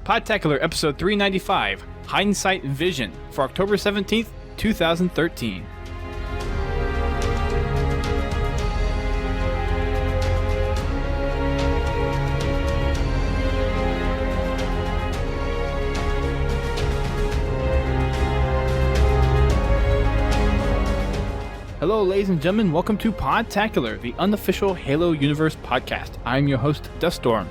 Podtacular episode 395, Hindsight Vision, for October 17th, 2013. Hello, ladies and gentlemen. Welcome to Podtacular, the unofficial Halo Universe podcast. I'm your host, Duststorm.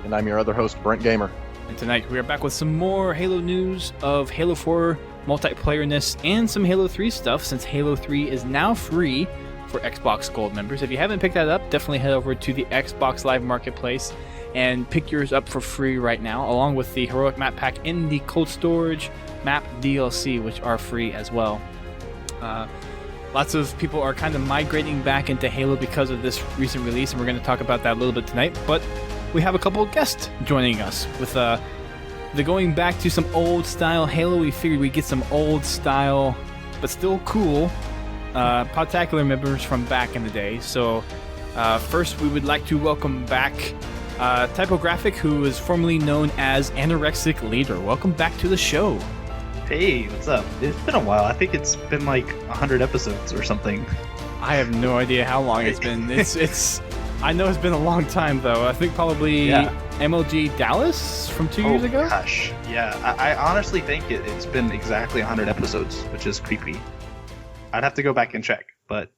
And I'm your other host, Brent Gamer. And tonight we are back with some more Halo news of Halo 4 multiplayer-ness and some Halo 3 stuff, since Halo 3 is now free for Xbox Gold members. If you haven't picked that up, definitely head over to the Xbox Live Marketplace and pick yours up for free right now, along with the Heroic Map Pack and the Cold Storage Map DLC, which are free as well. Lots of people are kind of migrating back into Halo because of this recent release, and we're going to talk about that a little bit tonight. But we have a couple of guests joining us with the going back to some old style Halo. We figured we'd get some old style, but still cool, Podtacular members from back in the day. So first, we would like to welcome back TYP0GRAPH1C, who is formerly known as Anorexic Leader. Welcome back to the show. Hey, what's up? It's been a while. I think it's been like 100 episodes or something. I have no idea how long it's been. It's I know it's been a long time, though. I think probably MLG Dallas from 2 years ago? Gosh, yeah. I honestly think it's been exactly 100 episodes, which is creepy. I'd have to go back and check. But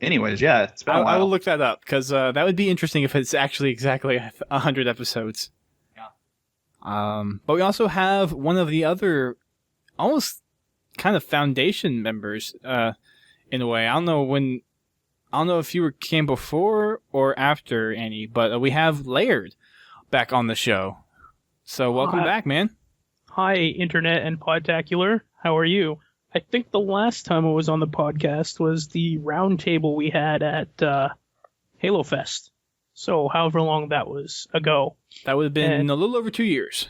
anyways, yeah, it's been a while. I will look that up, because that would be interesting if it's actually exactly 100 episodes. Yeah. But we also have one of the other almost kind of foundation members, in a way. I don't know if you came before or after, Annie, but we have Laird back on the show. So welcome back, man. Hi, Internet and Podtacular. How are you? I think the last time I was on the podcast was the roundtable we had at Halo Fest. So however long that was ago. That would have been a little over 2 years.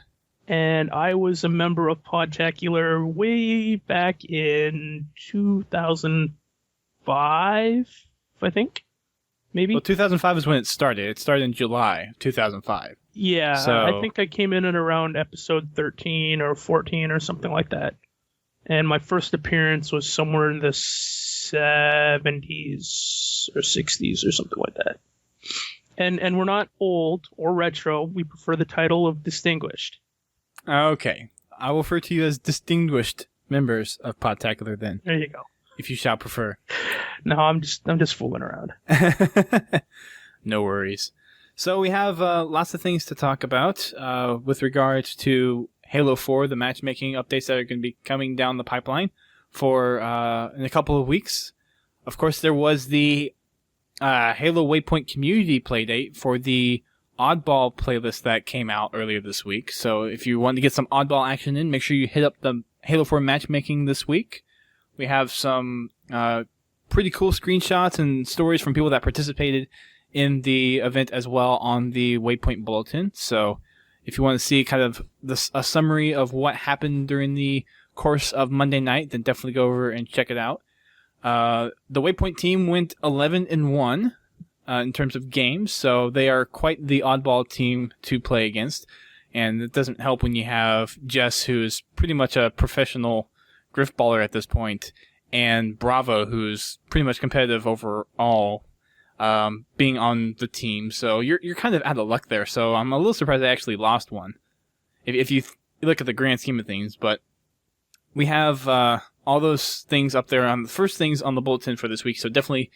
And I was a member of Podtacular way back in 2005, I think. Maybe? Well, 2005 is when it started. It started in July of 2005. Yeah, so I think I came in at around episode 13 or 14 or something like that. And my first appearance was somewhere in the 70s or 60s or something like that. And we're not old or retro. We prefer the title of distinguished. Okay. I will refer to you as distinguished members of Podtacular then. There you go. If you shall prefer. No, I'm just fooling around. No worries. So we have lots of things to talk about with regards to Halo 4, the matchmaking updates that are going to be coming down the pipeline for in a couple of weeks. Of course, there was the Halo Waypoint community playdate for the Oddball playlist that came out earlier this week. So if you want to get some Oddball action in, make sure you hit up the Halo 4 matchmaking this week. We have some pretty cool screenshots and stories from people that participated in the event as well on the Waypoint Bulletin. So if you want to see kind of a summary of what happened during the course of Monday night, then definitely go over and check it out. The Waypoint team went 11-1 in terms of games, so they are quite the oddball team to play against. And it doesn't help when you have Jess, who's pretty much a professional griftballer at this point, and Bravo, who's pretty much competitive overall, being on the team. So you're kind of out of luck there. So I'm a little surprised I actually lost one, if you look at the grand scheme of things. But we have all those things up there on the first things on the bulletin for this week. So definitely,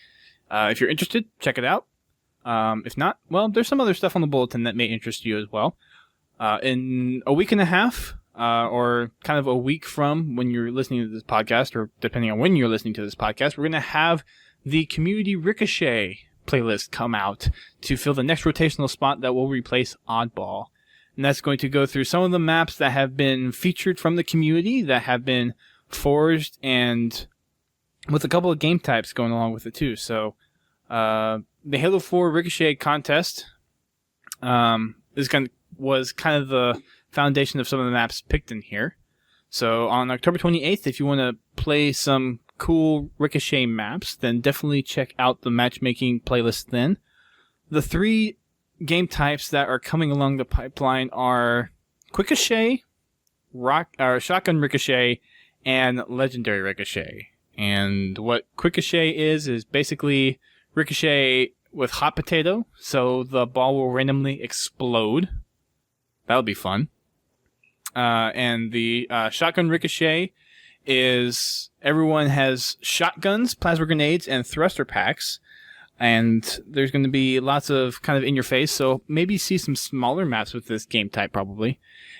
if you're interested, check it out. If not, well, there's some other stuff on the bulletin that may interest you as well. In a week and a half, or kind of a week from when you're listening to this podcast, or depending on when you're listening to this podcast, we're going to have the Community Ricochet playlist come out to fill the next rotational spot that will replace Oddball. And that's going to go through some of the maps that have been featured from the community, that have been forged, and with a couple of game types going along with it too. So the Halo 4 Ricochet contest was kind of the foundation of some of the maps picked in here. So on October 28th, if you want to play some cool Ricochet maps, then definitely check out the matchmaking playlist then. The three game types that are coming along the pipeline are Ricochet, Shotgun Ricochet, and Legendary Ricochet. And what Ricochet is basically Ricochet with Hot Potato, so the ball will randomly explode. That would be fun. And the Shotgun Ricochet is everyone has shotguns, plasma grenades, and thruster packs. And there's going to be lots of kind of in your face, so maybe see some smaller maps with this game type probably.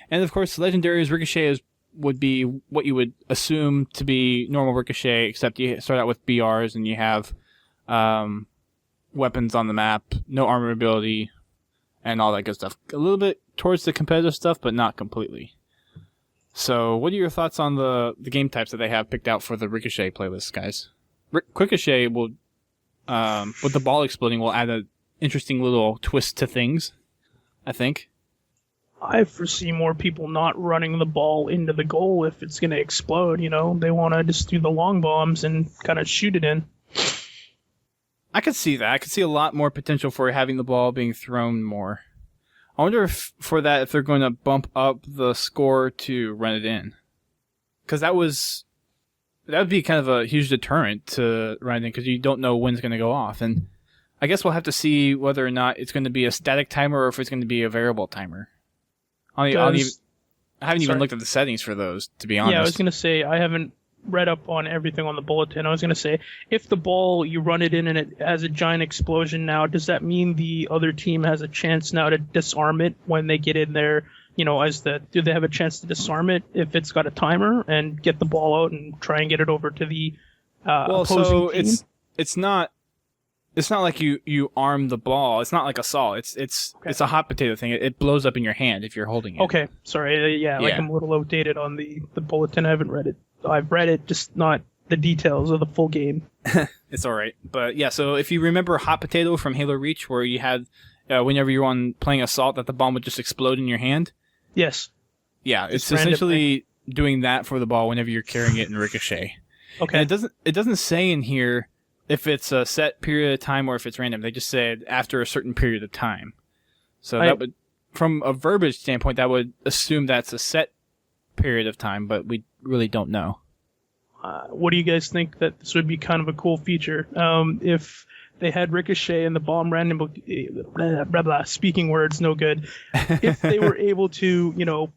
And of course, Legendary's Ricochet would be what you would assume to be normal Ricochet, except you start out with BRs and you have weapons on the map, no armor ability, and all that good stuff. A little bit towards the competitive stuff, but not completely. So, what are your thoughts on the game types that they have picked out for the Ricochet playlist, guys? Ricochet will, with the ball exploding, will add an interesting little twist to things, I think. I foresee more people not running the ball into the goal if it's going to explode, you know? They want to just do the long bombs and kind of shoot it in. I could see that. I could see a lot more potential for having the ball being thrown more. I wonder if they're going to bump up the score to run it in. Because that would be kind of a huge deterrent to run it in, because you don't know when it's going to go off. And I guess we'll have to see whether or not it's going to be a static timer or if it's going to be a variable timer. I haven't even looked at the settings for those, to be honest. Yeah, I was going to say, I haven't read up on everything on the bulletin. I was going to say, if the ball, you run it in and it has a giant explosion now, does that mean the other team has a chance now to disarm it when they get in there? You know, do they have a chance to disarm it if it's got a timer and get the ball out and try and get it over to the opposing team? It's not like you arm the ball. It's not like assault. It's a hot potato thing. It blows up in your hand if you're holding it. Okay, sorry. Like I'm a little outdated on the bulletin. I haven't read it. I've read it, just not the details of the full game. It's all right. But yeah, so if you remember Hot Potato from Halo Reach, where you had, whenever you were playing Assault, that the bomb would just explode in your hand? Yes. Yeah, it's essentially doing that for the ball whenever you're carrying it in Ricochet. Okay. And it doesn't say in here if it's a set period of time or if it's random. They just said after a certain period of time. So that would, from a verbiage standpoint, that would assume that's a set period of time, but we really don't know. What do you guys think that this would be kind of a cool feature? If they had Ricochet and the bomb random, blah, blah, blah, speaking words, no good. If they were able to, you know,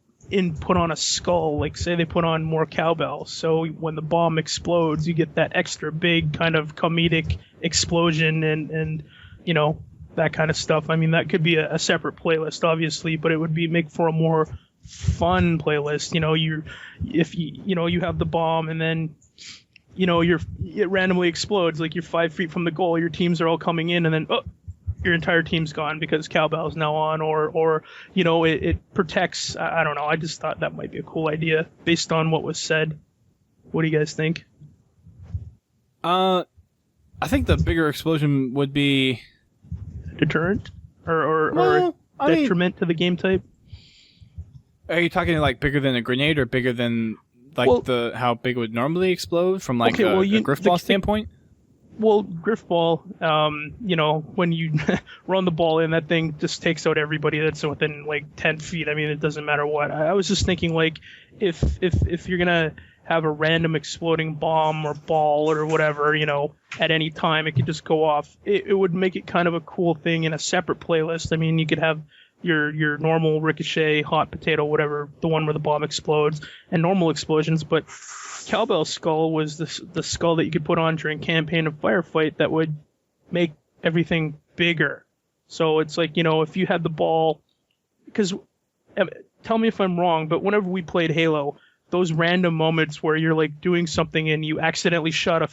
put on a skull, like say they put on more cowbell, so when the bomb explodes, you get that extra big kind of comedic explosion and you know, that kind of stuff. I mean, that could be a separate playlist, obviously, but it would make for a more fun playlist. You know, if you have the bomb and then, you know, it randomly explodes, like you're 5 feet from the goal, your teams are all coming in, and then your entire team's gone because cowbell's now on, or you know, it protects. I don't know. I just thought that might be a cool idea based on what was said. What do you guys think? I think the bigger explosion would be deterrent or detriment to the game type. Are you talking like bigger than a grenade or bigger than like how big it would normally explode from like a griff ball standpoint? Well, griff ball, you know, when you run the ball in, that thing just takes out everybody that's within like 10 feet. I mean, it doesn't matter what. I was just thinking, like, if you're gonna have a random exploding bomb or ball or whatever, you know, at any time it could just go off. It would make it kind of a cool thing in a separate playlist. I mean, you could have your normal Ricochet, Hot Potato, whatever, the one where the bomb explodes, and normal explosions, but Cowbell Skull was the skull that you could put on during campaign of Firefight that would make everything bigger. So it's like, you know, if you had the ball, because tell me if I'm wrong, but whenever we played Halo, those random moments where you're like doing something and you accidentally shot an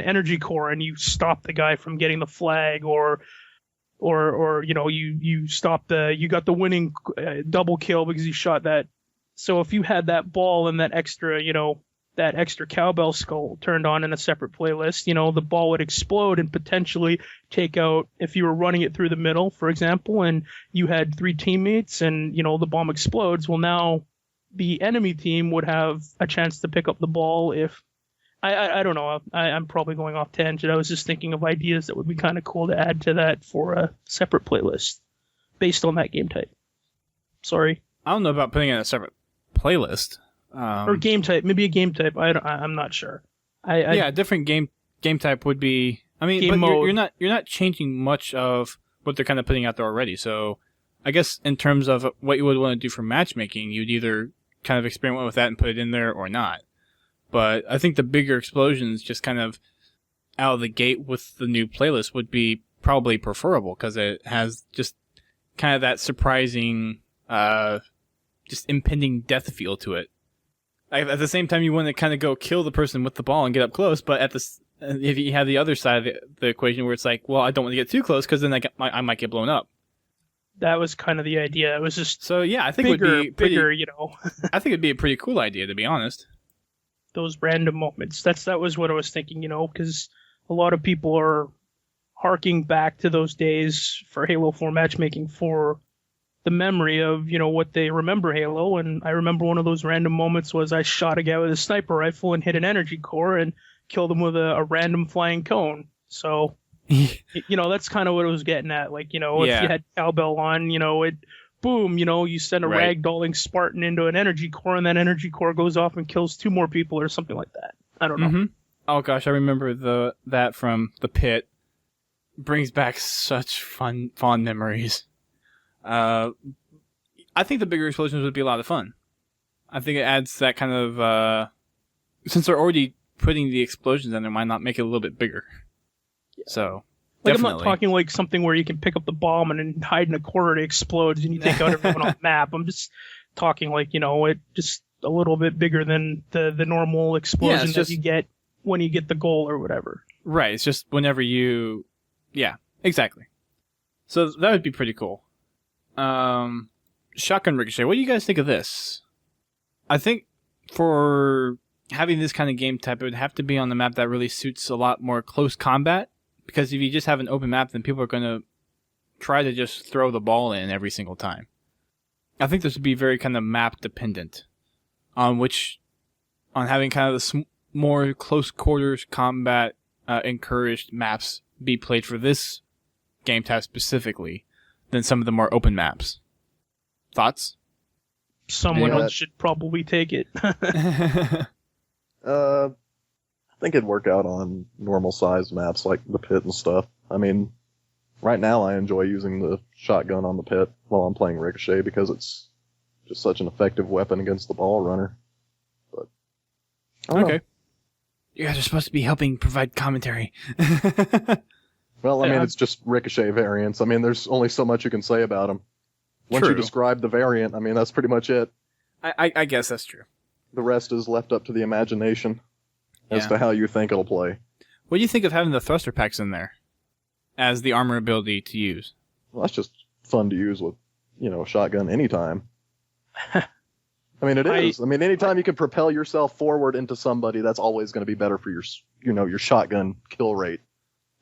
energy core, and you stop the guy from getting the flag, or you know, you got the winning double kill because you shot that. So if you had that ball and that extra cowbell skull turned on in a separate playlist, you know, the ball would explode and potentially take out, if you were running it through the middle, for example, and you had 3 teammates and, you know, the bomb explodes, well, now the enemy team would have a chance to pick up the ball if, I don't know, I'm probably going off tangent. I was just thinking of ideas that would be kind of cool to add to that for a separate playlist based on that game type. Sorry. I don't know about putting in a separate playlist. Or game type. Maybe a game type. I'm not sure. Yeah, a different game type would be... I mean, Game but mode. you're not changing much of what they're kind of putting out there already. So I guess in terms of what you would want to do for matchmaking, you'd either kind of experiment with that and put it in there or not. But I think the bigger explosions just kind of out of the gate with the new playlist would be probably preferable because it has just kind of that surprising, just impending death feel to it. At the same time, you want to kind of go kill the person with the ball and get up close, but if you have the other side of the equation where it's like, well, I don't want to get too close because then I might get blown up. That was kind of the idea. It was just So yeah, I think bigger, it would be pretty, bigger, you know. I think it'd be a pretty cool idea, to be honest. Those random moments. That was what I was thinking, you know, because a lot of people are harking back to those days for Halo 4 matchmaking for the memory of, you know, what they remember Halo. And I remember one of those random moments was I shot a guy with a sniper rifle and hit an energy core and killed him with a random flying cone. So, you know, that's kind of what it was getting at. Like, you know, if you had cowbell on, you know, it, boom, you know, you send a ragdolling Spartan into an energy core and that energy core goes off and kills 2 more people or something like that. I don't know. Mm-hmm. Oh gosh, I remember that from the pit. Brings back such fond memories. I think the bigger explosions would be a lot of fun. I think it adds that kind of, since they're already putting the explosions in there, might not make it a little bit bigger. Yeah. So, like, definitely. I'm not talking like something where you can pick up the bomb and then hide in a corner and it explodes and you take out everyone on the map. I'm just talking like, you know, it just a little bit bigger than the normal explosion that you get when you get the goal or whatever. Right. It's just whenever you... Yeah, exactly. So that would be pretty cool. Shotgun Ricochet. What do you guys think of this? I think for having this kind of game type, it would have to be on the map that really suits a lot more close combat. Because if you just have an open map, then people are going to try to just throw the ball in every single time. I think this would be very kind of map dependent on having kind of the more close quarters combat encouraged maps be played for this game type specifically than some of the more open maps. Thoughts? Someone else should probably take it. I think it'd work out on normal sized maps like the pit and stuff. I mean, right now I enjoy using the shotgun on the pit while I'm playing Ricochet because it's just such an effective weapon against the ball runner. But I don't know. You guys are supposed to be helping provide commentary. Well, I mean, it's just Ricochet variants. I mean, there's only so much you can say about them. Once you describe the variant, I mean, that's pretty much it. I guess that's true. The rest is left up to the imagination as to how you think it'll play. What do you think of having the thruster packs in there as the armor ability to use? Well, that's just fun to use with, you know, a shotgun anytime. I mean, it is. I mean, anytime you can propel yourself forward into somebody, that's always going to be better for your, you know, your shotgun kill rate.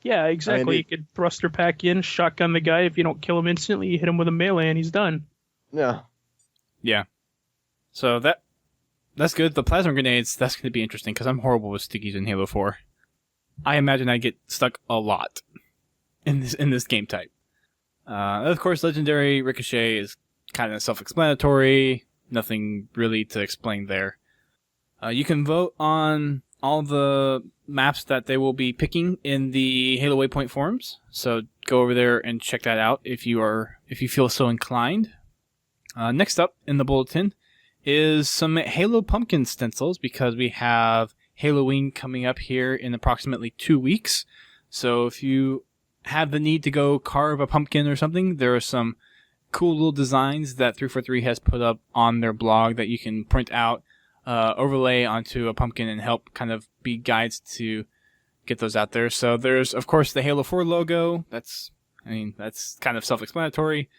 Yeah, exactly. I mean, you could thruster pack in, shotgun the guy. If you don't kill him instantly, you hit him with a melee and he's done. Yeah. Yeah. So that's good. The plasma grenades, that's going to be interesting because I'm horrible with stickies in Halo 4. I imagine I get stuck a lot in this game type. Of course, Legendary Ricochet is kind of self-explanatory. Nothing really to explain there. You can vote on all the maps that they will be picking in the Halo Waypoint forums. So go over there and check that out if you feel so inclined. Next up in the bulletin is some Halo pumpkin stencils because we have Halloween coming up here in approximately 2 weeks. So if you have the need to go carve a pumpkin or something, there are some cool little designs that 343 has put up on their blog that you can print out, overlay onto a pumpkin and help kind of be guides to get those out there. So there's, of course, the Halo 4 logo. That's kind of self-explanatory.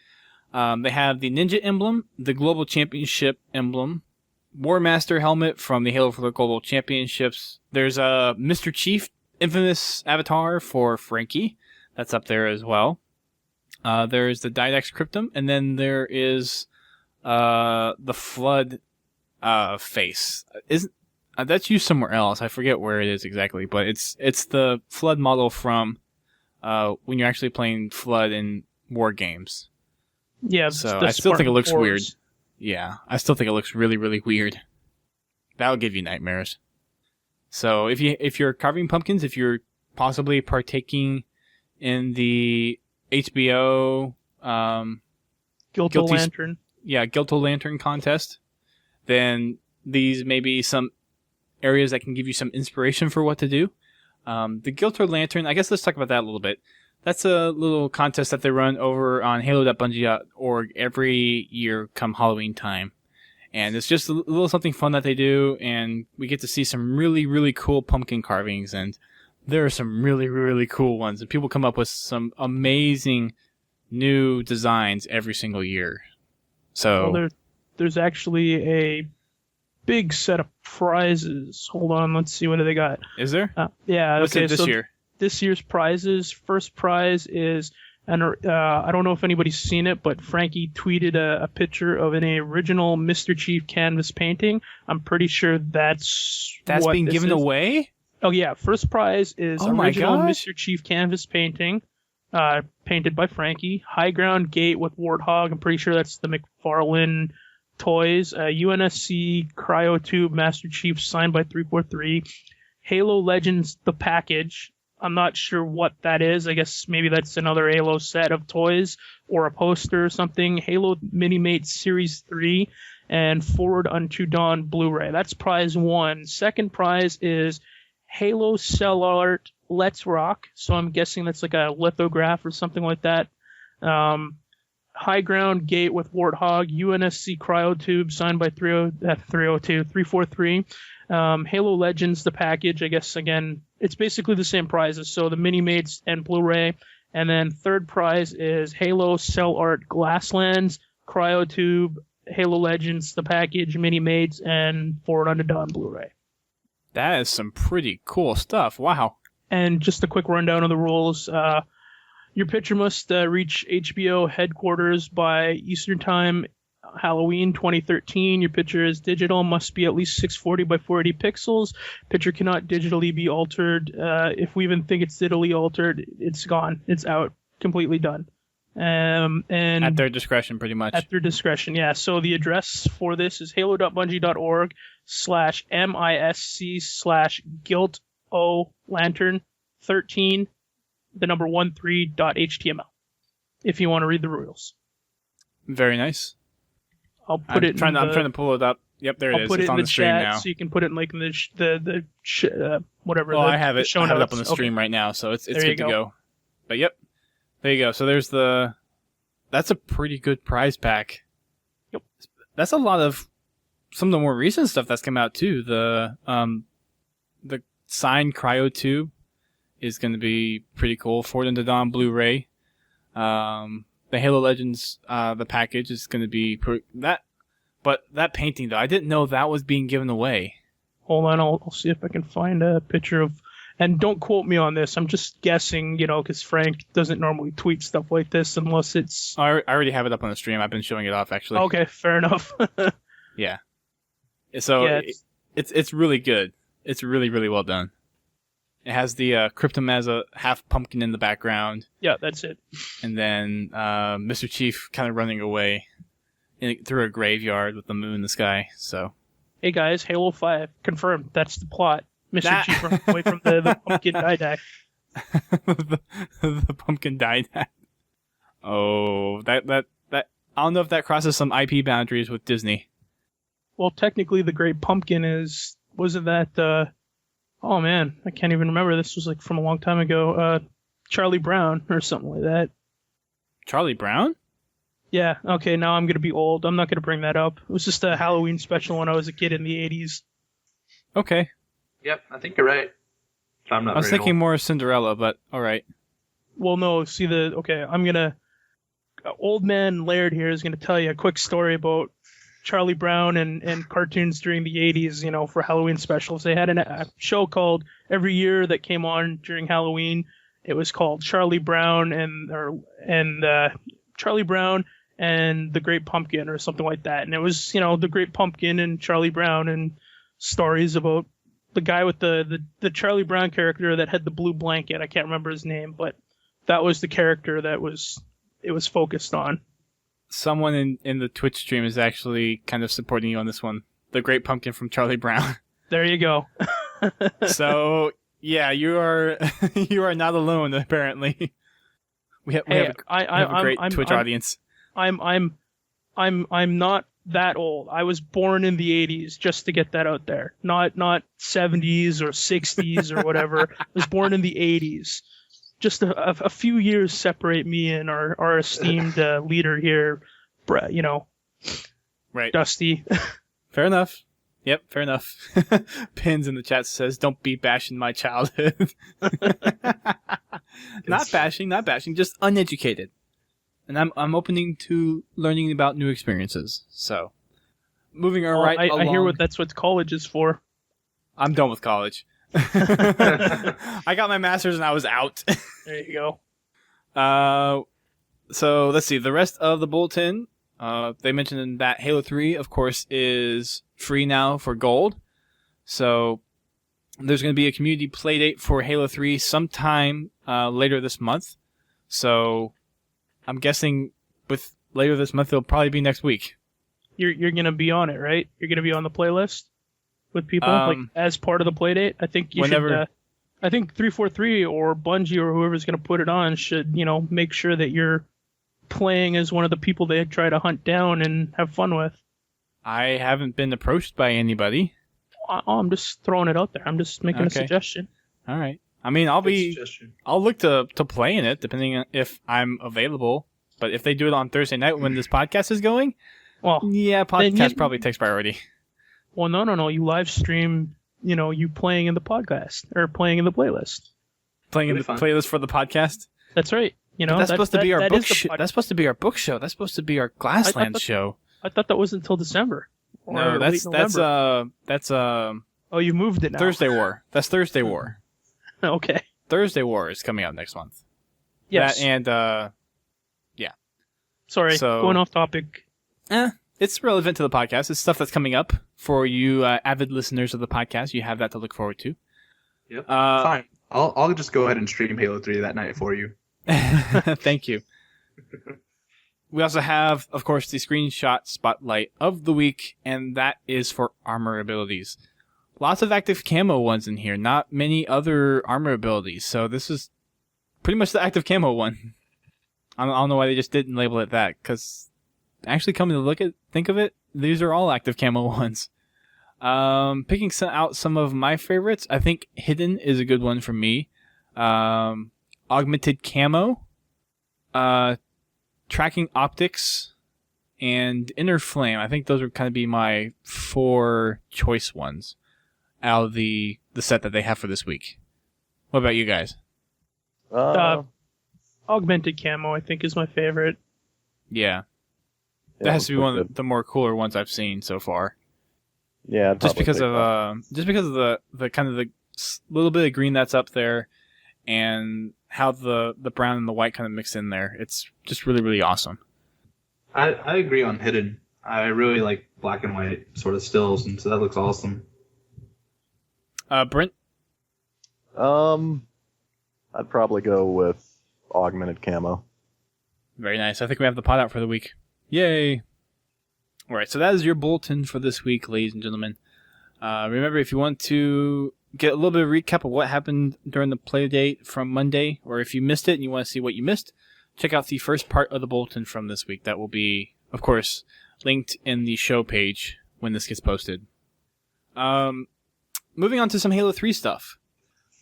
They have the Ninja emblem, the Global Championship emblem, War Master helmet from the Halo 4 Global Championships. There's a Mr. Chief infamous avatar for Frankie. That's up there as well. There's the Didax Cryptum, and then there is the Flood face. That's used somewhere else. I forget where it is exactly, but it's the Flood model from when you're actually playing Flood in war games. Yeah, So the I still think it Spartan looks 4s. weird. Yeah, I still think it looks really, really weird. That'll give you nightmares. So if you're carving pumpkins, if you're possibly partaking in the HBO Guilty Lantern. Guilty Lantern contest, then these may be some areas that can give you some inspiration for what to do. The Guilty Lantern, I guess let's talk about that a little bit. That's a little contest that they run over on halo.bungie.org every year come Halloween time. And it's just a little something fun that they do, and we get to see some really, really cool pumpkin carvings, and there are some really, really cool ones, and people come up with some amazing new designs every single year. So Well, there's actually a big set of prizes. Hold on, let's see, what do they got? is there? Yeah, What's okay, it this so year? this year's prizes, first prize is, and I don't know if anybody's seen it, but Frankie tweeted a picture of an original Mr. Chief canvas painting. I'm pretty sure that's what being this given is. away? Oh yeah, first prize is Oh my original gosh. Mr. Chief canvas painting, painted by Frankie. High Ground Gate with Warthog. I'm pretty sure that's the McFarlane Toys. UNSC Cryotube Master Chief signed by 343. Halo Legends the package. I'm not sure what that is. I guess maybe that's another Halo set of toys or a poster or something. Halo Mini-Mate Series 3 and Forward Unto Dawn Blu-ray. That's prize 1. Second prize is Halo Cell Art Let's Rock. So I'm guessing that's like a lithograph or something like that. High Ground Gate with Warthog. UNSC Cryotube signed by 343. Halo Legends, the package, I guess, again, it's basically the same prizes. So the Mini-Mates and Blu-ray. And then third prize is Halo Cell Art Glasslands, Cryotube, Halo Legends, the package, Mini-Mates, and Forward Unto Dawn Blu-ray. That is some pretty cool stuff. Wow. And just a quick rundown of the rules. Your picture must reach HBO headquarters by Eastern Time, Halloween 2013. Your picture is digital, must be at least 640 by 480 pixels. Picture cannot digitally be altered. If we even think it's digitally altered, it's gone. It's out. Completely done. And At their discretion, pretty much. At their discretion, yeah. So the address for this is halo.bungie.org/misc/guilt-o-lantern13, the number 13.html, if you want to read the rules. Very nice. I'll put it. I'm trying to pull it up. Yep, there it I'll is. put It's it on in the the stream chat now. so you can put it in like in the whatever. Oh, the, I have the it. show I have it up notes. on the stream right now, so it's There you good to go. But yep, there you go. So there's that's a pretty good prize pack. Yep. That's a lot of some of the more recent stuff that's come out too. The signed Cryotube is going to be pretty cool. Forward Unto Dawn Blu-ray. The Halo Legends the package is going to be that. But that painting though, I didn't know that was being given away. Hold on, I'll see if I can find a picture of. And don't quote me on this. I'm just guessing, because Frank doesn't normally tweet stuff like this unless it's. I already have it up on the stream. I've been showing it off actually. Okay, fair enough. Yeah. So Yeah, it's really good. It's really, really well done. It has the Cryptum as a half pumpkin in the background, Yeah, that's it. and then Mr. Chief kind of running away through a graveyard with the moon in the sky. So Hey guys, Halo 5 confirmed. That's the plot. Mr. That- Chief running away from the pumpkin die. the pumpkin died. Oh, that I don't know if that crosses some IP boundaries with Disney. Well, technically, the Great Pumpkin wasn't that? Oh man, I can't even remember. This was like from a long time ago. Charlie Brown or something like that. Charlie Brown? Yeah. Okay. Now I'm gonna be old. I'm not gonna bring that up. It was just a Halloween special when I was a kid in the '80s. Okay. Yep, I think you're right. I'm not I was very thinking old. more Cinderella, but all right. Well, no. See I'm gonna. Old man Laird here is gonna tell you a quick story about Charlie Brown and cartoons during the 80s, for Halloween specials. They had a show called every year that came on during Halloween. It was called Charlie Brown and Charlie Brown and the Great Pumpkin or something like that. And it was, the Great Pumpkin and Charlie Brown and stories about the guy with the Charlie Brown character that had the blue blanket. I can't remember his name, but that was the character that it was focused on. someone in the Twitch stream is actually kind of supporting you on this one. The Great Pumpkin from Charlie Brown. There you go. So yeah, you are not alone apparently. We have a great Twitch audience. I'm not that old. I was born in the 80s, just to get that out there. Not 70s or 60s or whatever. I was born in the 80s. Just a few years separate me and our esteemed leader here, Brett, right. Dusty. Fair enough. Yep, fair enough. Pins in the chat says, "Don't be bashing my childhood." Not bashing, just uneducated. And I'm opening to learning about new experiences. So, moving along. I hear that's what college is for. I'm done with college. I got my master's and I was out. There you go. So let's see. The rest of the bulletin, they mentioned that Halo 3, of course, is free now for gold. So there's going to be a community playdate for Halo 3 sometime later this month. So I'm guessing with later this month, it'll probably be next week. You're going to be on it, right? You're going to be on the playlist with people like as part of the playdate. I think you should. I think 343 or Bungie or whoever's going to put it on should, make sure that you're playing as one of the people they try to hunt down and have fun with. I haven't been approached by anybody. I'm just throwing it out there. I'm just making a suggestion. All right. I mean, I'll look to play in it depending on if I'm available. But if they do it on Thursday night when this podcast is going, well, yeah, podcast probably takes priority. Well, no. You live stream, you playing in the podcast or playing in the playlist. Playing in the playlist for the podcast? That's right. That's supposed to be our book show. That's supposed to be our book show. That's supposed to be our Glassland show. I thought that was until December. No, that's Oh, you moved it now. Thursday War. That's Thursday War. Okay. Thursday War is coming out next month. Yes. That and yeah. Sorry, going off topic. It's relevant to the podcast. It's stuff that's coming up for you avid listeners of the podcast. You have that to look forward to. Yep. Fine. I'll just go ahead and stream Halo 3 that night for you. Thank you. We also have, of course, the screenshot spotlight of the week, and that is for armor abilities. Lots of active camo ones in here, not many other armor abilities, so this is pretty much the active camo one. I don't know why they just didn't label it that, because actually coming to think of it, these are all active camo ones. Picking out some of my favorites, I think Hidden is a good one for me. Augmented camo, tracking optics, and inner flame. I think those would kind of be my 4 choice ones out of the set that they have for this week. What about you guys? Augmented camo, I think, is my favorite. Yeah. That has to be one of the more cooler ones I've seen so far. Yeah, just because of the kind of the little bit of green that's up there, and how the brown and the white kind of mix in there. It's just really, really awesome. I agree on Hidden. I really like black and white sort of stills, and so that looks awesome. Brent? I'd probably go with augmented camo. Very nice. I think we have the pot out for the week. Yay! Alright, so that is your bulletin for this week, ladies and gentlemen. Remember, if you want to get a little bit of recap of what happened during the play date from Monday, or if you missed it and you want to see what you missed, check out the first part of the bulletin from this week. That will be, of course, linked in the show page when this gets posted. Moving on to some Halo 3 stuff.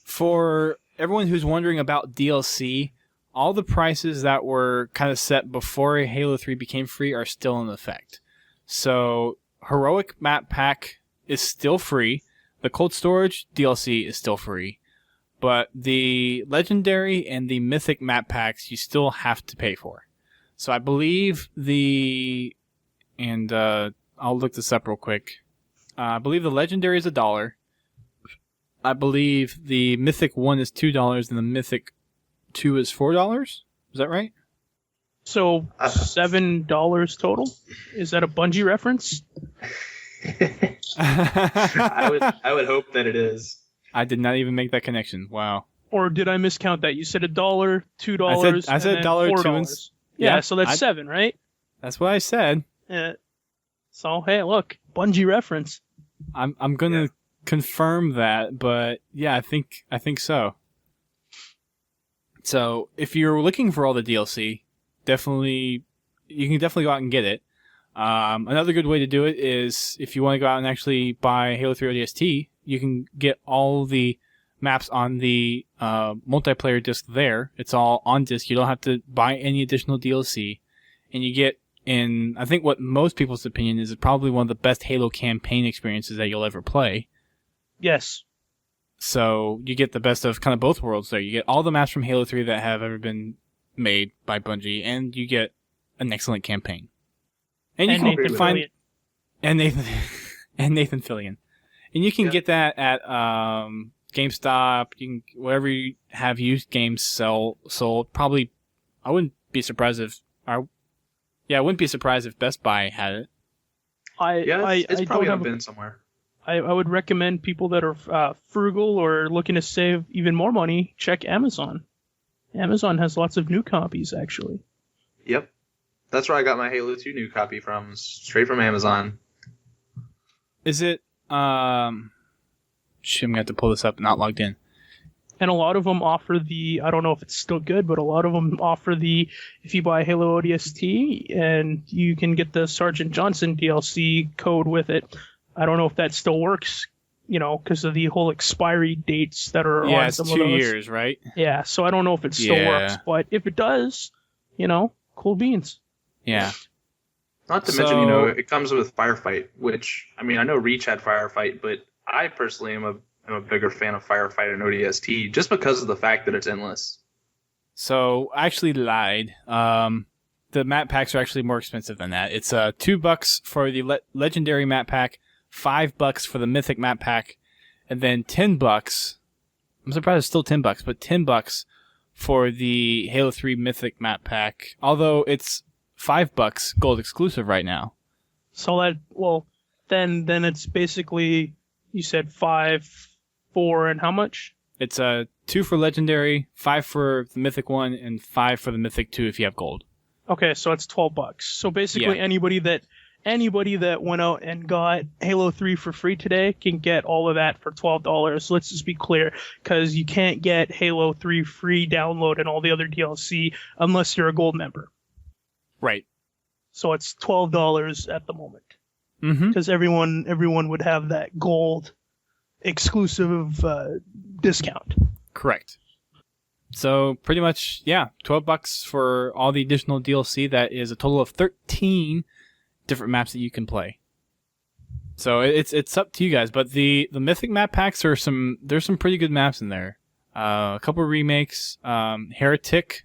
For everyone who's wondering about DLC, all the prices that were kind of set before Halo 3 became free are still in effect. So, Heroic Map Pack is still free. The Cold Storage DLC is still free. But the Legendary and the Mythic Map Packs you still have to pay for. So I believe I'll look this up real quick. I believe the Legendary is $1. I believe the Mythic 1 is $2 and the Mythic 2 is $4. Is that right? So $7 total? Is that a Bungie reference? I would hope that it is. I did not even make that connection. Wow. Or did I miscount that? You said $1, $2, I said $1, $2, $4. Yeah, so that's $7, right? That's what I said. So hey, look, Bungie reference. I'm gonna confirm that, but yeah, I think so. So if you're looking for all the DLC, you can definitely go out and get it. Another good way to do it is if you want to go out and actually buy Halo 3 ODST, you can get all the maps on the multiplayer disc there. It's all on disc. You don't have to buy any additional DLC. And you get, in I think what most people's opinion is probably one of the best Halo campaign experiences that you'll ever play. Yes. So you get the best of kind of both worlds there. You get all the maps from Halo 3 that have ever been made by Bungie, and you get an excellent campaign. And you can find Fillion. and Nathan Fillion, and you can get that at GameStop. You can wherever you have used games sold. Probably, I wouldn't be surprised if Best Buy had it. It's probably been somewhere. I would recommend people that are frugal or looking to save even more money, check Amazon. Amazon has lots of new copies, actually. Yep. That's where I got my Halo 2 new copy from, straight from Amazon. Is it, I'm going to have to pull this up, not logged in. And a lot of them offer I don't know if it's still good, but a lot of them offer if you buy Halo ODST, and you can get the Sergeant Johnson DLC code with it. I don't know if that still works, because of the whole expiry dates that are on some of those. Yeah, it's 2 years, right? Yeah, so I don't know if it still works, but if it does, cool beans. Yeah. Not to mention, it comes with Firefight, which, I know Reach had Firefight, but I personally am a bigger fan of Firefight and ODST just because of the fact that it's endless. So, I actually lied. The map packs are actually more expensive than that. It's $2 for the legendary map pack, $5 for the mythic map pack, and then $10. I'm surprised it's still $10, but $10 for the Halo 3 mythic map pack. Although it's $5 gold exclusive right now. So then it's basically, you said 5, 4, and how much? It's 2 for legendary, 5 for the mythic one, and 5 for the mythic 2 if you have gold. Okay, so it's $12. So basically, anybody that went out and got Halo 3 for free today can get all of that for $12. Let's just be clear, because you can't get Halo 3 free download and all the other DLC unless you're a gold member. Right. So it's $12 at the moment. Mm-hmm. Because everyone would have that gold exclusive discount. Correct. So pretty much, $12 for all the additional DLC. That is a total of 13 different maps that you can play. So it's up to you guys. But the mythic map packs there's some pretty good maps in there. A couple of remakes. Heretic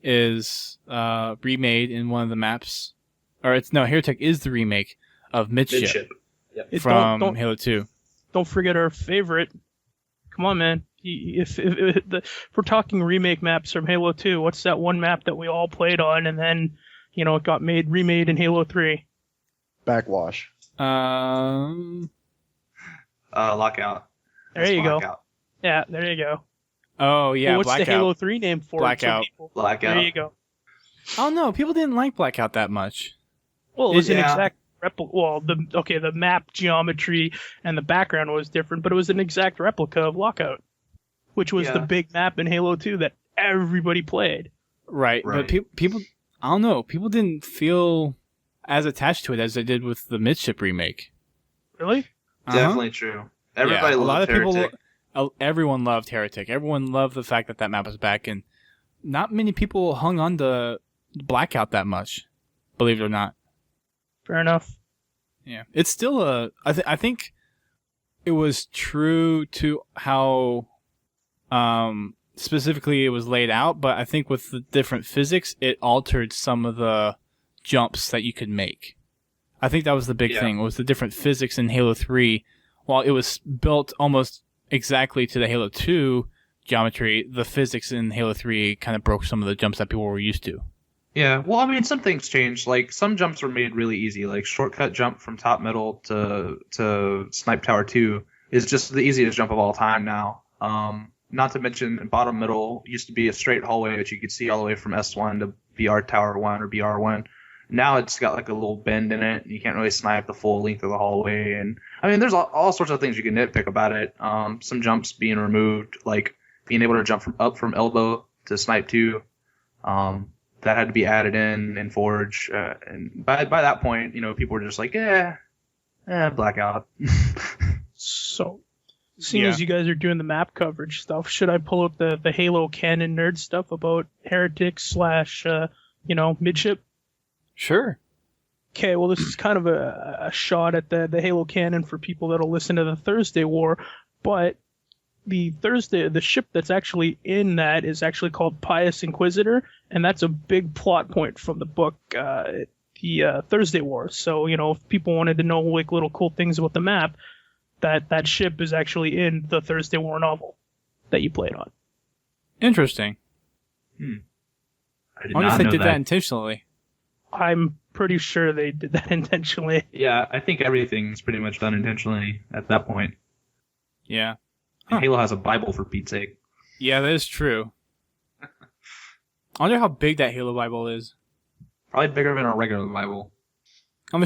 is remade in one of the maps, Heretic is the remake of Midship. Yep. From Halo 2. Don't forget our favorite. Come on, man. If we're talking remake maps from Halo 2, what's that one map that we all played on and then, it got remade in Halo 3? Backwash. Lockout. There you Lockout. go. Yeah, there you go. Oh, yeah, Well, what's Blackout. the Halo 3 name for it? Blackout. Blackout. There you go. Oh, no, people didn't like Blackout that much. Well, it was an Yeah. exact replica. Well, the map geometry and the background was different, but it was an exact replica of Lockout, which was the big map in Halo 2 that everybody played. Right. But people, I don't know, people didn't feel as attached to it as they did with the Midship remake. Really? Definitely true. Everybody loved a lot of Heretic. Everyone loved Heretic. Everyone loved the fact that map was back, and not many people hung on to Blackout that much, believe it or not. Fair enough. Yeah, it's still I think it was true to how specifically it was laid out, but I think with the different physics, it altered some of the jumps that you could make. I think that was the big thing, was the different physics in Halo 3. While it was built almost exactly to the Halo 2 geometry, the physics in Halo 3 kind of broke some of the jumps that people were used to. Yeah, well, some things changed. Like, some jumps were made really easy. Like, shortcut jump from top middle to Snipe Tower 2 is just the easiest jump of all time now. Not to mention, bottom middle used to be a straight hallway that you could see all the way from S1 to BR Tower 1 or BR1. Now it's got like a little bend in it, and you can't really snipe the full length of the hallway. And I mean, there's all sorts of things you can nitpick about it. Some jumps being removed, like being able to jump from elbow to snipe 2. That had to be added in Forge, and by that point, people were just like, blackout. So, seeing as you guys are doing the map coverage stuff, should I pull up the Halo canon nerd stuff about heretics / midship? Sure. Okay, well, this is kind of a shot at the Halo canon for people that'll listen to the Thursday War, but the ship that's actually in that is actually called Pious Inquisitor, and that's a big plot point from the book, the Thursday War. So, if people wanted to know like little cool things about the map, that ship is actually in the Thursday War novel that you played on. Interesting. I did I wonder not if they know did that. that intentionally. I'm pretty sure they did that intentionally. Yeah, I think everything's pretty much done intentionally at that point. Yeah. Halo has a Bible, for Pete's sake. Yeah, that is true. I wonder how big that Halo Bible is. Probably bigger than a regular Bible. I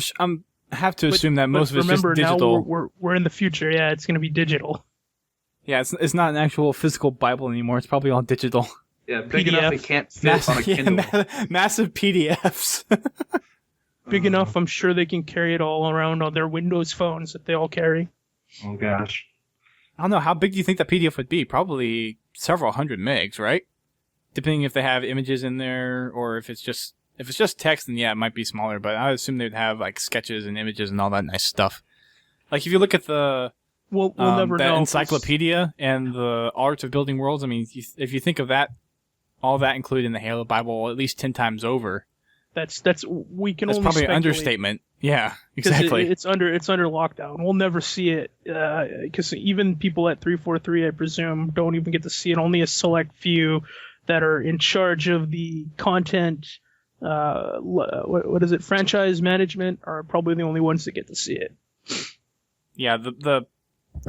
have to assume that most of it's just remember, digital. now we're in the future. Yeah, it's going to be digital. Yeah, it's not an actual physical Bible anymore. It's probably all digital. Yeah, big PDF. enough it can't fit on a Kindle. Massive PDFs. Big enough, I'm sure they can carry it all around on their Windows phones that they all carry. Oh gosh. I don't know, how big do you think that PDF would be? Probably several hundred megs, right? Depending if they have images in there, or if it's just text, then yeah, it might be smaller. But I would assume they'd have like sketches and images and all that nice stuff. Like if you look at the We'll never that know. encyclopedia and the art of building worlds. I mean, if you think of that, all that included in the Halo Bible at least 10 times over. That's we can That's only probably an speculate. understatement. Yeah, 'Cause exactly. It's under lockdown. We'll never see it because even people at 343, I presume, don't even get to see it. Only a select few that are in charge of the content. What is it? Franchise management are probably the only ones that get to see it. Yeah, the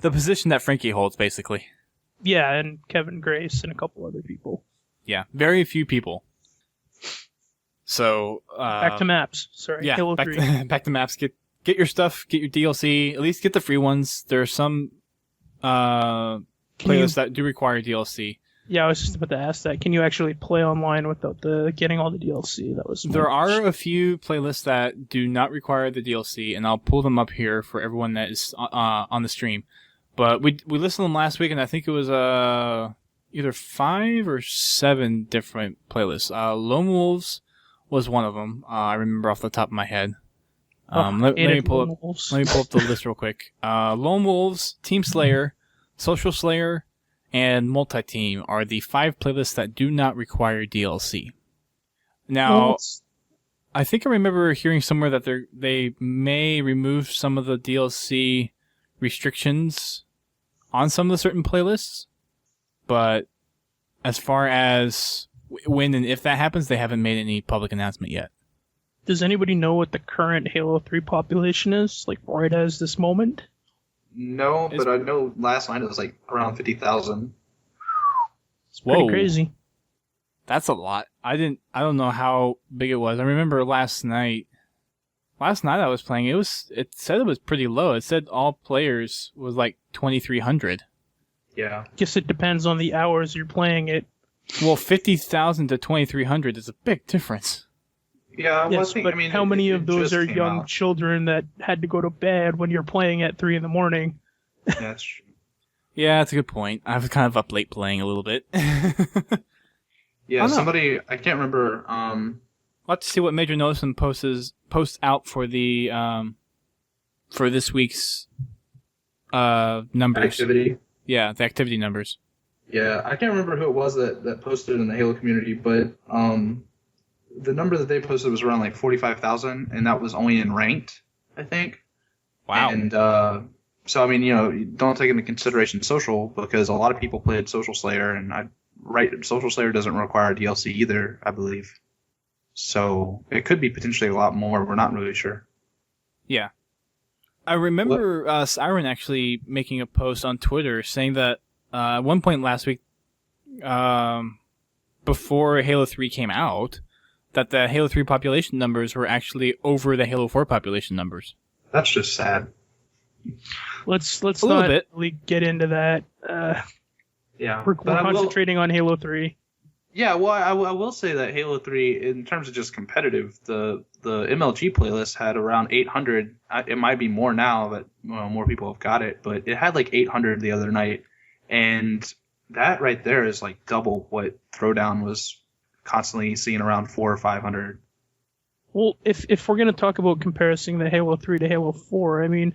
position that Frankie holds, basically. Yeah, and Kevin Grace and a couple other people. Yeah, very few people. So Back to maps. Sorry, yeah, Halo 3. back to maps. Get your stuff. Get your DLC. At least get the free ones. There are some playlists that do require DLC. Yeah, I was just about to ask that. Can you actually play online without getting all the DLC? That was There are a few playlists that do not require the DLC, and I'll pull them up here for everyone that is on the stream. But we listened to them last week, and I think it was either 5 or 7 different playlists. Lone Wolves was one of them. I remember off the top of my head. Let me pull up the list real quick. Lone Wolves, Team Slayer, Social Slayer, and Multi-Team are the 5 playlists that do not require DLC. Now, I think I remember hearing somewhere that they may remove some of the DLC restrictions on some of the certain playlists, but as far as when and if that happens, they haven't made any public announcement yet. Does anybody know what the current Halo 3 population is, like right as this moment? No, but I know last night it was like around 50,000. It's pretty Whoa. crazy. That's a lot. I don't know how big it was. I remember last night I was playing, it said it was pretty low. It said all players was like 2,300. Yeah. Guess it depends on the hours you're playing it. Well, 50,000 to 2,300 is a big difference. Yeah, well, Yes, I think, but I mean, how many of those just are came young out. children that had to go to bed when you're playing at 3 in? Yeah, that's true. Yeah, that's a good point. I was kind of up late playing a little bit. Yeah, know. somebody, I can't remember, We'll have to see what Major Nelson posts out for the for this week's numbers. activity. Yeah, the activity numbers. Yeah, I can't remember who it was that posted in the Halo community, but the number that they posted was around like 45,000, and that was only in ranked, I think. Wow. And so, I mean, you don't take into consideration social, because a lot of people played Social Slayer, and Social Slayer doesn't require DLC either, I believe. So it could be potentially a lot more. We're not really sure. Yeah. I remember Siren actually making a post on Twitter saying that at one point last week, before Halo 3 came out, that the Halo 3 population numbers were actually over the Halo 4 population numbers. That's just sad. Let's A little not bit. really get into that. Yeah. We're But I will- concentrating on Halo 3. Yeah, well, I will say that Halo 3, in terms of just competitive, the MLG playlist had around 800. It might be more now that more people have got it, but it had like 800 the other night, and that right there is like double what Throwdown was constantly seeing around 400 or 500. Well, if we're going to talk about comparing the Halo 3 to Halo 4, I mean,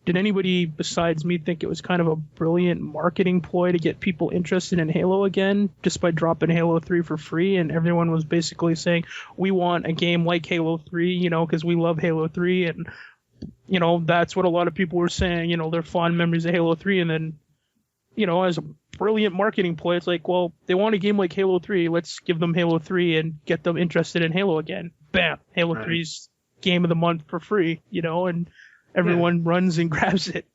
did anybody besides me think it was kind of a brilliant marketing ploy to get people interested in Halo again, just by dropping Halo 3 for free? And everyone was basically saying, we want a game like Halo 3, you know, because we love Halo 3. And, you know, that's what a lot of people were saying, you know, their fond memories of Halo 3. And then, you know, as a brilliant marketing ploy, it's like, well, they want a game like Halo 3. Let's give them Halo 3 and get them interested in Halo again. Bam! Halo Right. 3's game of the month for free, you know, and everyone runs and grabs it.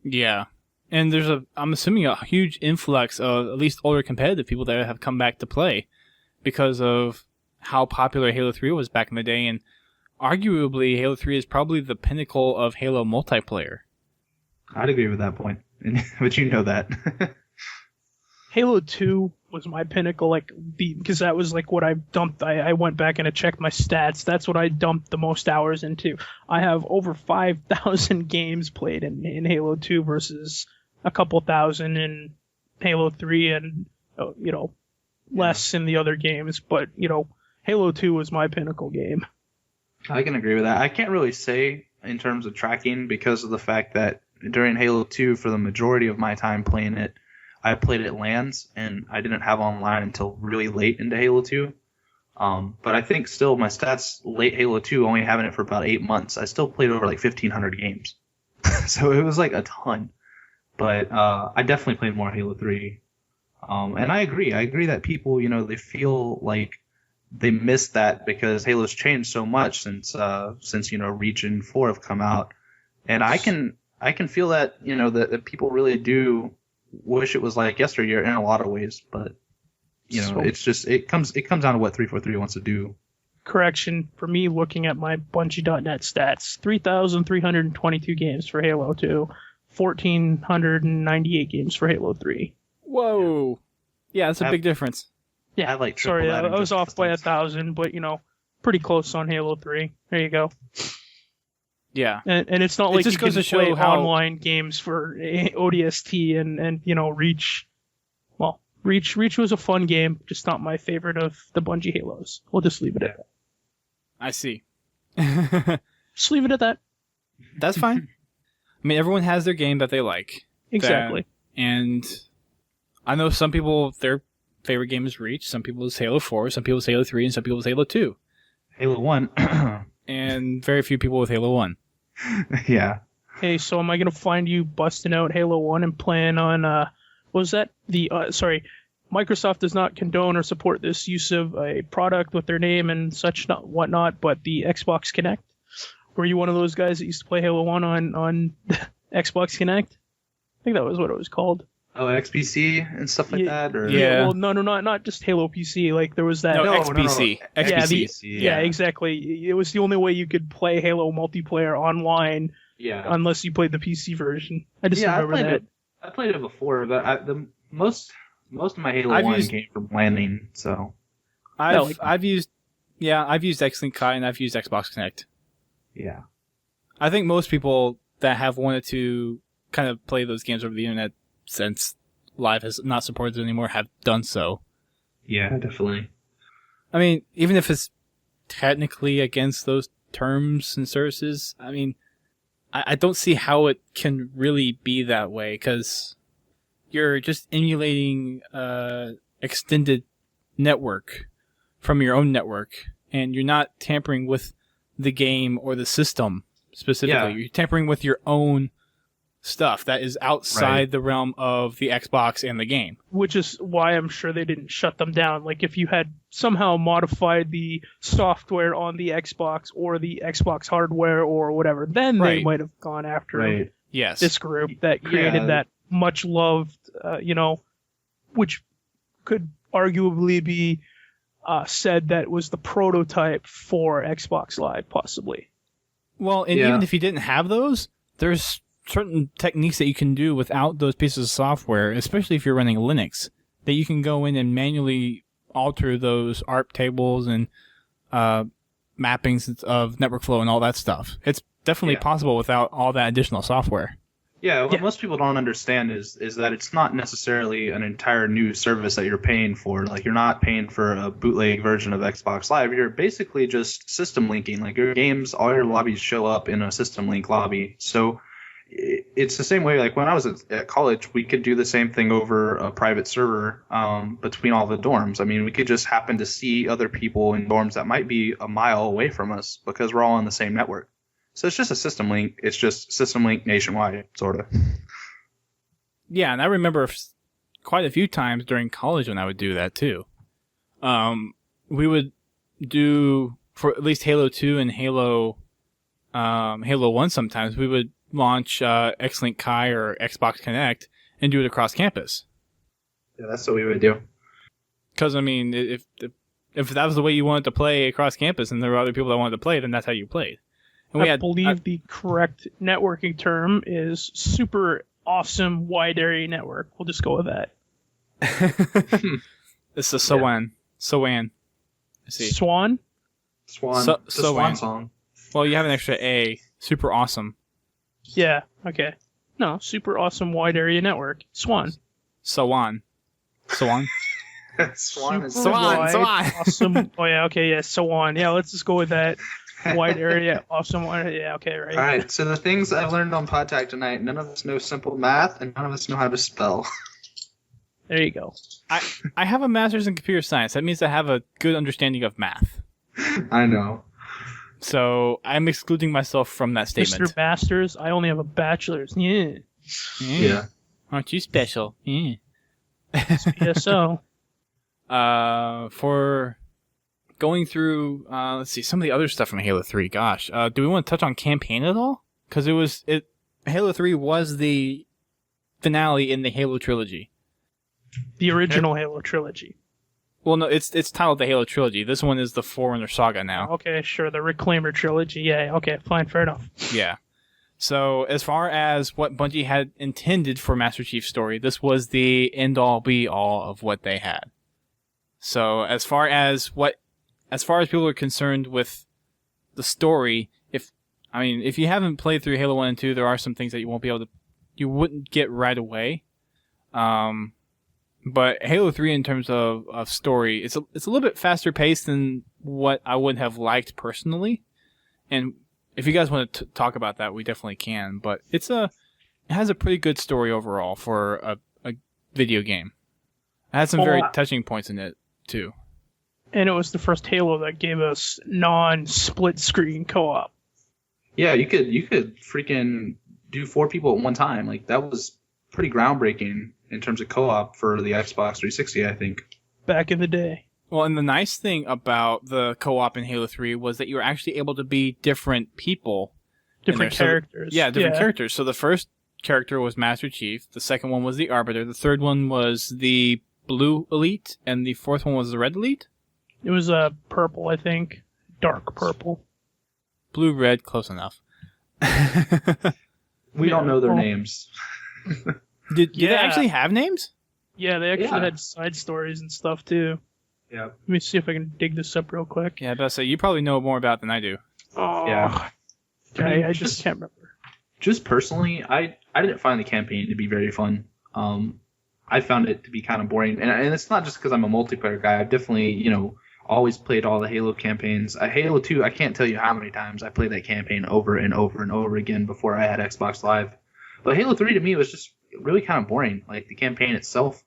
Yeah. And there's I'm assuming a huge influx of at least older competitive people that have come back to play because of how popular Halo 3 was back in the day. And arguably, Halo 3 is probably the pinnacle of Halo multiplayer. I'd agree with that point, but you know that. Halo 2 was my pinnacle, like, because that was like what I dumped. I went back and I checked my stats. That's what I dumped the most hours into. I have over 5,000 games played in Halo 2 versus a couple thousand in Halo 3 and, you know, less in the other games. But, you know, Halo 2 was my pinnacle game. I can agree with that. I can't really say in terms of tracking because of the fact that during Halo 2, for the majority of my time playing it, I played at LANs, and I didn't have online until really late into Halo 2. But I think still my stats late Halo 2, only having it for about 8 months, I still played over like 1,500 games. So it was like a ton. But I definitely played more Halo 3. And I agree that people, you know, they feel like they missed that because Halo's changed so much since you know, Reach and 4 have come out. And I can feel that, you know, that people really do wish it was like yesteryear in a lot of ways, but you know, it's just it comes down to what 343 wants to do. Correction, for me, looking at my Bungie.net stats, 3,322 games for Halo 2, 1,498 games for Halo 3. Whoa. Yeah, that's a big difference. Yeah, I have, like, triple sorry, that in I was just off by distance. 1,000, but, you know, pretty close on Halo 3. There you go. Yeah. And it's not It like just you goes can to show play how- online games for ODST and you know, Reach. Well, Reach was a fun game, just not my favorite of the Bungie Halos. We'll just leave it at that. I see. That's Just leave it at that. fine. I mean, everyone has their game that they like. Exactly. And I know some people, their favorite game is Reach, some people is Halo 4, some people is Halo 3, and some people is Halo 2. Halo 1. And very few people with Halo 1. Yeah. Hey, so am I going to find you busting out Halo 1 and playing on, what was that? Microsoft does not condone or support this use of a product with their name and such whatnot, but the Xbox Kinect? Were you one of those guys that used to play Halo 1 on Xbox Kinect? I think that was what it was called. Oh, XPC and stuff like that? Or... Yeah. Well, no, not just Halo PC. Like, there was that... No, No, XPC. no. XPC. Yeah, exactly. It was the only way you could play Halo multiplayer online Yeah. unless you played the PC version. I just Yeah, remember that. I played it before, but most of my Halo I've 1 used- came from landing, so I've used X-Link Kai and I've used Xbox Connect. yeah. I think most people that have wanted to kind of play those games over the internet since Live has not supported it anymore have done so. Yeah, definitely. I mean, even if it's technically against those terms and services, I mean, I don't see how it can really be that way, because you're just emulating extended network from your own network, and you're not tampering with the game or the system specifically. Yeah. You're tampering with your own stuff that is outside Right. the realm of the Xbox and the game. Which is why I'm sure they didn't shut them down. Like, if you had somehow modified the software on the Xbox or the Xbox hardware or whatever, then they Right. might have gone after Right. Yes. this group that created Yeah. that much loved, which could arguably be said that was the prototype for Xbox Live, possibly. Well, and even if you didn't have those, there's certain techniques that you can do without those pieces of software, especially if you're running Linux, that you can go in and manually alter those ARP tables and mappings of network flow and all that stuff. It's definitely possible without all that additional software. Yeah, what most people don't understand is that it's not necessarily an entire new service that you're paying for. Like, you're not paying for a bootleg version of Xbox Live. You're basically just system linking. Like, your games, all your lobbies show up in a system link lobby. So it's the same way. Like, when I was at college, we could do the same thing over a private server between all the dorms. I mean, we could just happen to see other people in dorms that might be a mile away from us because we're all on the same network. So it's just a system link. It's just system link nationwide, sort of. Yeah, and I remember quite a few times during college when I would do that too. We would do, for at least Halo 2 and Halo 1 sometimes, we would launch Xlink Kai or Xbox Connect and do it across campus. Yeah, that's what we would do. Because, I mean, if that was the way you wanted to play across campus and there were other people that wanted to play, then that's how you played. And I believe the correct networking term is super awesome wide area network. We'll just go with that. It's the SOWAN. SOWAN. I see. Swan? Swan. The Swan song. Well, you have an extra A. Super awesome. Yeah, okay. No, super awesome wide area network. Swan. SOWAN. SOWAN? Swan is Swan. Awesome. Oh, yeah, okay, yeah, SOWAN. Yeah, let's just go with that. Wide area, awesome wide area. Yeah, okay, right. All right, so the things I've learned on Podtac tonight, none of us know simple math, and none of us know how to spell. There you go. I have a master's in computer science. That means I have a good understanding of math. I know. So I'm excluding myself from that statement. Mr. Masters, I only have a bachelor's. Yeah. Yeah. Aren't you special? Yeah. PSO. For going through, let's see, some of the other stuff from Halo 3. Gosh, do we want to touch on campaign at all? Because Halo 3 was the finale in the Halo trilogy. The original Halo trilogy. Well, no, it's titled the Halo trilogy. This one is the Forerunner Saga now. Okay, sure, the Reclaimer trilogy. Yeah, okay, fine, fair enough. Yeah. So as far as what Bungie had intended for Master Chief's story, this was the end-all, be-all of what they had. So as far as people are concerned with the story, if you haven't played through Halo 1 and 2, there are some things that you wouldn't get right away. But Halo 3 in terms of story, it's a little bit faster paced than what I would have liked personally. And if you guys want to talk about that, we definitely can. But it has a pretty good story overall for a video game. It had some very touching points in it too. And it was the first Halo that gave us non-split screen co-op. Yeah, you could freaking do 4 people at one time. Like, that was pretty groundbreaking in terms of co-op for the Xbox 360, I think. Back in the day. Well, and the nice thing about the co-op in Halo 3 was that you were actually able to be different people. Different characters. Different characters. So the first character was Master Chief, the second one was the Arbiter, the third one was the Blue Elite, and the fourth one was the Red Elite? It was purple, I think. Dark purple. Blue, red, close enough. We don't know their names. Did they actually have names? Yeah, they actually had side stories and stuff, too. Yeah. Let me see if I can dig this up real quick. Yeah, I bet you probably know more about it than I do. Oh, yeah. I just can't remember. Just personally, I didn't find the campaign to be very fun. I found it to be kind of boring. And it's not just because I'm a multiplayer guy. I've definitely, always played all the Halo campaigns. Halo 2, I can't tell you how many times I played that campaign over and over and over again before I had Xbox Live. But Halo 3 to me was just really kind of boring. Like, the campaign itself,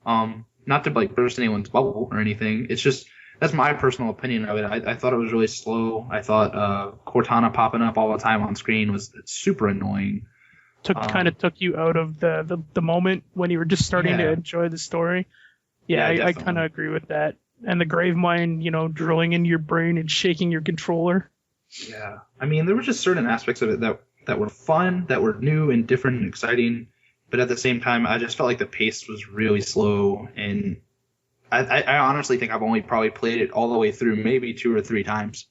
not to burst anyone's bubble or anything. It's just, that's my personal opinion of it. I thought it was really slow. I thought Cortana popping up all the time on screen was super annoying. Kind of took you out of the moment when you were just starting to enjoy the story. Yeah, I kind of agree with that. And the grave mine, drilling into your brain and shaking your controller. Yeah. I mean, there were just certain aspects of it that were fun, that were new and different and exciting. But at the same time, I just felt like the pace was really slow. And I honestly think I've only probably played it all the way through maybe 2 or 3 times.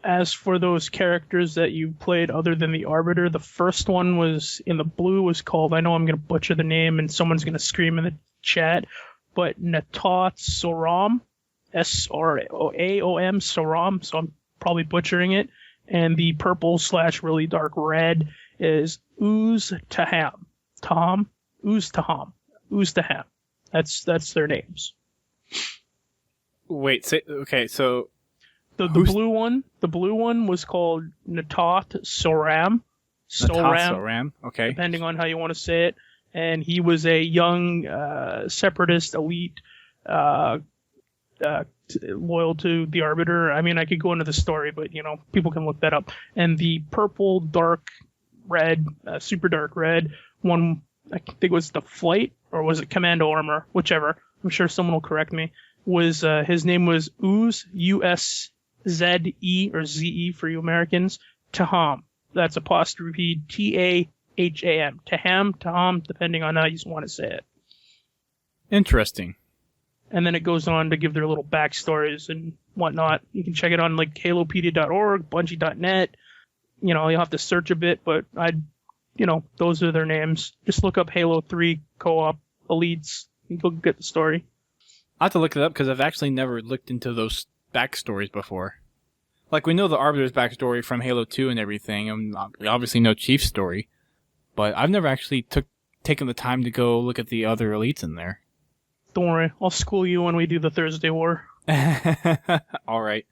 As for those characters that you played other than the Arbiter, the first one was in the blue was called, I know I'm going to butcher the name and someone's going to scream in the chat, but Natot-Soram, S-R-A-O-M, Soram, so I'm probably butchering it. And the purple / really dark red is Uz-Taham. Uz-Taham. That's their names. Wait, okay, so The blue one was called Natot-Soram. Natot-Soram, okay. Depending on how you want to say it. And he was a young separatist elite loyal to the Arbiter. I mean, I could go into the story, but, people can look that up. And the purple, dark red, super dark red one, I think it was the Flight, or was it Commando Armor? Whichever. I'm sure someone will correct me. His name was Uz, U-S-Z-E, or Z-E for you Americans, Taham. That's apostrophe T-A-H-A-M. Taham, depending on how you want to say it. Interesting. And then it goes on to give their little backstories and whatnot. You can check it on like halopedia.org, bungie.net. You'll have to search a bit, but those are their names. Just look up Halo 3 co-op elites. You'll get the story. I have to look it up because I've actually never looked into those backstories before. Like, we know the Arbiter's backstory from Halo 2 and everything, and we obviously know Chief's story, but I've never actually taken the time to go look at the other elites in there. Don't worry, I'll school you when we do the Thursday War. All right.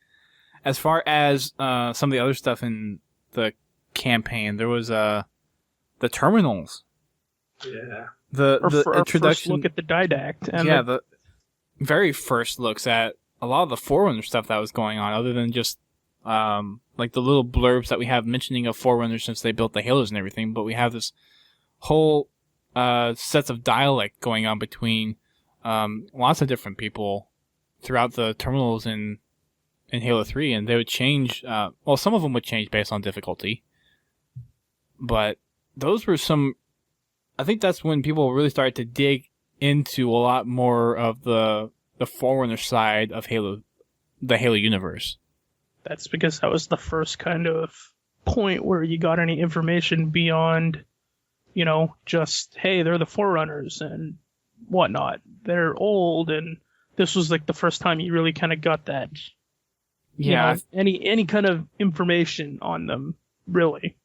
As far as some of the other stuff in the campaign, there was the terminals. Yeah. The introduction. First look at the Didact. And the very first looks at a lot of the Forerunner stuff that was going on, other than just like the little blurbs that we have mentioning of Forerunners since they built the Halos and everything. But we have this whole sets of dialect going on between lots of different people throughout the terminals in Halo 3, and they would change. Some of them would change based on difficulty, but those were some. I think that's when people really started to dig into a lot more of the Forerunner side of the Halo universe. That's because that was the first kind of point where you got any information beyond, just, hey, they're the Forerunners and whatnot. They're old, and this was like the first time you really kind of got that. Yeah. Any kind of information on them, really.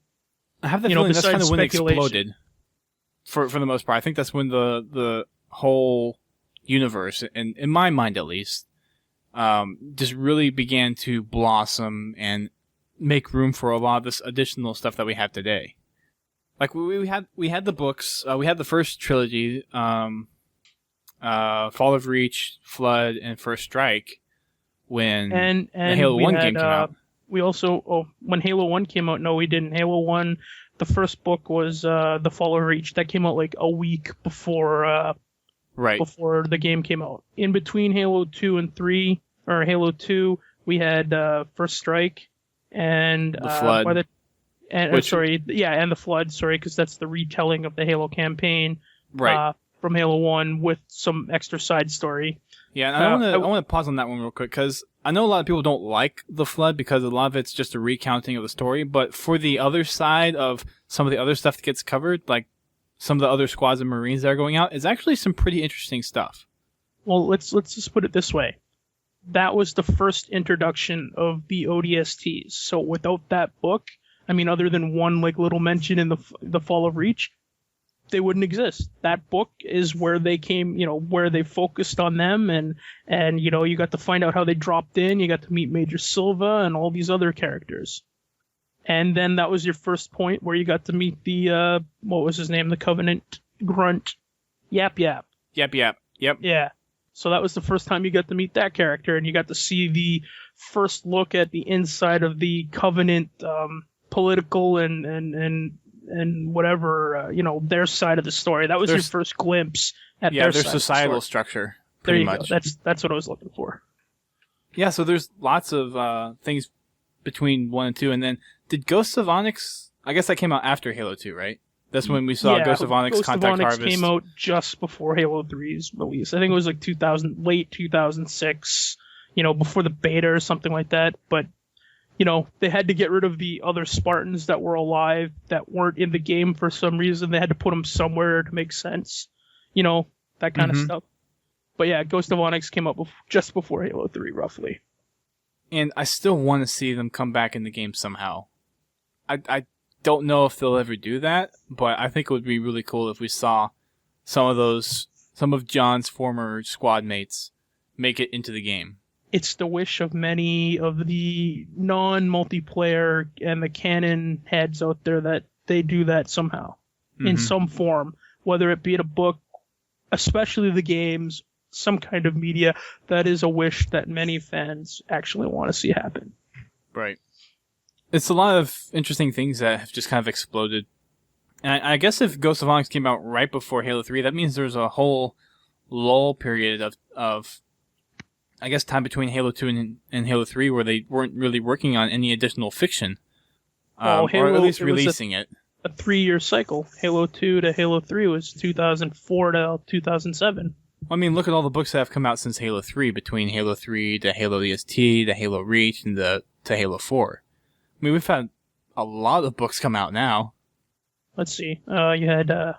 I have the feeling that's kind of when it exploded. For the most part, I think that's when the whole universe, in my mind at least, just really began to blossom and make room for a lot of this additional stuff that we have today. Like we had the books, we had the first trilogy, Fall of Reach, Flood, and First Strike, when and the Halo 1 game came out. We also, when Halo 1 came out, no, we didn't. Halo 1, the first book was the Fall of Reach. That came out like a week before before the game came out. In between Halo 2 and 3, or Halo 2, we had First Strike and the Flood. And the Flood, because that's the retelling of the Halo campaign from Halo 1 with some extra side story. Yeah, and I want to pause on that one real quick, because I know a lot of people don't like the Flood because a lot of it's just a recounting of the story, but for the other side of some of the other stuff that gets covered, like some of the other squads of Marines that are going out, is actually some pretty interesting stuff. Well, let's just put it this way. That was the first introduction of the ODSTs. So without that book, I mean, other than one like little mention in the Fall of Reach, they wouldn't exist. That book is where they came, where they focused on them, and you got to find out how they dropped in. You got to meet Major Silva and all these other characters. And then that was your first point where you got to meet the what was his name? The Covenant Grunt, Yap. Yep. Yeah. So that was the first time you got to meet that character, and you got to see the first look at the inside of the Covenant political and whatever, their side of the story. That was your first glimpse at their societal structure. There you much. go. That's what I was looking for. Yeah, so there's lots of things between 1 and 2, and then did Ghosts of Onyx? I guess that came out after Halo 2, right? That's when we saw Ghost of Onyx Ghost Contact of Onyx Harvest. came out just before Halo 3's release. I think it was like late 2006, before the beta or something like that. But, they had to get rid of the other Spartans that were alive that weren't in the game for some reason. They had to put them somewhere to make sense, that kind of stuff. But yeah, Ghost of Onyx came out just before Halo 3, roughly. And I still want to see them come back in the game somehow. I don't know if they'll ever do that, but I think it would be really cool if we saw some of John's former squad mates make it into the game. It's the wish of many of the non-multiplayer and the canon heads out there that they do that somehow, in some form, whether it be in a book, especially the games, some kind of media. That is a wish that many fans actually want to see happen. Right. It's a lot of interesting things that have just kind of exploded. And I guess if Ghost of Onyx came out right before Halo 3, that means there's a whole lull period of I guess, time between Halo 2 and Halo 3 where they weren't really working on any additional fiction. Or at least releasing it. A 3-year cycle. Halo 2 to Halo 3 was 2004 to 2007. I mean, look at all the books that have come out since Halo 3, between Halo 3 to Halo DST to Halo Reach and to Halo 4. I mean, we've had a lot of books come out now. Let's see. You had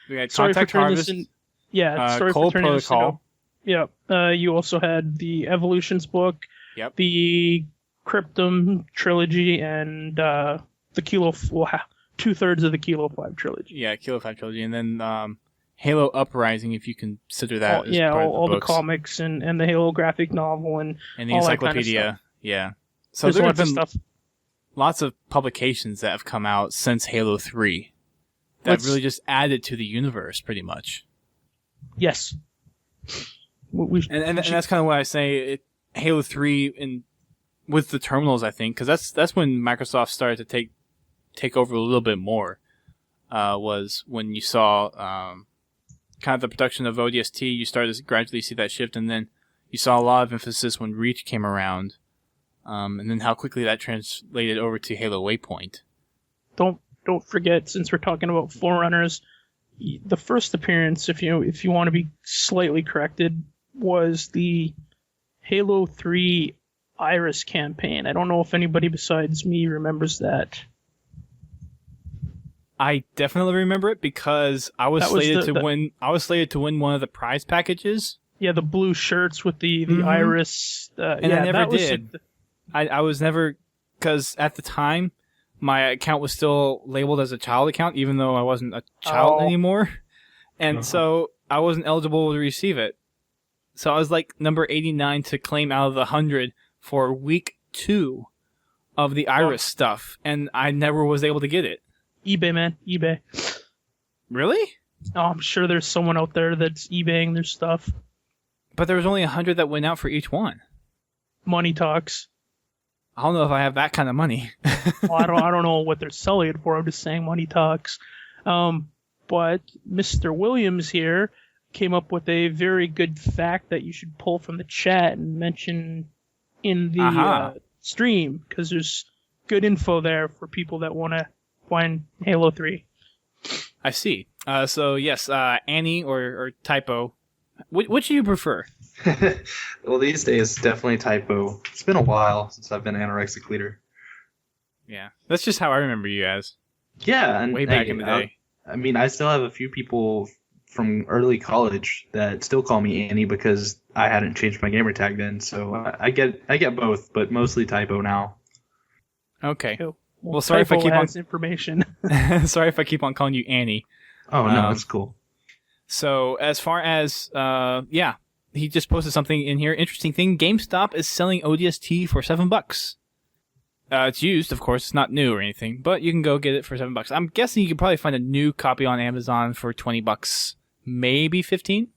we had Sorry Contact for turning Harvest, this in, yeah, sorry Cold for turning Protocol. this into, yeah. You also had the Evolutions book, Yep. the Cryptum trilogy, and the Kilo, 2/3 of the Kilo 5 trilogy. Yeah, Kilo 5 trilogy, and then Halo Uprising, if you consider that. As part all of the the comics and the Halo graphic novel and the all that encyclopedia. kind of stuff. Yeah. So There's there have lots of been stuff. lots of publications that have come out since Halo 3 that really just added to the universe, pretty much. Yes. And that's kind of why I say Halo 3 with the terminals, I think, because that's when Microsoft started to take over a little bit more. Was when you saw kind of the production of ODST, you started to gradually see that shift, and then you saw a lot of emphasis when Reach came around, and then how quickly that translated over to Halo Waypoint. Don't forget, since we're talking about Forerunners, the first appearance, if you want to be slightly corrected, was the Halo 3 Iris campaign. I don't know if anybody besides me remembers that. I definitely remember it because I was slated to win. I was slated to win one of the prize packages. Yeah, the blue shirts with the Iris. And I never did. I was never, because at the time, my account was still labeled as a child account, even though I wasn't a child anymore. And so I wasn't eligible to receive it. So I was like number 89 to claim out of the 100 for week 2 of the Iris stuff. And I never was able to get it. eBay, man. eBay. Really? Oh, I'm sure there's someone out there that's eBaying their stuff. But there was only 100 that went out for each one. Money talks. I don't know if I have that kind of money. Well, I don't know what they're selling it for. I'm just saying money talks. But Mr. Williams here came up with a very good fact that you should pull from the chat and mention in the stream, because there's good info there for people that want to find Halo 3. I see. So yes, Annie or Typo. Which do you prefer? Well, these days, definitely Typo. It's been a while since I've been anorexic leader. Yeah, that's just how I remember you guys. Yeah, and way back in the day. I mean, I still have a few people from early college that still call me Annie because I hadn't changed my gamer tag then. So I get both, but mostly Typo now. Okay. Well, sorry if I keep on information. Sorry if I keep on calling you Annie. Oh no, that's cool. So as far as he just posted something in here. Interesting thing: GameStop is selling ODST for $7. It's used, of course. It's not new or anything, but you can go get it for $7. I'm guessing you could probably find a new copy on Amazon for $20, maybe 15,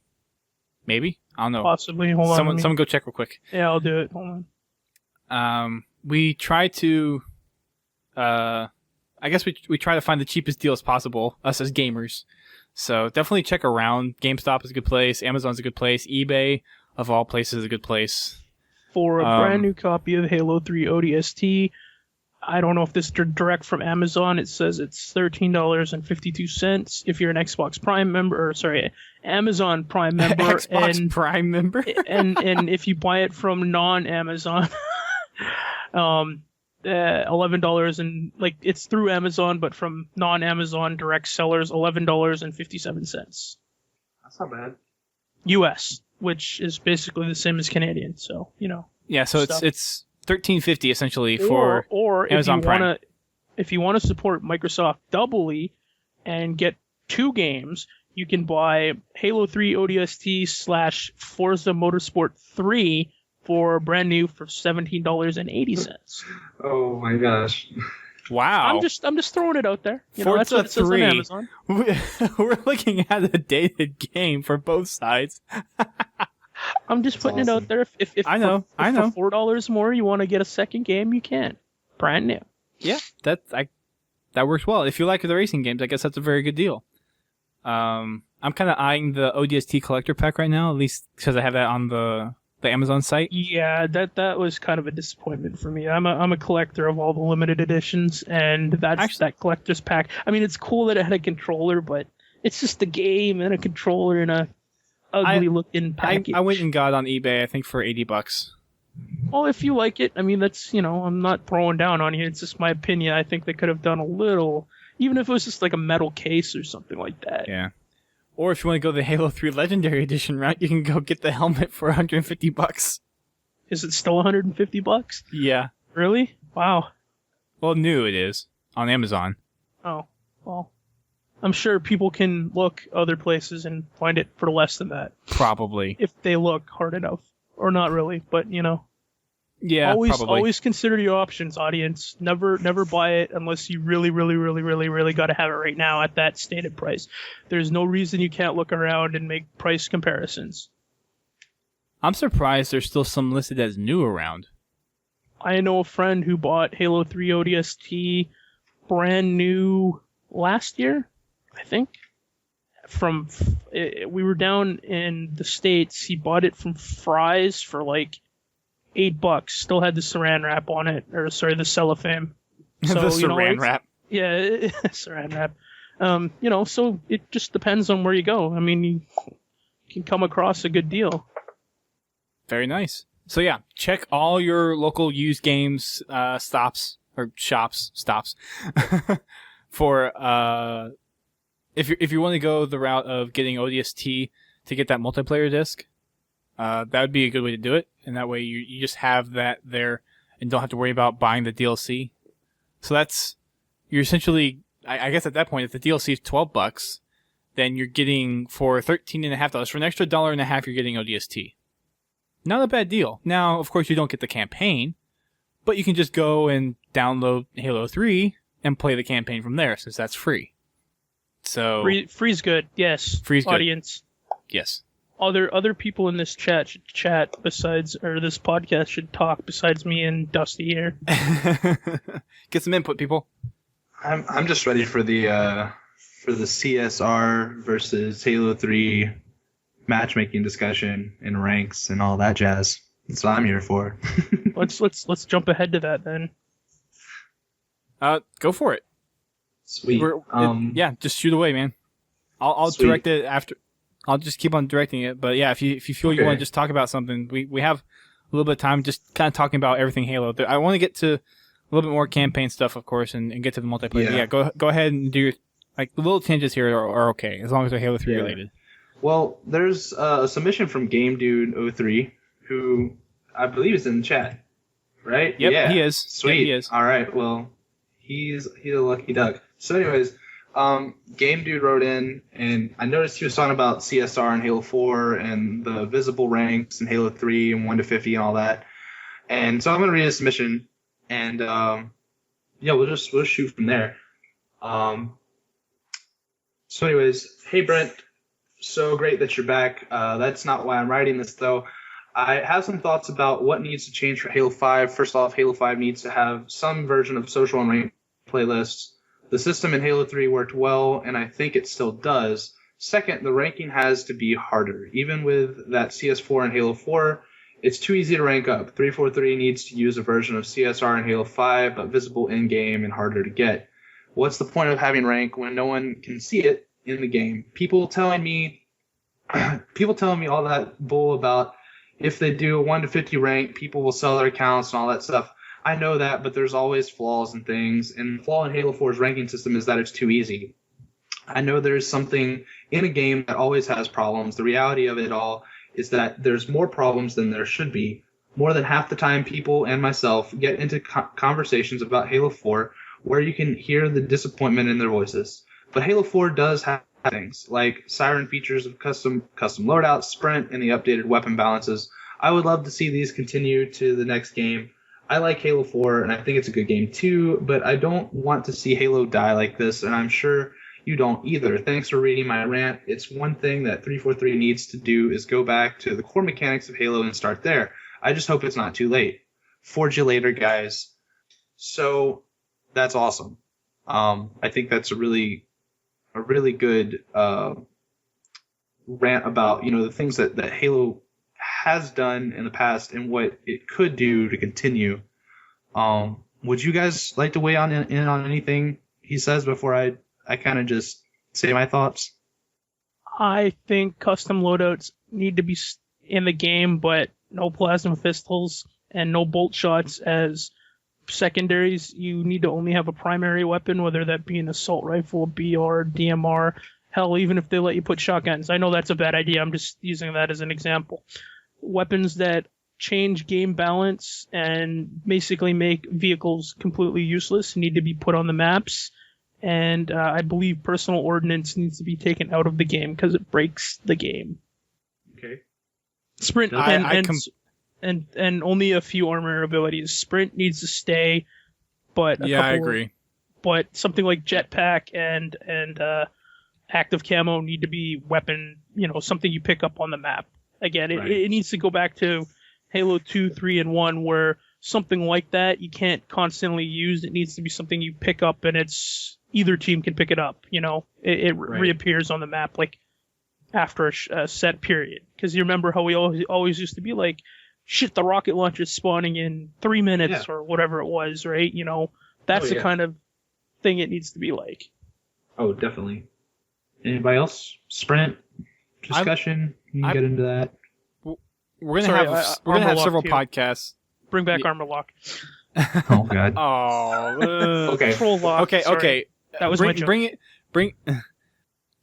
maybe. I don't know. Possibly. Hold on. Someone go check real quick. Yeah, I'll do it. Hold on. We try to. I guess we try to find the cheapest deal as possible. Us as gamers. So definitely check around. GameStop is a good place. Amazon's a good place. eBay, of all places, is a good place. For a brand new copy of Halo 3 ODST, I don't know if this is direct from Amazon. It says it's $13.52 if you're an Xbox Prime member, or sorry, Amazon Prime member. Xbox Prime member. and if you buy it from non-Amazon, $11 and like it's through Amazon, but from non-Amazon direct sellers, $11.57. That's not bad. US, which is basically the same as Canadian. So Yeah, so it's $13.50 essentially for or Amazon Prime. If you want to support Microsoft doubly and get 2 games, you can buy Halo 3 ODST / Forza Motorsport 3 for brand new for $17.80. Oh my gosh. Wow. I'm just throwing it out there. That's Forza what it says on 3. Amazon. We're looking at a dated game for both sides. I'm just putting it out there. If I know. for $4 more you want to get a second game, you can. Brand new. Yeah, that works well. If you like the racing games, I guess that's a very good deal. I'm kind of eyeing the ODST collector pack right now, at least because I have that on the Amazon site. Yeah, that was kind of a disappointment for me. I'm a collector of all the limited editions, and that collector's pack. I mean, it's cool that it had a controller, but it's just a game and a controller and a ugly looking package. I went and got on eBay, I think, for $80. Well, if you like it, I mean, that's I'm not throwing down on you. It's just my opinion. I think they could have done a little, even if it was just like a metal case or something like that. Yeah. Or if you want to go the Halo 3 Legendary Edition route, you can go get the helmet for $150. Is it still $150? Yeah. Really? Wow. Well, new it is on Amazon. Oh, well. I'm sure people can look other places and find it for less than that. Probably. If they look hard enough. Or not really, but Yeah, probably. Always consider your options, audience. Never buy it unless you really, really, really, really, really got to have it right now at that stated price. There's no reason you can't look around and make price comparisons. I'm surprised there's still some listed as new around. I know a friend who bought Halo 3 ODST brand new last year, I think. We were down in the States. He bought it from Fry's for like $8. Still had the saran wrap on it, or sorry, the cellophane. So, the saran wrap. Yeah, saran wrap. So it just depends on where you go. I mean, you can come across a good deal. Very nice. So yeah, check all your local used games stops for if you want to go the route of getting ODST to get that multiplayer disc. That would be a good way to do it, and that way you just have that there and don't have to worry about buying the DLC. So you're essentially, I guess at that point, if the DLC is $12, then you're getting for $13.50 for an extra $1.50, you're getting ODST. Not a bad deal. Now, of course, you don't get the campaign, but you can just go and download Halo 3 and play the campaign from there, since that's free. So free's good. Yes. Free's good. Audience. Yes. Other people in this chat should chat this podcast should talk besides me and Dusty here. Get some input, people. I'm just ready for the CSR versus Halo 3 matchmaking discussion and ranks and all that jazz. That's what I'm here for. Let's jump ahead to that then. Go for it. Sweet. Yeah, just shoot away, man. I'll direct it after. I'll just keep on directing it. But yeah, if you feel you want to just talk about something, we have a little bit of time just kind of talking about everything Halo. I want to get to a little bit more campaign stuff, of course, and get to the multiplayer. Yeah, go ahead and do your, the little tangents here are okay, as long as they're Halo 3 related. Well, there's a submission from Game Dude 03, who I believe is in the chat, right? Yep, yeah. he is. Sweet. Yep, he is. All right, well, he's a lucky duck. So anyways, Game Dude wrote in, and I noticed he was talking about CSR and Halo 4 and the visible ranks in Halo 3 and 1 to 50 and all that. And so I'm going to read his submission, and we'll shoot from there. So anyways, hey Brent, so great that you're back. That's not why I'm writing this though. I have some thoughts about what needs to change for Halo 5. First off, Halo 5 needs to have some version of social and ranked playlists. The system in Halo 3 worked well, and I think it still does. Second, the ranking has to be harder. Even with that CS4 and Halo 4, It's too easy to rank up. 343 needs to use a version of CSR in Halo 5, but visible in-game and harder to get. What's the point of having rank when no one can see it in the game? People telling me all that bull about if they do a 1 to 50 rank, people will sell their accounts and all that stuff. I know that, but there's always flaws and things. And the flaw in Halo 4's ranking system is that it's too easy. I know there's something in a game that always has problems. The reality of it all is that there's more problems than there should be. More than half the time, people and myself get into conversations about Halo 4 where you can hear the disappointment in their voices. But Halo 4 does have things like siren features of custom loadouts, sprint, and the updated weapon balances. I would love to see these continue to the next game. I like Halo 4, and I think it's a good game too, but I don't want to see Halo die like this, and I'm sure you don't either. Thanks for reading my rant. It's one thing that 343 needs to do is go back to the core mechanics of Halo and start there. I just hope it's not too late. Forge you later, guys. So that's awesome. I think that's a really good rant about the things that Halo has done in the past and what it could do to continue. Would you guys like to weigh in on anything he says before I kind of just say my thoughts? I think custom loadouts need to be in the game, but no plasma pistols and no bolt shots as secondaries. You need to only have a primary weapon, whether that be an assault rifle, BR, DMR, hell, even if they let you put shotguns. I know that's a bad idea. I'm just using that as an example. Weapons that change game balance and basically make vehicles completely useless need to be put on the maps. And I believe personal ordnance needs to be taken out of the game because it breaks the game. Okay. Sprint and only a few armor abilities. Sprint needs to stay, but I agree. But something like jetpack and active camo need to be weapon. Something you pick up on the map. Again, it needs to go back to Halo 2, 3, and 1, where something like that you can't constantly use. It needs to be something you pick up, and it's either team can pick it up. It reappears on the map like after a set period. Because you remember how we always used to be like, shit, the rocket launcher's spawning in 3 minutes or whatever it was, right? That's the kind of thing it needs to be like. Oh, definitely. Anybody else? Sprint discussion? You can get into that. We're gonna have several podcasts. Bring back armor lock. Oh god. Okay. Control lock. Okay. That was my joke. Bring.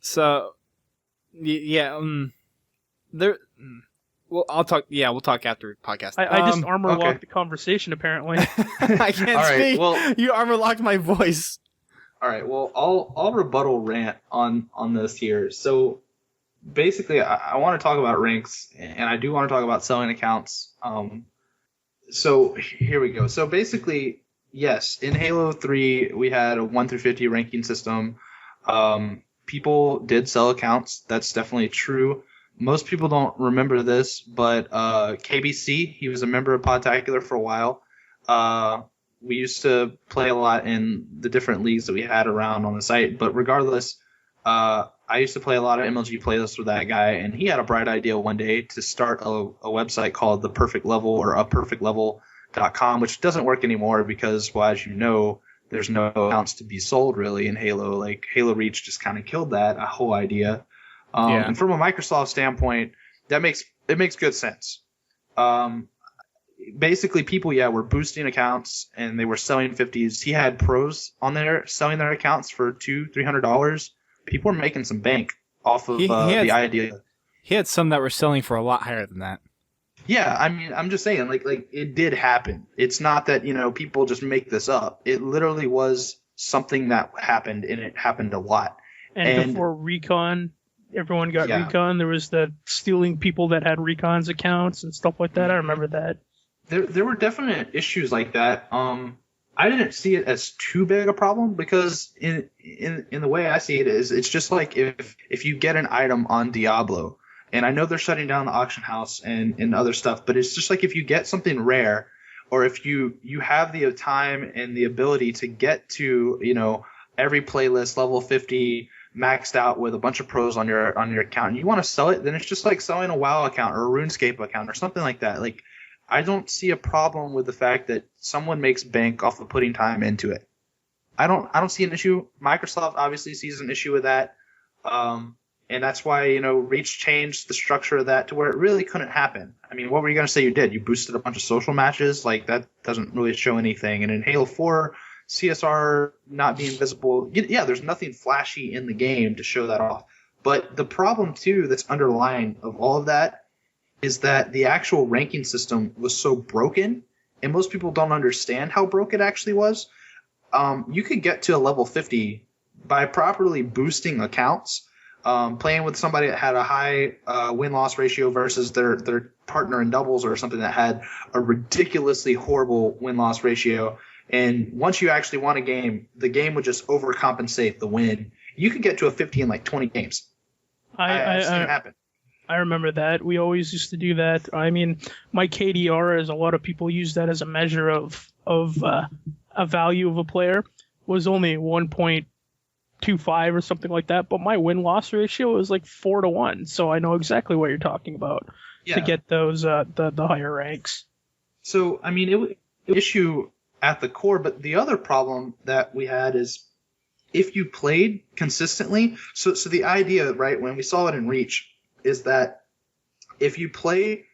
So, there. Well, I'll talk. Yeah, we'll talk after podcast. I just armor locked the conversation. Apparently, I can't speak. Well, you armor locked my voice. All right. Well, I'll rebuttal rant on this here. So basically, I want to talk about ranks, and I do want to talk about selling accounts. So here we go. So basically, yes, in Halo 3, we had a 1 through 50 ranking system. People did sell accounts. That's definitely true. Most people don't remember this, but KBC, he was a member of Podtacular for a while. We used to play a lot in the different leagues that we had around on the site. But regardless, I used to play a lot of MLG playlists with that guy, and he had a bright idea one day to start a website called The Perfect Level or aperfectlevel.com, which doesn't work anymore because, well, as you know, there's no accounts to be sold really in Halo. Like Halo Reach just kind of killed that whole idea. And from a Microsoft standpoint, it makes good sense. Basically, people, were boosting accounts and they were selling 50s. He had pros on there selling their accounts for $200-$300. People were making some bank off of the idea. He had some that were selling for a lot higher than that. Yeah, I mean, I'm just saying, like it did happen. It's not that people just make this up. It literally was something that happened, and it happened a lot. And before Recon, everyone got Recon. There was the stealing people that had Recon's accounts and stuff like that. I remember that. There were definite issues like that. I didn't see it as too big a problem because in the way I see it is, it's just like if you get an item on Diablo, and I know they're shutting down the auction house and other stuff, but it's just like if you get something rare, or if you have the time and the ability to get to every playlist level 50 maxed out with a bunch of pros on your account, and you want to sell it, then it's just like selling a WoW account or a RuneScape account or something like that. Like, I don't see a problem with the fact that someone makes bank off of putting time into it. I don't see an issue. Microsoft obviously sees an issue with that. And that's why, Reach changed the structure of that to where it really couldn't happen. I mean, what were you going to say you did? You boosted a bunch of social matches? Like, that doesn't really show anything. And in Halo 4, CSR not being visible, yeah, there's nothing flashy in the game to show that off. But the problem, too, that's underlying of all of that is that the actual ranking system was so broken, and most people don't understand how broke it actually was. You could get to a level 50 by properly boosting accounts, playing with somebody that had a high win-loss ratio versus their partner in doubles or something that had a ridiculously horrible win-loss ratio. And once you actually won a game, the game would just overcompensate the win. You could get to a 50 in like 20 games. I've seen it happen. I remember that. We always used to do that. I mean, my KDR, as a lot of people use that as a measure of a value of a player, was only 1.25 or something like that. But my win-loss ratio was like 4-1. So I know exactly what you're talking about to get those the higher ranks. So, I mean, it was an issue at the core. But the other problem that we had is if you played consistently. So the idea, right, when we saw it in Reach, is that if you play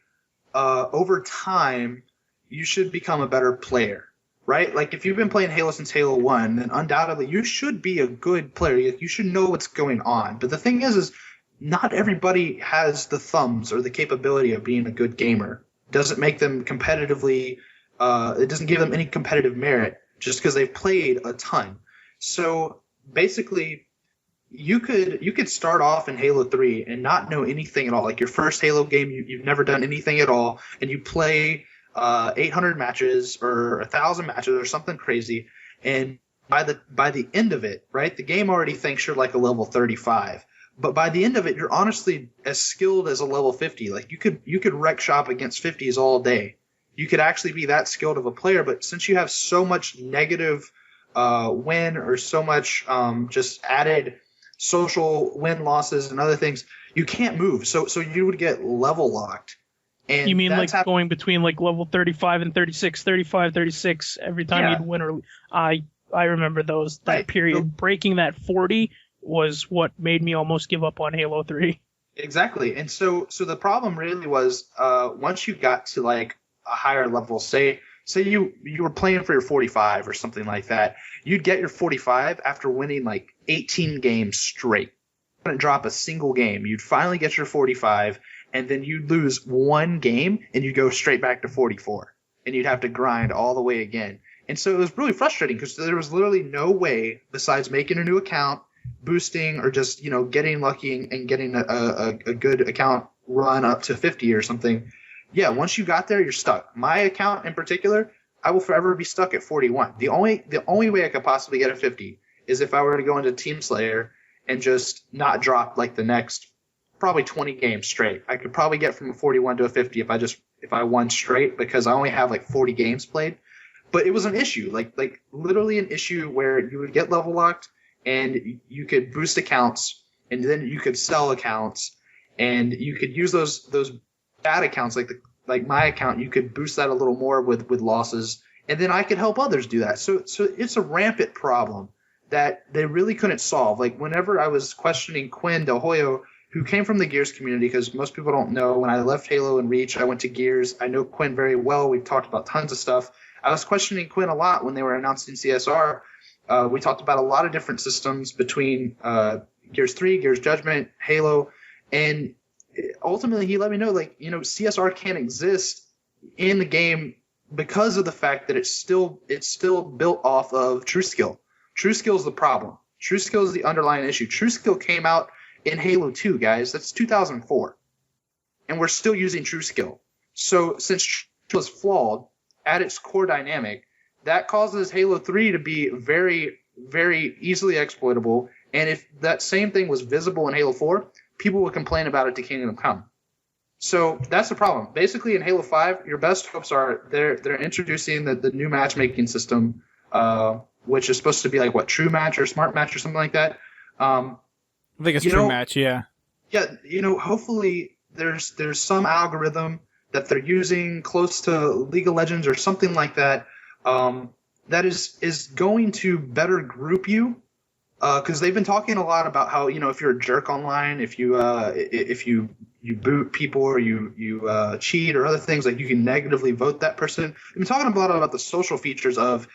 over time, you should become a better player, right? Like, if you've been playing Halo since Halo 1, then undoubtedly you should be a good player. You should know what's going on. But the thing is not everybody has the thumbs or the capability of being a good gamer. It doesn't make them competitively it doesn't give them any competitive merit just because they've played a ton. So basically, you could start off in Halo 3 and not know anything at all. Like, your first Halo game, you've never done anything at all, and you play 800 matches or 1,000 matches or something crazy, and by the end of it, right, the game already thinks you're like a level 35. But by the end of it, you're honestly as skilled as a level 50. Like, you could wreck shop against 50s all day. You could actually be that skilled of a player, but since you have so much negative win or so much just added social win losses and other things, you can't move. So you would get level locked. And you mean like going between like level 35 and 36, 35, 36 every time you'd win? Or I remember that period. Breaking that 40 was what made me almost give up on Halo 3. Exactly. And so the problem really was once you got to like a higher level, say you were playing for your 45 or something like that, you'd get your 45 after winning like 18 games straight. You wouldn't drop a single game. You'd finally get your 45, and then you'd lose one game, and you'd go straight back to 44. And you'd have to grind all the way again. And so it was really frustrating because there was literally no way besides making a new account, boosting, or just, getting lucky and getting a good account run up to 50 or something. Yeah, once you got there, you're stuck. My account in particular, I will forever be stuck at 41. The only way I could possibly get a 50 is if I were to go into Team Slayer and just not drop like the next probably 20 games straight. I could probably get from a 41 to a 50 if I won straight, because I only have like 40 games played. But it was an issue, like literally an issue where you would get level locked and you could boost accounts, and then you could sell accounts, and you could use those bad accounts like my account. You could boost that a little more with losses, and then I could help others do that. So it's a rampant problem that they really couldn't solve. Like, whenever I was questioning Quinn Del Hoyo, who came from the Gears community, because most people don't know, when I left Halo and Reach, I went to Gears. I know Quinn very well. We've talked about tons of stuff. I was questioning Quinn a lot when they were announcing CSR. We talked about a lot of different systems between Gears 3, Gears Judgment, Halo, and ultimately he let me know, CSR can't exist in the game because of the fact that it's still built off of True Skill. True Skill is the problem. True Skill is the underlying issue. True Skill came out in Halo 2, guys. That's 2004. And we're still using True Skill. So since True Skill is flawed at its core dynamic, that causes Halo 3 to be very, very easily exploitable. And if that same thing was visible in Halo 4, people would complain about it to Kingdom Come. So that's the problem. Basically, in Halo 5, your best hopes are they're introducing the new matchmaking system, which is supposed to be like True Match or Smart Match or something like that. I think it's You true know- match, yeah. Yeah, hopefully there's some algorithm that they're using close to League of Legends or something like that, that is going to better group you. Because they've been talking a lot about how, if you're a jerk online, if you boot people or you cheat or other things, like you can negatively vote that person. They've been talking a lot about the social features of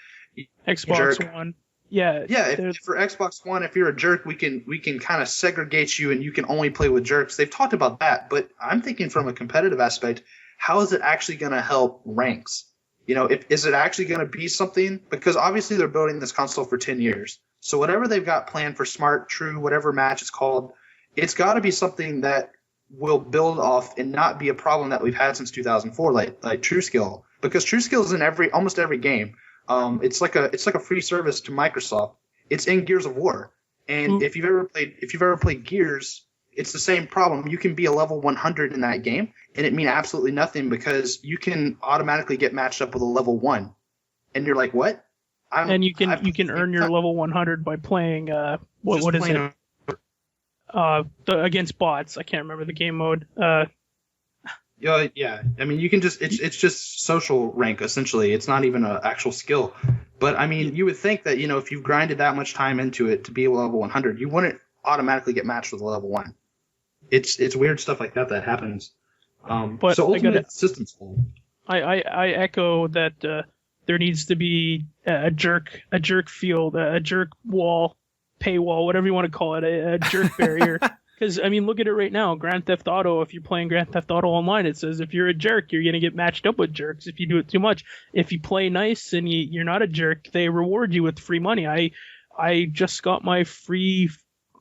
Xbox jerk. One. Yeah. Yeah, if for Xbox One, if you're a jerk, we can kind of segregate you and you can only play with jerks. They've talked about that, but I'm thinking from a competitive aspect, how is it actually going to help ranks? Is it actually going to be something? Because obviously they're building this console for 10 years. So whatever they've got planned for Smart, True, whatever match it's called, it's got to be something that will build off and not be a problem that we've had since 2004, like True Skill. Because True Skill is in almost every game. It's like a free service to Microsoft. It's in Gears of War, and if you've ever played Gears, it's the same problem. You can be a level 100 in that game, and it mean absolutely nothing because you can automatically get matched up with a level 1, and you're like, what? And you can earn your level 100 by playing what is it? Against bots. I can't remember the game mode. Yeah. I mean, you can just it's just social rank essentially. It's not even an actual skill. But I mean, you would think that if you've grinded that much time into it to be a level 100, you wouldn't automatically get matched with a level 1. It's weird stuff like that happens. But so ultimately, it's systems fault. I echo that there needs to be a jerk field, a jerk wall, paywall, whatever you want to call it, a jerk barrier. Because, I mean, look at it right now. Grand Theft Auto, if you're playing Grand Theft Auto Online, it says if you're a jerk, you're going to get matched up with jerks if you do it too much. If you play nice and you're not a jerk, they reward you with free money. I just got my free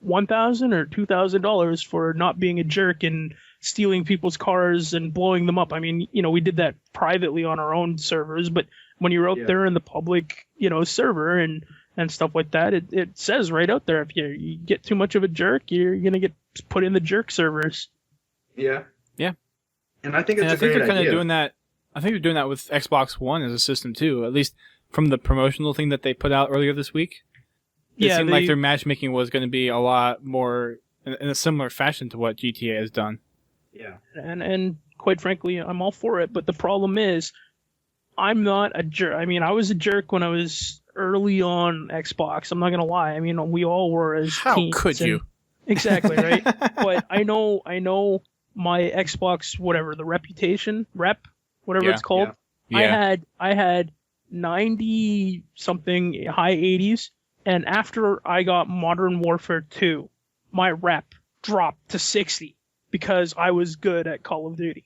$1,000 or $2,000 for not being a jerk and stealing people's cars and blowing them up. I mean, we did that privately on our own servers, but when you're out there in the public, server and stuff like that, it says right out there, if you get too much of a jerk, you're going to get put in the jerk servers. Yeah. Yeah. And I think And it's I think a they're great kind of idea. doing that. I think they're doing that with Xbox One as a system too. At least from the promotional thing that they put out earlier this week. It seemed like their matchmaking was going to be a lot more in a similar fashion to what GTA has done. Yeah. And quite frankly, I'm all for it. But the problem is, I'm not a jerk. I mean, I was a jerk when I was early on Xbox. I'm not gonna lie. I mean, we all were as How teens. could you? Exactly, right? But I know my Xbox, whatever, the reputation, whatever it's called. Yeah. I had 90 something, high 80s, and after I got Modern Warfare 2, my rep dropped to 60 because I was good at Call of Duty.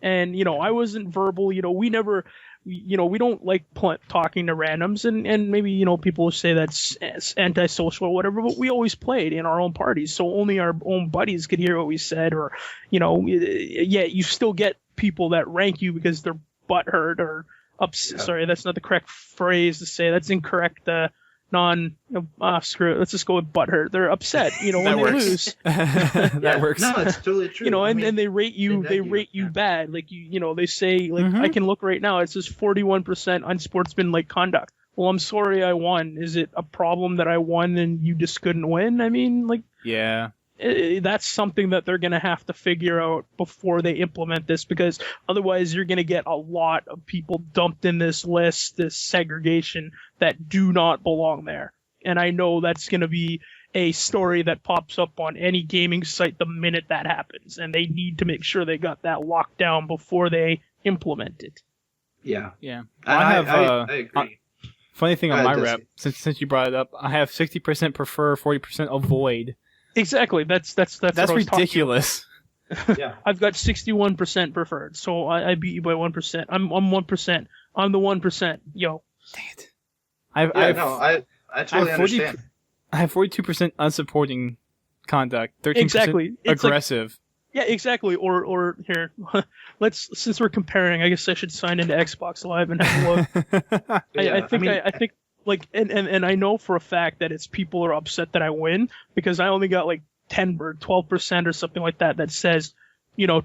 And, I wasn't verbal, we never, we don't like talking to randoms, and maybe, people say that's antisocial or whatever, but we always played in our own parties, so only our own buddies could hear what we said, or, you still get people that rank you because they're butthurt or upset. Sorry, that's not the correct phrase to say. That's incorrect. Screw it. Let's just go with butthurt. They're upset, when they lose. That works. No, it's totally true. And they rate you. They rate you bad. Like they say, like, I can look right now. It says 41% unsportsmanlike conduct. Well, I'm sorry I won. Is it a problem that I won and you just couldn't win? I mean, like, Yeah. That's something that they're going to have to figure out before they implement this, because otherwise you're going to get a lot of people dumped in this list, this segregation that do not belong there. And I know that's going to be a story that pops up on any gaming site the minute that happens, and they need to make sure they got that locked down before they implement it. Yeah. Yeah. I agree. Funny thing on my Dusty. rep, since you brought it up, I have 60% prefer, 40% avoid. Exactly. That's what I was ridiculous. Yeah. I've got 61% preferred, so I beat you by 1%. I'm 1%. I'm the 1%. Yo. Dang it. I totally understand. I have 42% unsupporting conduct, 13% Exactly. It's aggressive. Yeah, exactly. Or here, since we're comparing, I guess I should sign into Xbox Live and have a look. I think like, and I know for a fact that it's people are upset that I win because I only got like 10 or 12% or something like that says,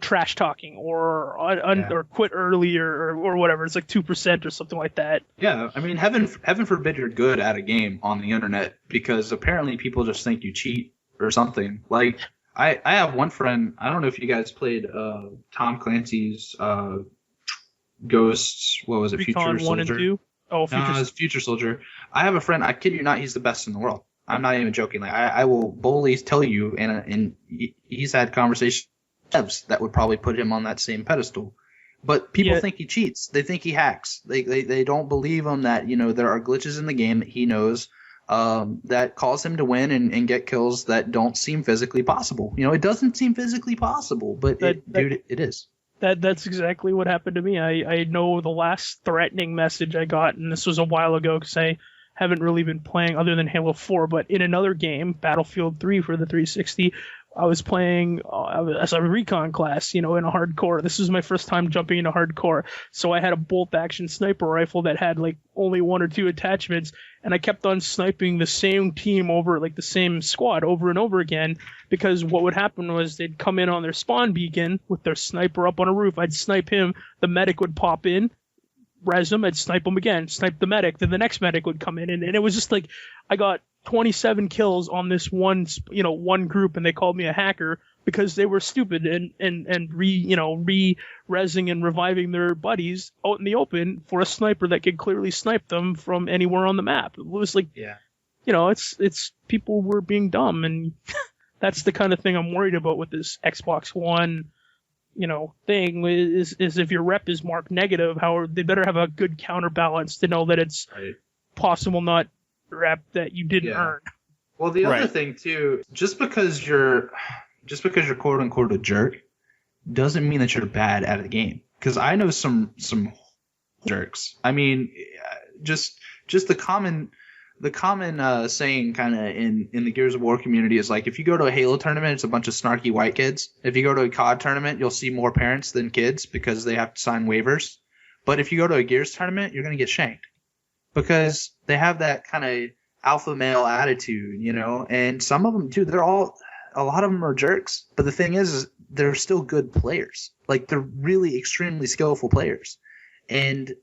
trash talking or quit early or whatever. It's like 2% or something like that. Yeah, I mean, heaven forbid you're good at a game on the internet, because apparently people just think you cheat or something. Like I have one friend. I don't know if you guys played Tom Clancy's Ghosts. What was it? Recon Future 1 and Soldier. 2. Oh, No, it was Future Soldier. I have a friend. I kid you not. He's the best in the world. I'm not even joking. Like I will boldly tell you, and he's had conversations that would probably put him on that same pedestal. But people think he cheats. They think he hacks. They don't believe him that, there are glitches in the game that he knows that cause him to win and get kills that don't seem physically possible. It doesn't seem physically possible, but it is. That's exactly what happened to me. I know the last threatening message I got, and this was a while ago because I haven't really been playing other than Halo 4, but in another game, Battlefield 3 for the 360, I was playing as a recon class, in a hardcore. This was my first time jumping into hardcore. So I had a bolt-action sniper rifle that had, only 1 or 2 attachments, and I kept on sniping the same team over, the same squad over and over again, because what would happen was they'd come in on their spawn beacon with their sniper up on a roof. I'd snipe him, the medic would pop in, res him, I'd snipe him again, snipe the medic, then the next medic would come in, and it was just I got 27 kills on this one group, and they called me a hacker because they were stupid and re-resing and reviving their buddies out in the open for a sniper that could clearly snipe them from anywhere on the map. It was it's people were being dumb, and that's the kind of thing I'm worried about with this Xbox One thing is if your rep is marked negative, they better have a good counterbalance to know that it's possible not rep that you didn't earn. Well, the other thing too, just because you're quote unquote a jerk doesn't mean that you're bad at the game. Because I know some jerks. I mean, just the common saying kind of in the Gears of War community is if you go to a Halo tournament, it's a bunch of snarky white kids. If you go to a COD tournament, you'll see more parents than kids because they have to sign waivers. But if you go to a Gears tournament, you're going to get shanked because they have that kind of alpha male attitude, and some of them too, a lot of them are jerks. But the thing is they're still good players. They're really extremely skillful players. And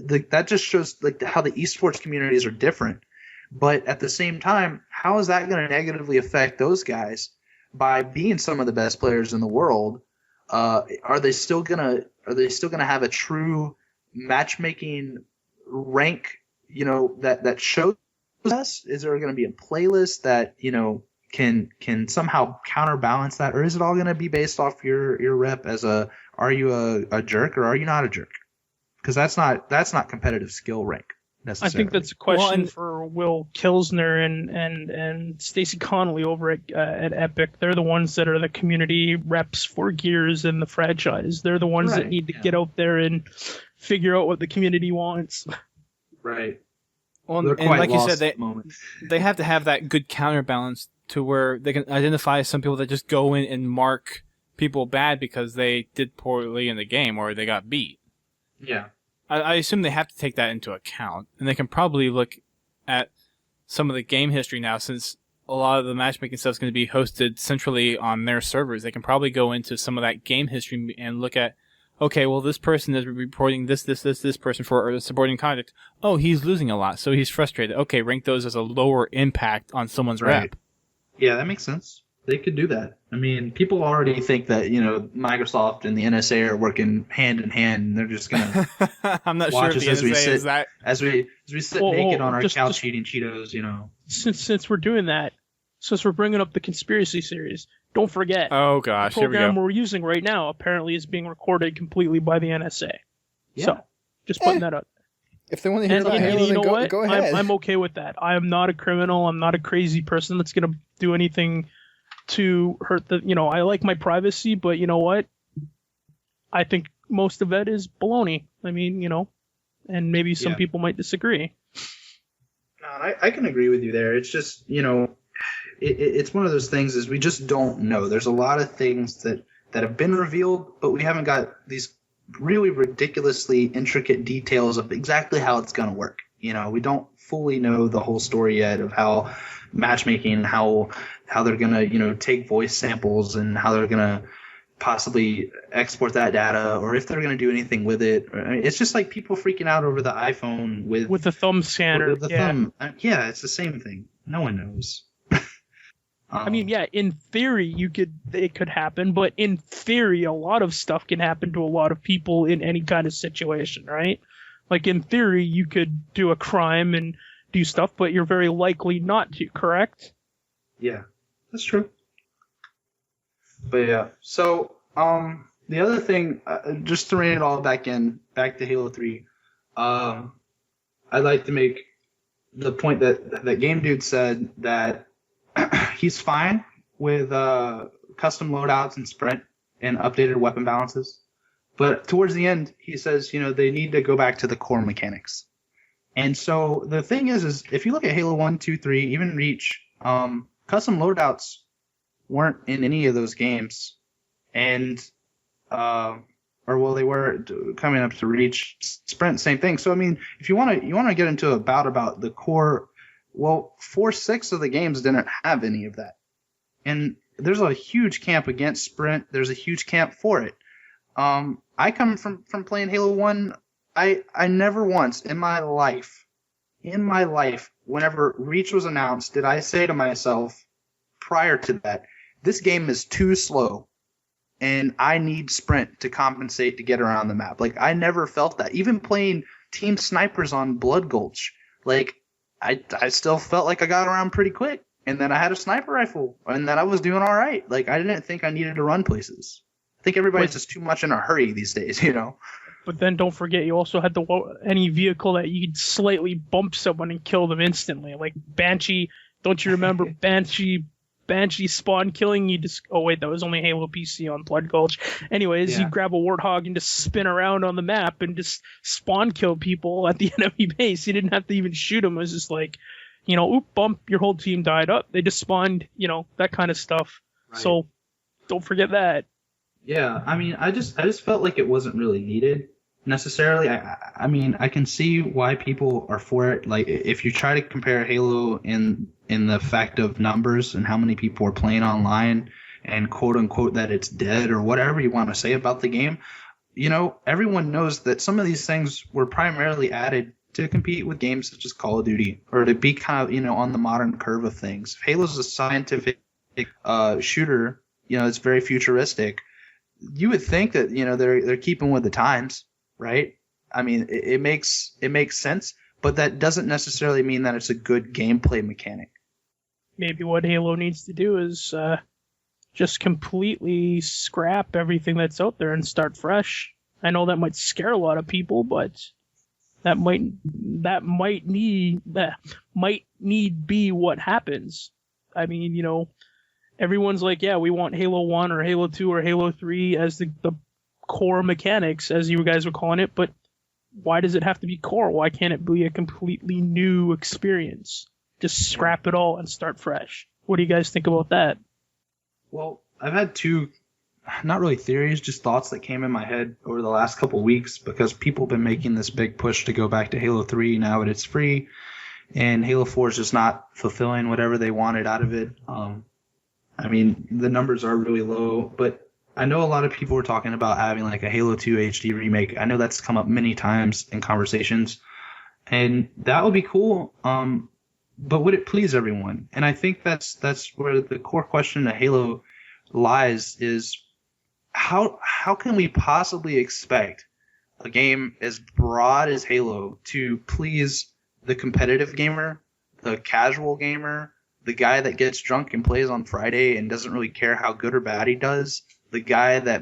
that just shows how the esports communities are different. But at the same time, how is that going to negatively affect those guys by being some of the best players in the world? Are they still gonna have a true matchmaking rank, that shows us? Is there going to be a playlist that can somehow counterbalance that, or is it all going to be based off your rep as are you a jerk or are you not a jerk? Because that's not competitive skill rank necessarily. I think that's a question for Will Kilsner and Stacey Connolly over at Epic. They're the ones that are the community reps for Gears and the franchise. They're the ones that need to get out there and figure out what the community wants. Right. Well, and like you said, they have to have that good counterbalance to where they can identify some people that just go in and mark people bad because they did poorly in the game or they got beat. Yeah. I assume they have to take that into account, and they can probably look at some of the game history now, since a lot of the matchmaking stuff is going to be hosted centrally on their servers. They can probably go into some of that game history and look at, okay, well, this person is reporting this person for subordinate conduct. Oh, he's losing a lot, so he's frustrated. Okay, rank those as a lower impact on someone's rep. Yeah, that makes sense. They could do that. I mean, people already think that, Microsoft and the NSA are working hand in hand, and they're just gonna I'm not sure if the NSA is that. As we sit naked on our couch eating Cheetos, Since we're doing that, since we're bringing up the conspiracy series, don't forget. Oh gosh, the program we're using right now apparently is being recorded completely by the NSA. Yeah. So, just putting that out. If they want to hear about Halo, then go ahead. I'm okay with that. I am not a criminal. I'm not a crazy person that's going to do anything to hurt I like my privacy, but you know what? I think most of it is baloney. I mean, and maybe some people might disagree. No, I can agree with you there. It's just, it's one of those things is we just don't know. There's a lot of things that have been revealed, but we haven't got these really ridiculously intricate details of exactly how it's going to work. We don't fully know the whole story yet of how matchmaking, how they're going to, take voice samples and how they're going to possibly export that data, or if they're going to do anything with it. It's just like people freaking out over the iPhone with the thumb scanner. Thumb. Yeah, it's the same thing. No one knows. I mean, yeah, in theory, it could happen, but in theory, a lot of stuff can happen to a lot of people in any kind of situation, right? Like, in theory, you could do a crime and do stuff, but you're very likely not to, correct? Yeah, that's true. But yeah, so, the other thing, just to rein it all back to Halo 3, I'd like to make the point that Game Dude said that he's fine with custom loadouts and sprint and updated weapon balances. But towards the end, he says, they need to go back to the core mechanics. And so the thing is if you look at Halo 1, 2, 3, even Reach, custom loadouts weren't in any of those games. And, they were coming up to Reach. Sprint, same thing. So, I mean, if you want to get into a bout about the core, well, 4-6 of the games didn't have any of that. And there's a huge camp against Sprint. There's a huge camp for it. I come from playing Halo 1. I never once in my life, whenever Reach was announced, did I say to myself prior to that, this game is too slow and I need Sprint to compensate to get around the map. Like, I never felt that. Even playing Team Snipers on Blood Gulch, like, I still felt like I got around pretty quick. And then I had a sniper rifle and then I was doing all right. Like, I didn't think I needed to run places. I think everybody's just too much in a hurry these days, But then don't forget, you also had any vehicle that you could slightly bump someone and kill them instantly. Like Banshee, don't you remember Banshee spawn killing? That was only Halo PC on Blood Gulch. Anyways, you grab a Warthog and just spin around on the map and just spawn kill people at the enemy base. You didn't have to even shoot them. It was just like, bump, your whole team died up. They just spawned, that kind of stuff. Right. So don't forget that. Yeah, I mean, I just felt like it wasn't really needed necessarily. I mean, I can see why people are for it. Like, if you try to compare Halo in the fact of numbers and how many people are playing online and quote unquote that it's dead or whatever you want to say about the game, everyone knows that some of these things were primarily added to compete with games such as Call of Duty or to be kind of, on the modern curve of things. Halo's a scientific shooter, it's very futuristic. You would think that they're keeping with the times, right? I mean, it makes sense, but that doesn't necessarily mean that it's a good gameplay mechanic. Maybe what Halo needs to do is just completely scrap everything that's out there and start fresh. I know that might scare a lot of people, but that might need be what happens. I mean, everyone's like, yeah, we want Halo 1 or Halo 2 or Halo 3 as the core mechanics, as you guys were calling it, but why does it have to be core? Why can't it be a completely new experience? Just scrap it all and start fresh. What do you guys think about that? Well, I've had two, not really theories, just thoughts that came in my head over the last couple of weeks because people have been making this big push to go back to Halo 3 now that it's free, and Halo 4 is just not fulfilling whatever they wanted out of it. I mean, the numbers are really low, but I know a lot of people were talking about having like a Halo 2 HD remake. I know that's come up many times in conversations, and that would be cool. But would it please everyone? And I think that's where the core question of Halo lies: is how can we possibly expect a game as broad as Halo to please the competitive gamer, the casual gamer, the guy that gets drunk and plays on Friday and doesn't really care how good or bad he does, the guy that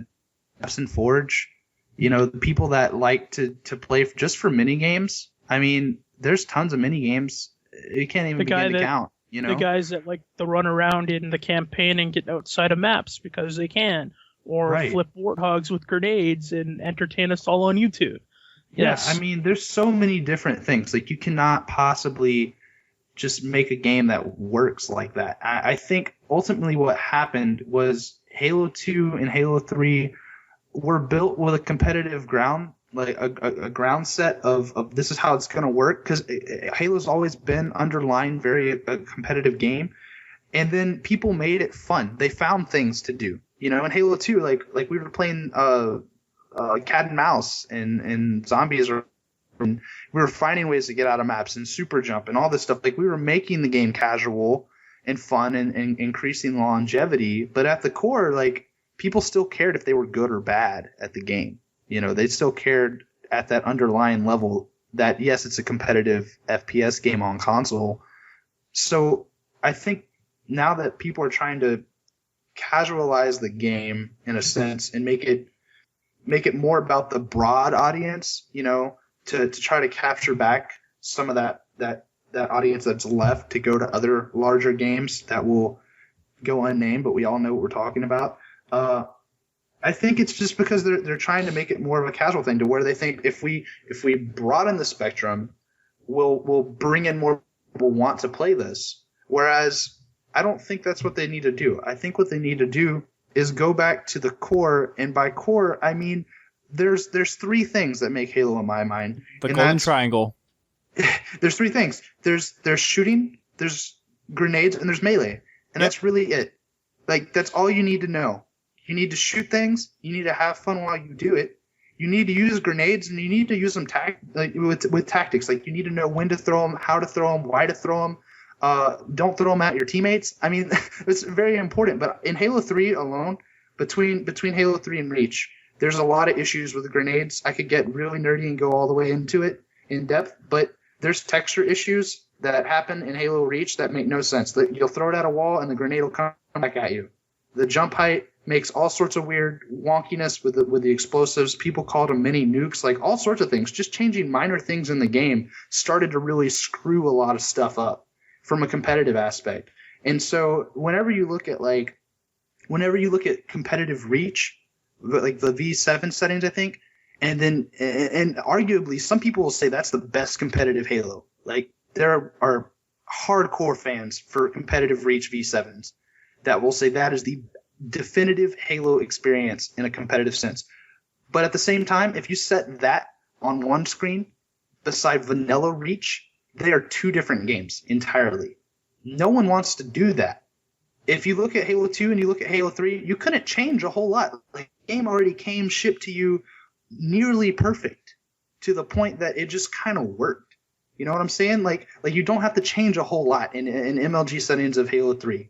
F's and Forge, the people that like to play just for mini games. I mean, there's tons of mini games. You can't even begin to count. The guys that like to run around in the campaign and get outside of maps because they can, or flip warthogs with grenades and entertain us all on YouTube. Yes. Yeah, I mean, there's so many different things. Like, you cannot possibly just make a game that works like that. I think ultimately what happened was Halo 2 and Halo 3 were built with a competitive ground, like a ground set of this is how it's going to work, because Halo's always been underlying a competitive game, and then people made it fun. They found things to do. In Halo 2, like we were playing cat and mouse and zombies, and we were finding ways to get out of maps and super jump and all this stuff. Like, we were making the game casual and fun and increasing longevity. But at the core, like, people still cared if they were good or bad at the game. You know, they still cared at that underlying level that, yes, it's a competitive FPS game on console. So I think now that people are trying to casualize the game in a sense and make it more about the broad audience, you know, to try to capture back some of that audience that's left to go to other larger games that will go unnamed, but we all know what we're talking about. I think it's just because they're trying to make it more of a casual thing, to where they think if we broaden the spectrum, we'll bring in more people who want to play this. Whereas I don't think that's what they need to do. I think what they need to do is go back to the core, and by core I mean there's three things that make Halo in my mind. The golden triangle. There's three things. There's shooting, there's grenades, and there's melee. And that's really it. Like, that's all you need to know. You need to shoot things. You need to have fun while you do it. You need to use grenades, and you need to use them with tactics. Like, you need to know when to throw them, how to throw them, why to throw them. Don't throw them at your teammates. I mean, it's very important. But in Halo 3 alone, between Halo 3 and Reach, there's a lot of issues with the grenades. I could get really nerdy and go all the way into it in depth, but there's texture issues that happen in Halo Reach that make no sense. You'll throw it at a wall and the grenade will come back at you. The jump height makes all sorts of weird wonkiness with the explosives. People called them mini nukes, like all sorts of things. Just changing minor things in the game started to really screw a lot of stuff up from a competitive aspect. And so whenever you look at competitive Reach, like the V7 settings, I think, and arguably some people will say that's the best competitive Halo. Like, there are hardcore fans for competitive Reach V7s that will say that is the definitive Halo experience in a competitive sense. But at the same time, if you set that on one screen beside vanilla Reach, they are two different games entirely. No one wants to do that. If you look at Halo 2 and you look at Halo 3, you couldn't change a whole lot. Like, the game already came shipped to you nearly perfect, to the point that it just kind of worked. You know what I'm saying? Like you don't have to change a whole lot in MLG settings of Halo 3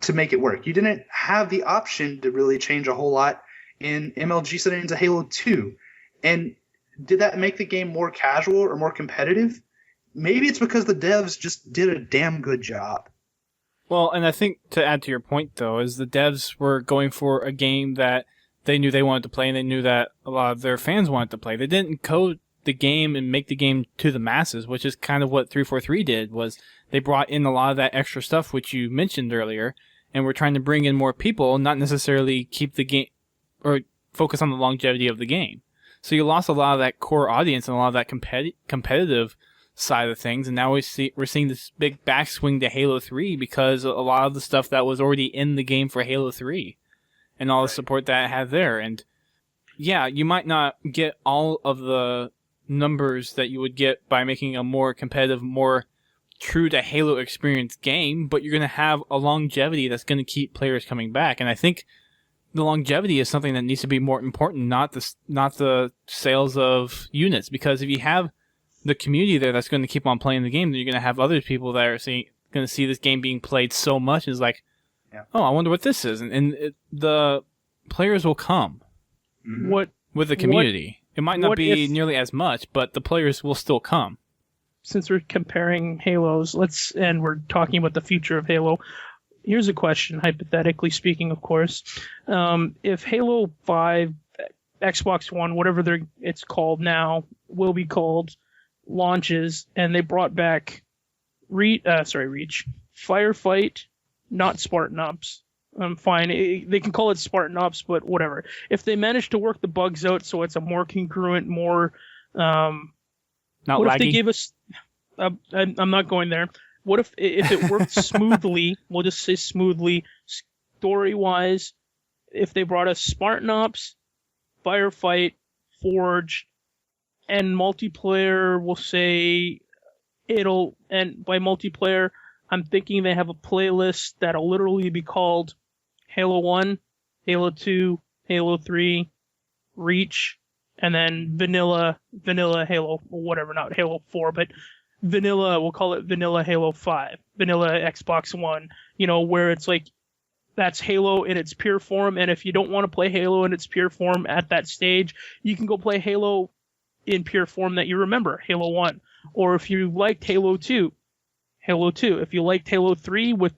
to make it work. You didn't have the option to really change a whole lot in MLG settings of Halo 2. And did that make the game more casual or more competitive? Maybe it's because the devs just did a damn good job. Well, and I think to add to your point, though, is the devs were going for a game that they knew they wanted to play, and they knew that a lot of their fans wanted to play. They didn't code the game and make the game to the masses, which is kind of what 343 did. Was they brought in a lot of that extra stuff, which you mentioned earlier, and we're trying to bring in more people, not necessarily keep the game or focus on the longevity of the game. So you lost a lot of that core audience and a lot of that competitive side of things, and now we're seeing this big backswing to Halo 3 because a lot of the stuff that was already in the game for Halo 3 and all the support that it had there. And yeah, you might not get all of the numbers that you would get by making a more competitive, more true to Halo experience game, but you're going to have a longevity that's going to keep players coming back. And I think the longevity is something that needs to be more important, not the sales of units, because if you have the community there that's going to keep on playing the game, then you're going to have other people that are going to see this game being played so much, and it's like, oh, I wonder what this is, and the players will come. With the community. It might not be nearly as much, but the players will still come. Since we're comparing Halos, and we're talking about the future of Halo, here's a question, hypothetically speaking, of course. If Halo 5, Xbox One, whatever it's called now, will be called, launches, and they brought back Reach, Firefight, not Spartan Ops. I'm fine. They can call it Spartan Ops, but whatever. If they manage to work the bugs out so it's a more congruent, more... not what laggy? If they gave us... I'm not going there. What if it worked smoothly, we'll just say smoothly, story-wise, if they brought us Spartan Ops, Firefight, Forge, and multiplayer, we'll say and by multiplayer, I'm thinking they have a playlist that'll literally be called Halo 1, Halo 2, Halo 3, Reach, and then vanilla Halo, or whatever, not Halo 4, but vanilla, we'll call it vanilla Halo 5, vanilla Xbox One, where it's like, that's Halo in its pure form, and if you don't want to play Halo in its pure form at that stage, you can go play Halo in pure form that you remember, Halo 1. Or if you liked Halo 2, Halo 2. If you liked Halo 3 with,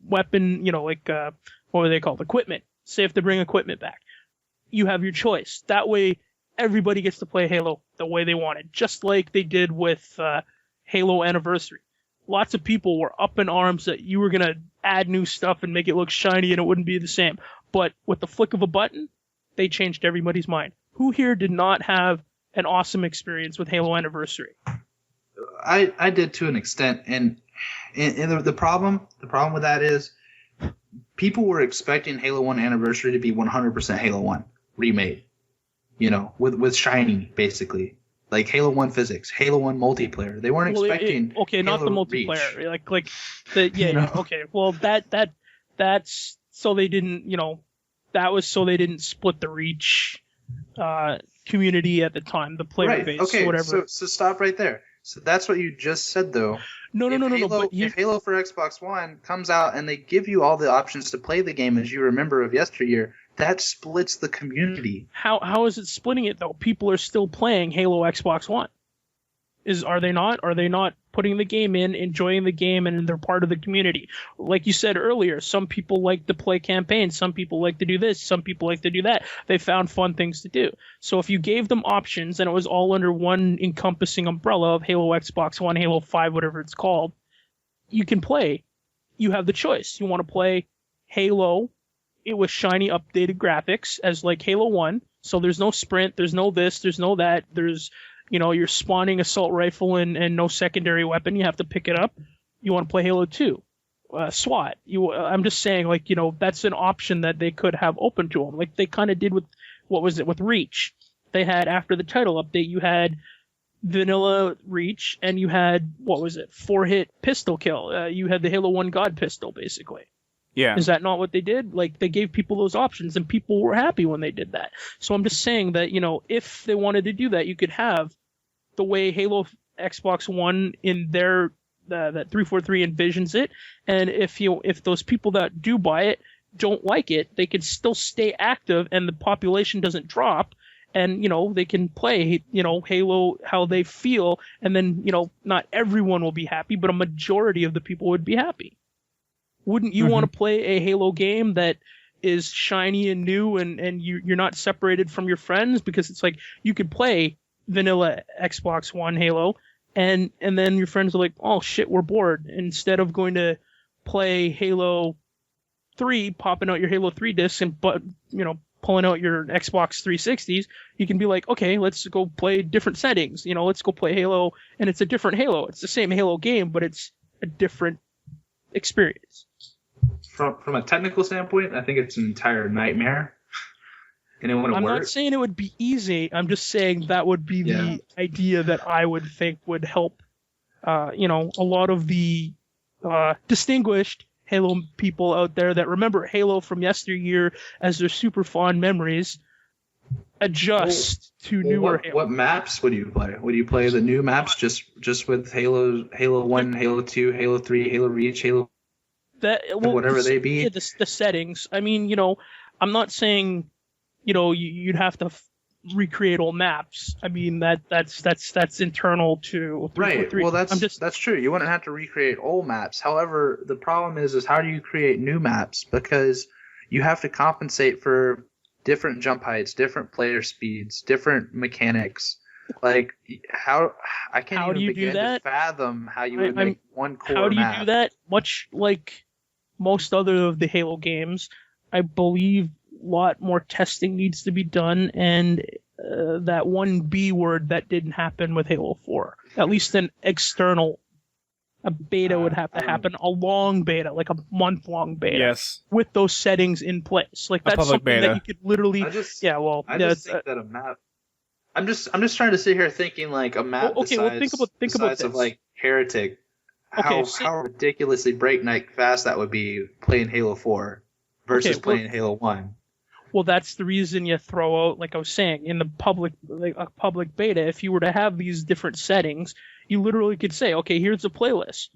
weapon, what were they called? Equipment. Say if they bring equipment back. You have your choice. That way, everybody gets to play Halo the way they wanted, just like they did with Halo Anniversary. Lots of people were up in arms that you were going to add new stuff and make it look shiny and it wouldn't be the same. But with the flick of a button, they changed everybody's mind. Who here did not have an awesome experience with Halo Anniversary? I did to an extent, and the problem with that is people were expecting Halo 1 Anniversary to be 100% Halo 1 remade, with shiny, basically. Like Halo 1 physics, Halo 1 multiplayer. They weren't expecting okay, Halo not the multiplayer. Reach. Okay. Well, that's so they didn't, that was so they didn't split the Reach community at the time, the player base, okay, whatever. So stop right there. So that's what you just said, though. No. But if Halo for Xbox One comes out and they give you all the options to play the game as you remember of yesteryear, that splits the community. How is it splitting it, though? People are still playing Halo Xbox One. Are they not? Are they not putting the game in, enjoying the game, and they're part of the community? Like you said earlier, some people like to play campaigns, some people like to do this, some people like to do that. They found fun things to do. So if you gave them options and it was all under one encompassing umbrella of Halo Xbox One, Halo 5, whatever it's called, you can play. You have the choice. You want to play Halo with shiny updated graphics as like Halo 1, so there's no sprint, there's no this, there's no that, there's you're spawning assault rifle and no secondary weapon. You have to pick it up. You want to play Halo 2, SWAT. I'm just saying, that's an option that they could have open to them. Like they kind of did with, with Reach. They had, after the title update, you had vanilla Reach, and you had, 4-hit pistol kill. You had the Halo 1 God pistol, basically. Yeah. Is that not what they did? Like, they gave people those options, and people were happy when they did that. So I'm just saying that, if they wanted to do that, you could have the way Halo Xbox One in their that 343 envisions it, and if those people that do buy it don't like it, they can still stay active, and the population doesn't drop, and they can play Halo how they feel, and then not everyone will be happy, but a majority of the people would be happy. Wouldn't you want to play a Halo game that is shiny and new, and you're not separated from your friends? Because it's like you could play vanilla Xbox One Halo, and then your friends are like, oh shit, we're bored. Instead of going to play Halo 3, popping out your Halo 3 discs and pulling out your Xbox 360s, you can be like, okay, let's go play different settings. Let's go play Halo, and it's a different Halo. It's the same Halo game, but it's a different experience. From a technical standpoint, I think it's an entire nightmare. And it wouldn't work. I'm not saying it would be easy. I'm just saying that would be the idea that I would think would help, a lot of the distinguished Halo people out there that remember Halo from yesteryear as their super fond memories adjust to newer Halo. What maps would you play? Would you play the new maps just with Halo 1, Halo 2, Halo 3, Halo Reach, Halo whatever they be? The settings. I mean, I'm not saying you'd have to recreate old maps. I mean that's internal to 343. Right. Well, that's true. You wouldn't have to recreate old maps. However, the problem is how do you create new maps? Because you have to compensate for different jump heights, different player speeds, different mechanics. Like how I can't even begin to fathom how you would make one core map. How do you do that? Much like most other of the Halo games, I believe a lot more testing needs to be done, and that one B word that didn't happen with Halo 4. At least an external, a beta would have to happen, a long beta, like a month-long beta. Yes. With those settings in place. Like that's something beta that you could literally. I just think that a map. I'm just trying to sit here thinking like a map. Okay, well think about this. Of like Heretic. How ridiculously breakneck fast that would be playing Halo 4 versus playing Halo 1. Well, that's the reason you throw out, like I was saying, in the public beta, if you were to have these different settings, You literally could say, okay, here's the playlist.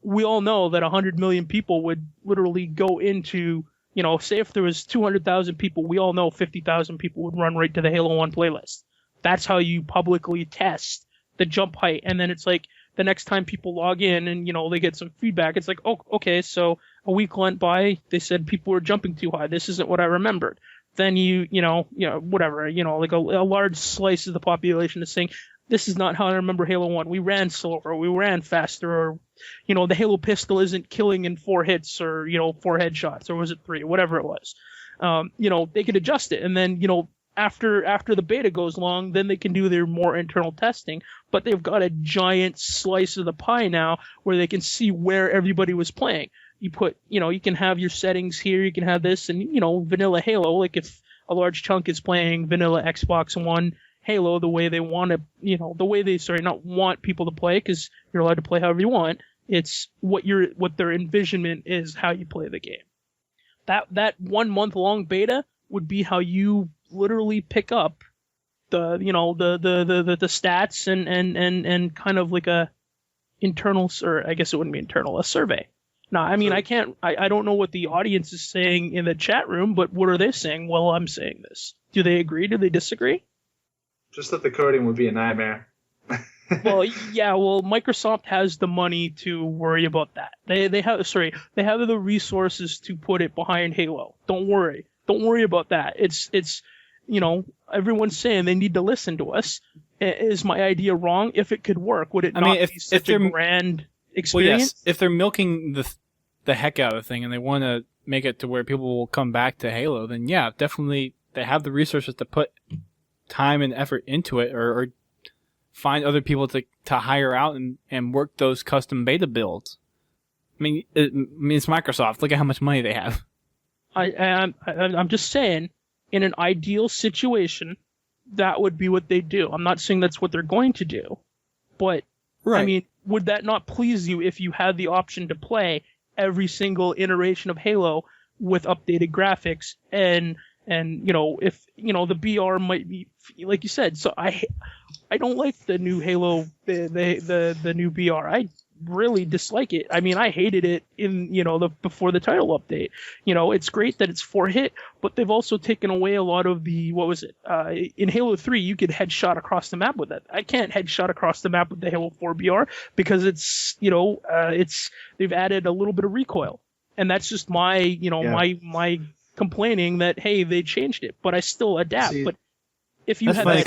We all know that 100 million people would literally go into, say if there was 200,000 people, we all know 50,000 people would run right to the Halo 1 playlist. That's how you publicly test the jump height. And then it's like the next time people log in and, they get some feedback, it's like, oh, okay, so a week went by, they said people were jumping too high. This isn't what I remembered. Then whatever, like a large slice of the population is saying, this is not how I remember Halo 1. We ran slower, we ran faster, or, the Halo pistol isn't killing in 4 hits or, 4 headshots, or was it 3, whatever it was. They could adjust it. And then, after the beta goes long, then they can do their more internal testing. But they've got a giant slice of the pie now where they can see where everybody was playing. You put, you can have your settings here, you can have this, and, vanilla Halo, like if a large chunk is playing vanilla Xbox One Halo the way they want to, not want people to play, because you're allowed to play however you want. It's what their envisionment is how you play the game. That 1 month long beta would be how you literally pick up the stats and kind of like a internal, or I guess it wouldn't be internal, a survey. Now, I mean, I don't know what the audience is saying in the chat room, but what are they saying? Well, I'm saying this. Do they agree? Do they disagree? Just that the coding would be a nightmare. Well, yeah. Well, Microsoft has the money to worry about that. They have the resources to put it behind Halo. Don't worry about that. It's everyone's saying they need to listen to us. Is my idea wrong? If it could work, would it not be such a grand experience? Well, yes. If they're milking the heck out of the thing and they want to make it to where people will come back to Halo, then yeah, definitely they have the resources to put time and effort into it, or find other people to hire out and work those custom beta builds. I mean, it's Microsoft. Look at how much money they have. I'm just saying, in an ideal situation, that would be what they do. I'm not saying that's what they're going to do, but right. I mean, would that not please you if you had the option to play every single iteration of Halo with updated graphics and if the BR might be like you said. So I don't like the new Halo, the new BR. I really dislike it. I mean, I hated it in before the title update. It's great that it's 4 hit, but they've also taken away a lot of the in Halo 3 you could headshot across the map with it. I can't headshot across the map with the Halo 4 BR because it's they've added a little bit of recoil, and that's just my my complaining that hey, they changed it, but I still adapt. But if you that's funny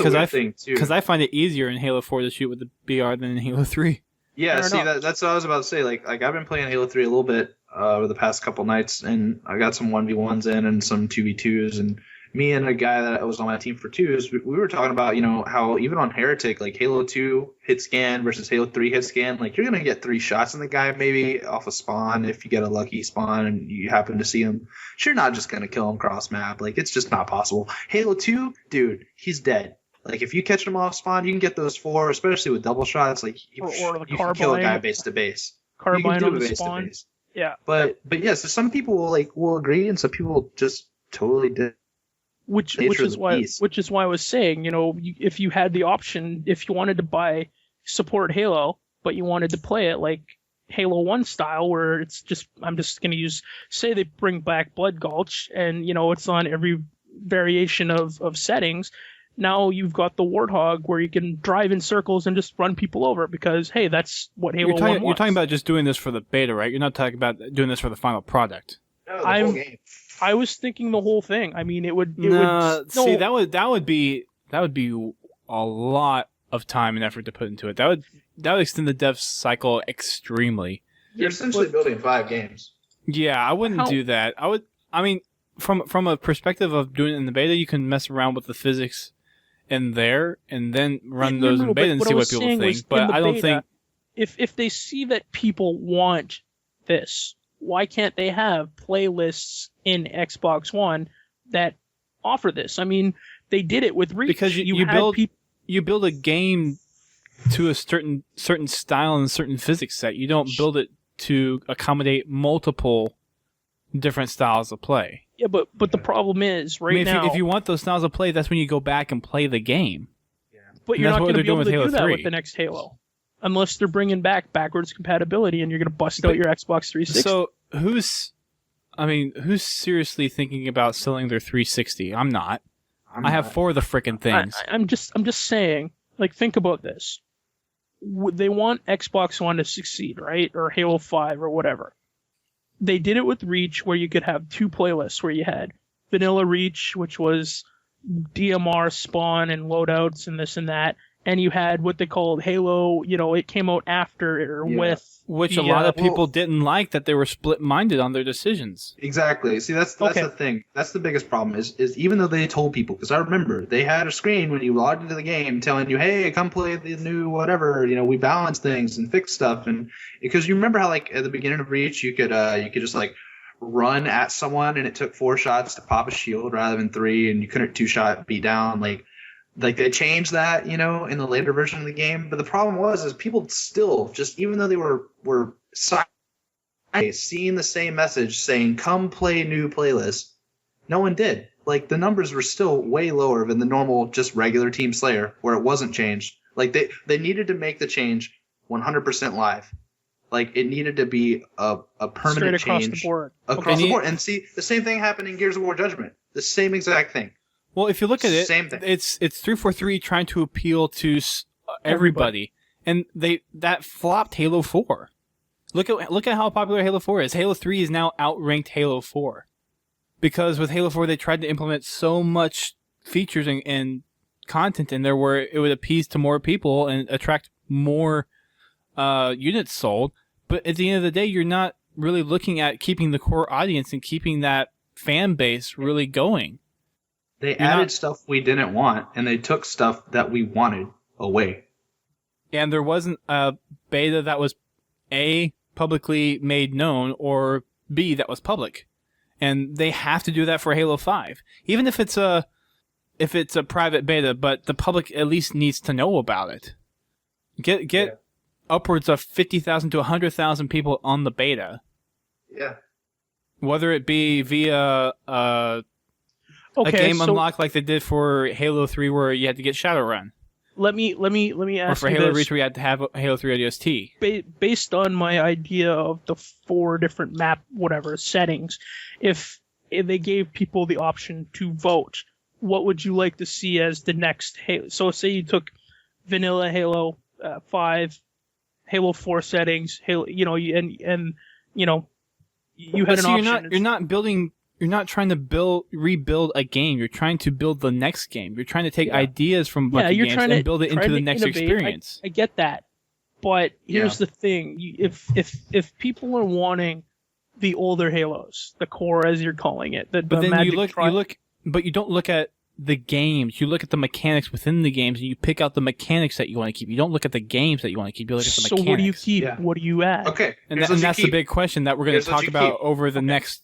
because I find it easier in Halo 4 to shoot with the BR than in Halo 3. Yeah, see, that's what I was about to say. Like I've been playing Halo 3 a little bit over the past couple nights, and I got some 1v1s in and some 2v2s, and me and a guy that was on my team for 2s, we were talking about, how even on Heretic, like Halo 2 hit scan versus Halo 3 hit scan, like you're going to get 3 shots in the guy maybe off a spawn if you get a lucky spawn and you happen to see him. You're not just going to kill him cross map. Like, it's just not possible. Halo 2, dude, he's dead. Like, if you catch him off spawn, you can get those 4, especially with double shots. Like, you can kill a guy base to base. Carbine on the spawn. Yeah. But yeah, so some people will agree, and some people just totally did. Which is why I was saying, if you had the option, if you wanted to buy support Halo, but you wanted to play it like Halo 1 style, where it's just, I'm just going to say they bring back Blood Gulch, and, it's on every variation of settings. Now you've got the Warthog where you can drive in circles and just run people over because, hey, that's what Halo 1 was. You're talking about just doing this for the beta, right? You're not talking about doing this for the final product. No, the whole game. I was thinking the whole thing. I mean, see, that would be a lot of time and effort to put into it. That would extend the dev cycle extremely. You're essentially building 5 games. Yeah, I wouldn't do that. I mean, from a perspective of doing it in the beta, you can mess around with the physics in there and then run those in beta and see what people think. But I don't think if they see that people want this, why can't they have playlists in Xbox One that offer this? I mean, they did it with Reach. Because you build a game to a certain style and certain physics set. You don't build it to accommodate multiple different styles of play. Yeah, but the problem is now. If you want those styles of play, that's when you go back and play the game. Yeah. But you're not going to be able to do that with the next Halo. unless they're bringing back backwards compatibility and you're going to bust out your Xbox 360. So who's seriously thinking about selling their 360? I'm not. I have 4 of the frickin' things. I'm just saying, like, think about this. They want Xbox One to succeed, right? Or Halo 5 or whatever. They did it with Reach, where you could have 2 playlists, where you had Vanilla Reach, which was DMR spawn and loadouts and this and that, and you had what they called Halo, it came out after with... Which a lot of people didn't like, that they were split-minded on their decisions. Exactly. See, that's the thing. That's the biggest problem is even though they told people, because I remember they had a screen when you logged into the game telling you, hey, come play the new whatever, we balance things and fix stuff. And because you remember how, like, at the beginning of Reach, you could just, like, run at someone and it took 4 shots to pop a shield rather than 3, and you couldn't 2-shot beat down, like they changed that, in the later version of the game. But the problem is people still, just even though they were seeing the same message saying, come play new playlists, no one did. Like, the numbers were still way lower than the normal, just regular Team Slayer, where it wasn't changed. Like, they needed to make the change 100% live. Like, it needed to be a permanent change. Across the board. Across the board. And see, the same thing happened in Gears of War Judgment. The same exact thing. Well, if you look at it, it's 343 trying to appeal to everybody, and that flopped Halo 4. Look at how popular Halo 4 is. Halo 3 is now outranked Halo 4 because with Halo 4 they tried to implement so much features and content in there where it would appease to more people and attract more units sold. But at the end of the day, you're not really looking at keeping the core audience and keeping that fan base really going. They added stuff we didn't want, and they took stuff that we wanted away. And there wasn't a beta that was A, publicly made known, or B, that was public. And they have to do that for Halo 5. Even if it's a private beta, but the public at least needs to know about it. Get upwards of 50,000 to 100,000 people on the beta. Yeah. Whether it be via a game unlock like they did for Halo 3 where you had to get Shadowrun. Let me ask or for you Halo this. Reach where you had to have Halo 3 ODST. Based on my idea of the 4 different map settings, if they gave people the option to vote, what would you like to see as the next Halo? So say you took vanilla Halo 5, Halo 4 settings, Halo, you had an option. You're not trying to rebuild a game. You're trying to build the next game. You're trying to take ideas from a bunch of games and build it into the next experience. I get that, but here's the thing: if people are wanting the older Halos, the core as you're calling it, but then you look, but you don't look at the games. You look at the mechanics within the games, and you pick out the mechanics that you want to keep. You don't look at the games that you want to keep. You look at the mechanics. So what do you keep? Yeah. What do you add? Okay, and that's the big question that we're going to talk about over the next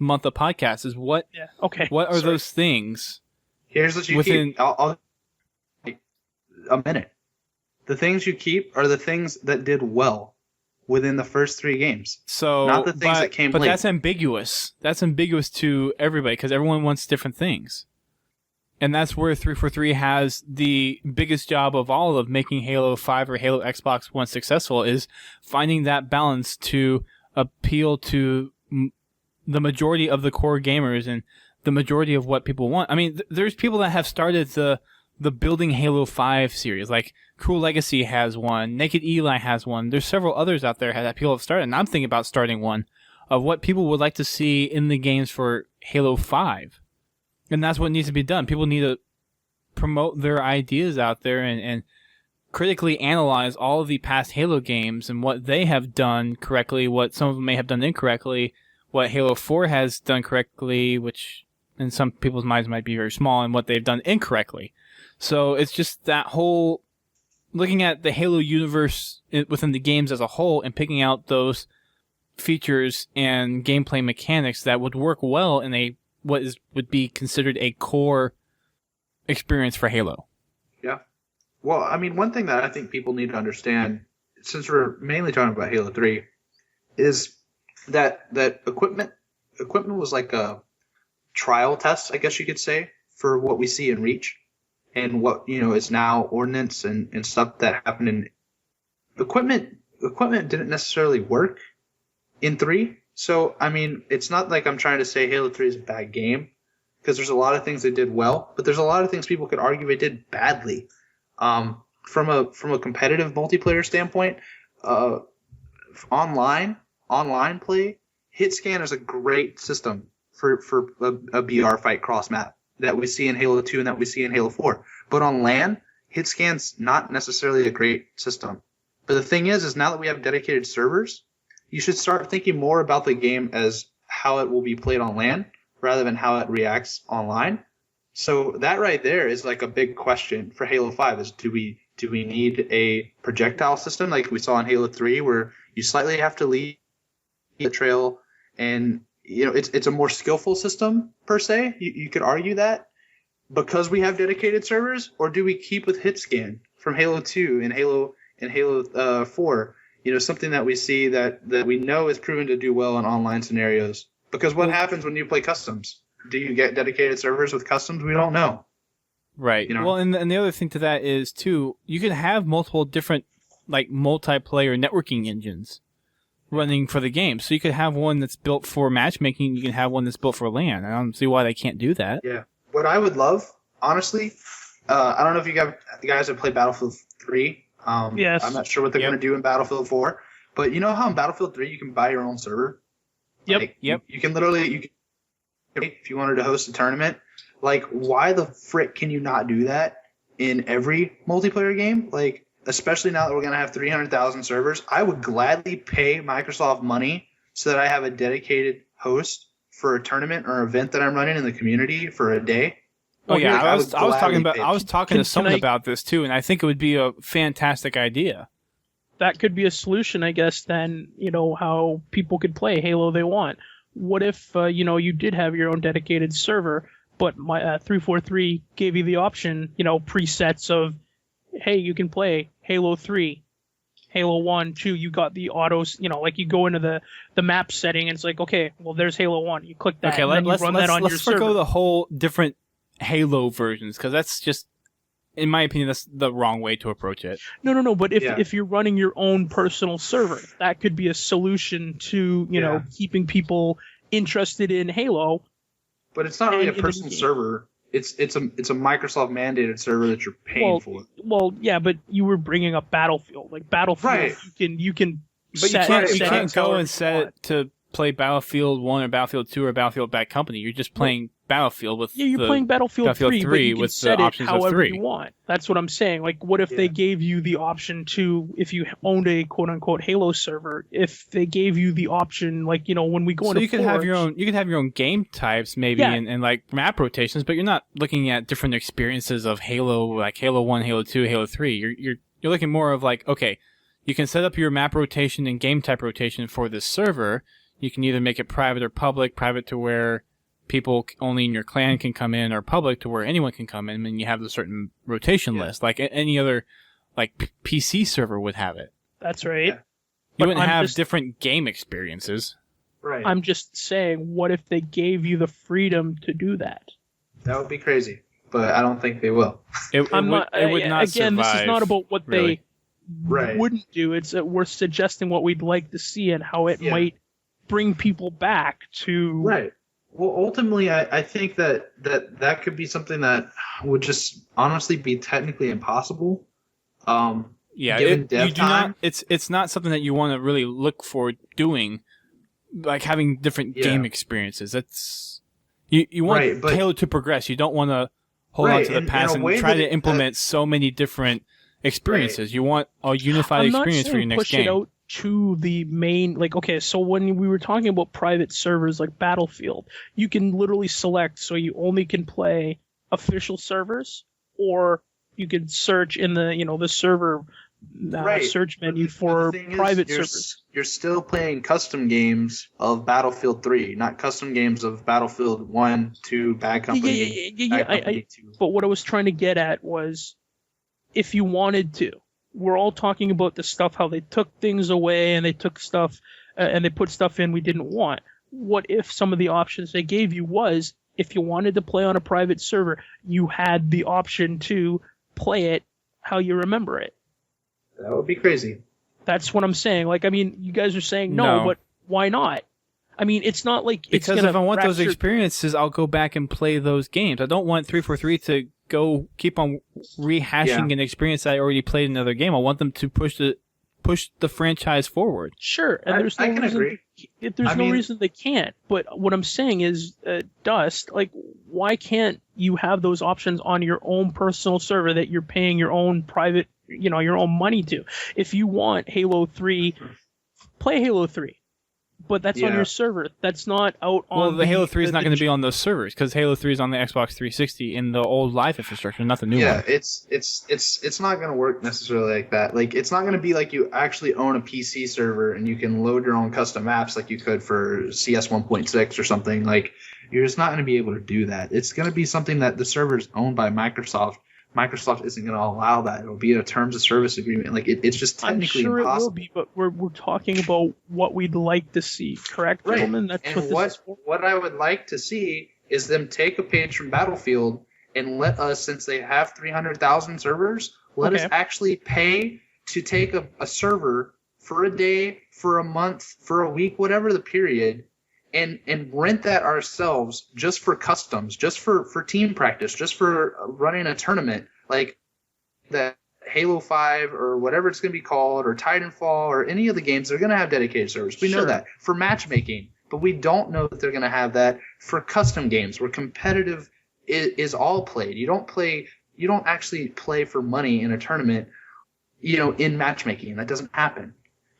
month of podcasts. Is what? Yeah. Okay. What are those things? Here's what you keep. I'll a minute. The things you keep are the things that did well within the first 3 games. So not the things that came late. But that's ambiguous. That's ambiguous to everybody because everyone wants different things. And that's where 343 has the biggest job of all of making Halo 5 or Halo Xbox One successful is finding that balance to appeal to the majority of the core gamers and the majority of what people want. I mean, there's people that have started the building Halo 5 series, like Cruel Legacy has one, Naked Eli has one. There's several others out there that people have started, and I'm thinking about starting one of what people would like to see in the games for Halo 5. And that's what needs to be done. People need to promote their ideas out there and critically analyze all of the past Halo games and what they have done correctly, what some of them may have done incorrectly, what Halo 4 has done correctly, which in some people's minds might be very small, and what they've done incorrectly. So it's just that whole looking at the Halo universe within the games as a whole and picking out those features and gameplay mechanics that would work well in would be considered a core experience for Halo. Yeah. Well, I mean, one thing that I think people need to understand, since we're mainly talking about Halo 3, is that equipment was like a trial test, I guess you could say, for what we see in Reach and what, is now Ordnance and stuff that happened equipment didn't necessarily work in 3. So, I mean, it's not like I'm trying to say Halo 3 is a bad game, because there's a lot of things they did well, but there's a lot of things people could argue they did badly. From a competitive multiplayer standpoint, online play, hit scan is a great system for a BR fight cross map that we see in Halo 2 and that we see in Halo 4. But on LAN, hit scan's not necessarily a great system. But the thing is now that we have dedicated servers, you should start thinking more about the game as how it will be played on LAN rather than how it reacts online. So that right there is like a big question for Halo 5 is do we need a projectile system like we saw in Halo 3 where you slightly have to leave the trail and it's a more skillful system per se. You could argue that because we have dedicated servers, or do we keep with hit scan from Halo 2 and Halo 4? Something that we see that we know is proven to do well in online scenarios. Because what happens when you play customs? Do you get dedicated servers with customs? We don't know. Right. Well, and the other thing to that is, too, you can have multiple different, like, multiplayer networking engines running for the game. So you could have one that's built for matchmaking, you can have one that's built for LAN. I don't see why they can't do that. Yeah. What I would love, honestly, I don't know if you guys have played Battlefield 3. Yes. I'm not sure what they're going to do in Battlefield 4. But you know how in Battlefield 3 you can buy your own server? Yep. Like, yep. You can literally, if you wanted to host a tournament, like, why the frick can you not do that in every multiplayer game? Like, especially now that we're going to have 300,000 servers, I would gladly pay Microsoft money so that I have a dedicated host for a tournament or event that I'm running in the community for a day. Oh yeah, I was talking to someone about this too, and I think it would be a fantastic idea. That could be a solution, I guess, then, how people could play Halo they want. What if, you did have your own dedicated server, but my 343 gave you the option, presets of, hey, you can play Halo 3, Halo 1, 2, you got the autos, like you go into the map setting and it's like, okay, well, there's Halo 1. You click that, and then you run that on your server. Let's forgo the whole different Halo versions, because that's just, in my opinion, that's the wrong way to approach it. No, but if you're running your own personal server, that could be a solution to, keeping people interested in Halo. But it's not really a personal server. It's a Microsoft mandated server that you're paying for. Well, yeah, but you were bringing up Battlefield. Like Battlefield, right. you can. But you can't go and set it to play Battlefield 1 or Battlefield 2 or Battlefield Bad Company. You're just playing Battlefield with you're playing Battlefield 3 but you can with set the it options however of 3. you want. That's what I'm saying. Like, what if they gave you the option to, if you owned a quote-unquote Halo server, if they gave you the option, like, when we go into you could have your own game types maybe and like map rotations, but you're not looking at different experiences of Halo, like Halo 1, Halo 2, Halo 3. You're looking more of like, okay, you can set up your map rotation and game type rotation for this server. You can either make it private or public, private to where people only in your clan can come in, or public to where anyone can come in, and you have a certain rotation list, like any other like PC server would have it. That's right. Yeah. You wouldn't have different game experiences. Right. I'm just saying, what if they gave you the freedom to do that? That would be crazy, but I don't think they will. It would not again, survive, this is not about what really. They wouldn't do. It's that we're suggesting what we'd like to see and how it might bring people back to... Right. Well, ultimately, I think that could be something that would just honestly be technically impossible. Given dev time. It's not something that you want to really look for doing, like having different game experiences. That's you want Halo to progress. You don't want to hold on to the past and try to implement so many different experiences. Right. You want a unified experience for your next game. It out to the main, like, okay, so when we were talking about private servers like Battlefield, you can literally select, so you only can play official servers, or you can search in the, the server search menu for private servers. You're still playing custom games of Battlefield 3, not custom games of Battlefield 1, 2, Bad Company. But what I was trying to get at was, if you wanted to, we're all talking about the stuff, how they took things away and they took stuff and they put stuff in we didn't want. What if some of the options they gave you was, if you wanted to play on a private server, you had the option to play it how you remember it? That would be crazy. That's what I'm saying. Like, I mean, you guys are saying no, but why not? I mean, it's not like it's because if I want those experiences, I'll go back and play those games. I don't want 343 to go keep on rehashing an experience that I already played in another game. I want them to push the franchise forward. Sure, and there's no reason. Agree. There's no reason they can't. But what I'm saying is, Dust, like, why can't you have those options on your own personal server that you're paying your own private, your own money to? If you want Halo 3, play Halo 3. But that's on your server. That's not out on. Well, the Halo 3 is not going to be on those servers because Halo 3 is on the Xbox 360 in the old Live infrastructure, not the new one. Yeah, it's not going to work necessarily like that. Like, it's not going to be like you actually own a PC server and you can load your own custom maps like you could for CS 1.6 or something. Like, you're just not going to be able to do that. It's going to be something that the server is owned by Microsoft. Microsoft isn't going to allow that. It'll be a terms of service agreement. Like, it's just technically impossible. I'm sure it will be, but we're talking about what we'd like to see, correct, gentlemen? That's and what I would like to see is them take a page from Battlefield and let us, since they have 300,000 servers, let us actually pay to take a server for a day, for a month, for a week, whatever the period, and rent that ourselves just for customs, just for team practice, just for running a tournament, like the Halo 5 or whatever it's going to be called, or Titanfall or any of the games. They're going to have dedicated servers. We know that for matchmaking, but we don't know that they're going to have that for custom games where competitive is all played. You don't actually play for money in a tournament, in matchmaking. That doesn't happen.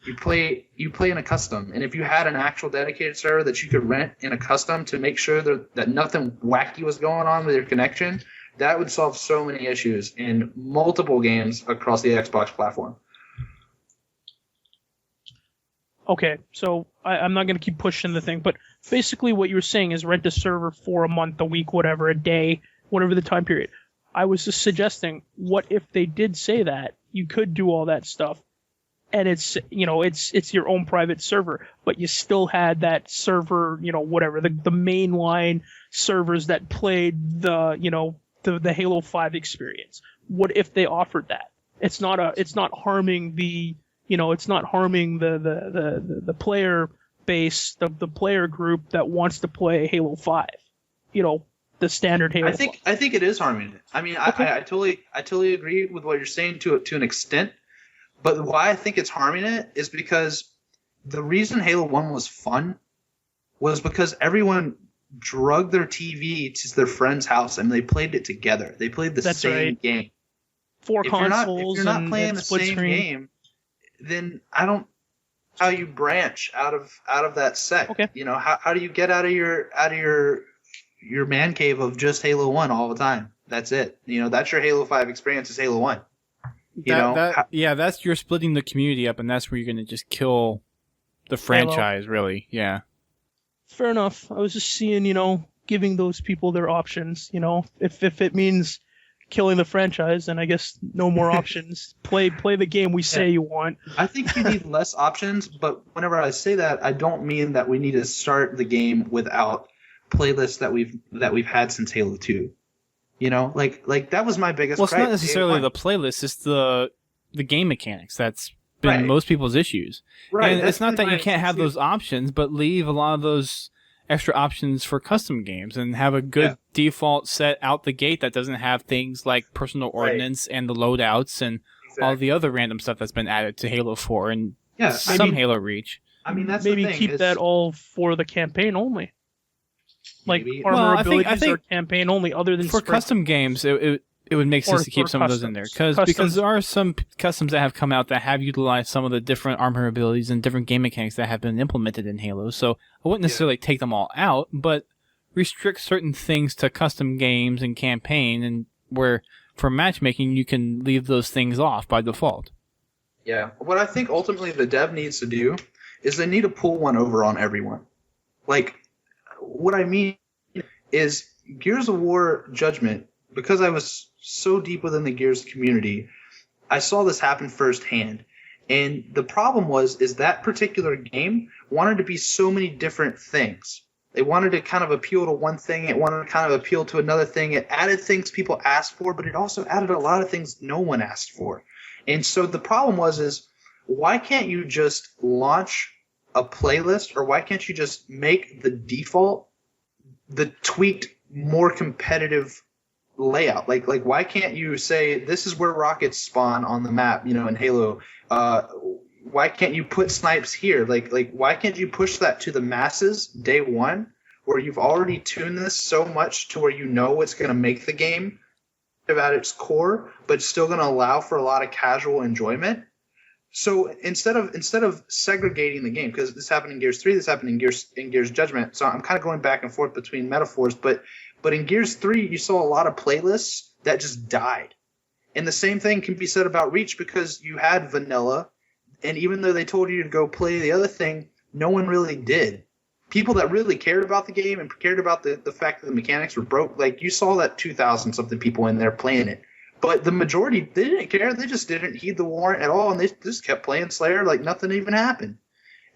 You play in a custom, and if you had an actual dedicated server that you could rent in a custom to make sure that nothing wacky was going on with your connection, that would solve so many issues in multiple games across the Xbox platform. Okay, so I'm not going to keep pushing the thing, but basically what you were saying is rent a server for a month, a week, whatever, a day, whatever the time period. I was just suggesting, what if they did say that? You could do all that stuff. And it's your own private server, but you still had that server, whatever, the mainline servers that played the Halo 5 experience. What if they offered that? It's not harming the player base, the player group that wants to play Halo 5. The standard Halo. I think it is harming it. I mean, okay. I totally agree with what you're saying to an extent. But why I think it's harming it is because the reason Halo 1 was fun was because everyone drugged their TV to their friend's house and they played it together. They played the same game. Four consoles. If you're not playing the same game, then I don't know how you branch out of that set. Okay. How do you get out of your man cave of just Halo 1 all the time? That's it. That's your Halo 5 experience is Halo 1. You're splitting the community up, and that's where you're going to just kill the franchise, really. Yeah. Fair enough. I was just seeing, giving those people their options. If it means killing the franchise, then I guess no more options. Play the game we say you want. I think you need less options, but whenever I say that, I don't mean that we need to start the game without playlists that we've had since Halo 2. Like that was my biggest. Well, it's not necessarily the playlist; it's the game mechanics that's been most people's issues. Right. And it's not that you can't have those options, but leave a lot of those extra options for custom games and have a good default set out the gate that doesn't have things like personal ordnance and the loadouts and all the other random stuff that's been added to Halo 4 and Halo Reach. I mean, that's maybe the thing, keep that all for the campaign only. Like armor abilities are campaign only, other than for custom games, it would make sense to keep some of those in there because there are some customs that have come out that have utilized some of the different armor abilities and different game mechanics that have been implemented in Halo. So I wouldn't necessarily take them all out, but restrict certain things to custom games and campaign, and where for matchmaking you can leave those things off by default. Yeah, what I think ultimately the dev needs to do is they need to pull one over on everyone. Like, what I mean is Gears of War Judgment, because I was so deep within the Gears community, I saw this happen firsthand. And the problem is that particular game wanted to be so many different things. They wanted to kind of appeal to one thing. It wanted to kind of appeal to another thing. It added things people asked for, but it also added a lot of things no one asked for. And so the problem was why can't you just launch a playlist, or why can't you just make the default the tweaked, more competitive layout? Like why can't you say this is where rockets spawn on the map, in Halo? Why can't you put snipes here? Like why can't you push that to the masses day one, where you've already tuned this so much to where it's going to make the game at its core, but it's still going to allow for a lot of casual enjoyment? So instead of segregating the game, because this happened in Gears 3, this happened in Gears Judgment, so I'm kind of going back and forth between metaphors, but in Gears 3, you saw a lot of playlists that just died. And the same thing can be said about Reach, because you had vanilla, and even though they told you to go play the other thing, no one really did. People that really cared about the game and cared about the fact that the mechanics were broke, like you saw that 2,000-something people in there playing it. But the majority, they didn't care. They just didn't heed the warrant at all, and they just kept playing Slayer like nothing even happened.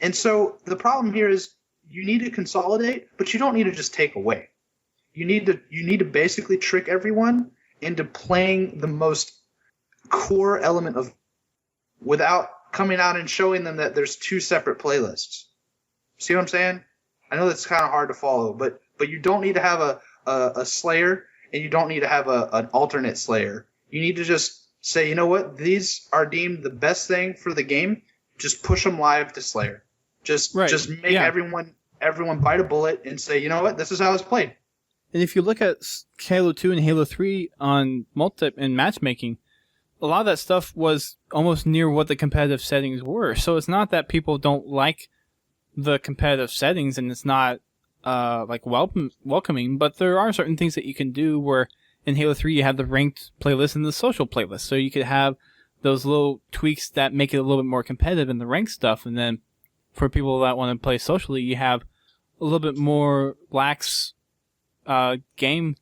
And so the problem here is you need to consolidate, but you don't need to just take away. You need to basically trick everyone into playing the most core element of, without coming out and showing them that there's two separate playlists. See what I'm saying? I know that's kind of hard to follow, but you don't need to have a Slayer, and you don't need to have an alternate Slayer. You need to just say, you know what, these are deemed the best thing for the game. Just push them live to Slayer. Just make everyone bite a bullet and say, you know what, this is how it's played. And if you look at Halo 2 and Halo 3 on multi and matchmaking, a lot of that stuff was almost near what the competitive settings were. So it's not that people don't like the competitive settings and it's not welcoming, but there are certain things that you can do where in Halo 3 you have the ranked playlist and the social playlist. So you could have those little tweaks that make it a little bit more competitive in the ranked stuff. And then for people that want to play socially, you have a little bit more lax game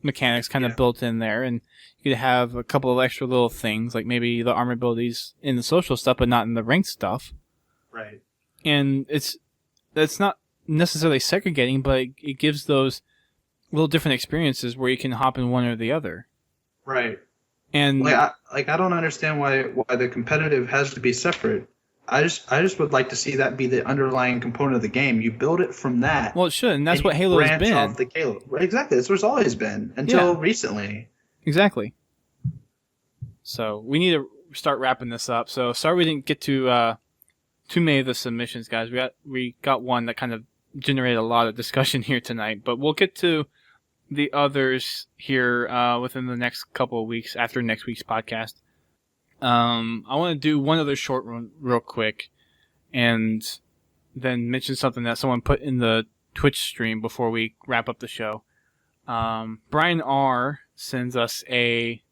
mechanics kind of built in there, and you could have a couple of extra little things like maybe the armor abilities in the social stuff but not in the ranked stuff. Right. And it's not necessarily segregating, but it gives those little different experiences where you can hop in one or the other. Right. And I don't understand why the competitive has to be separate. I just would like to see that be the underlying component of the game. You build it from that. Well, it should, and that's what Halo's been. Branch off the Halo. Exactly, that's what it's always been until recently. Exactly. So we need to start wrapping this up. So sorry we didn't get to too many of the submissions, guys. We got one that kind of generated a lot of discussion here tonight, but we'll get to the others here within the next couple of weeks after next week's podcast. I want to do one other short one real quick and then mention something that someone put in the Twitch stream before we wrap up the show. Brian R. sends us a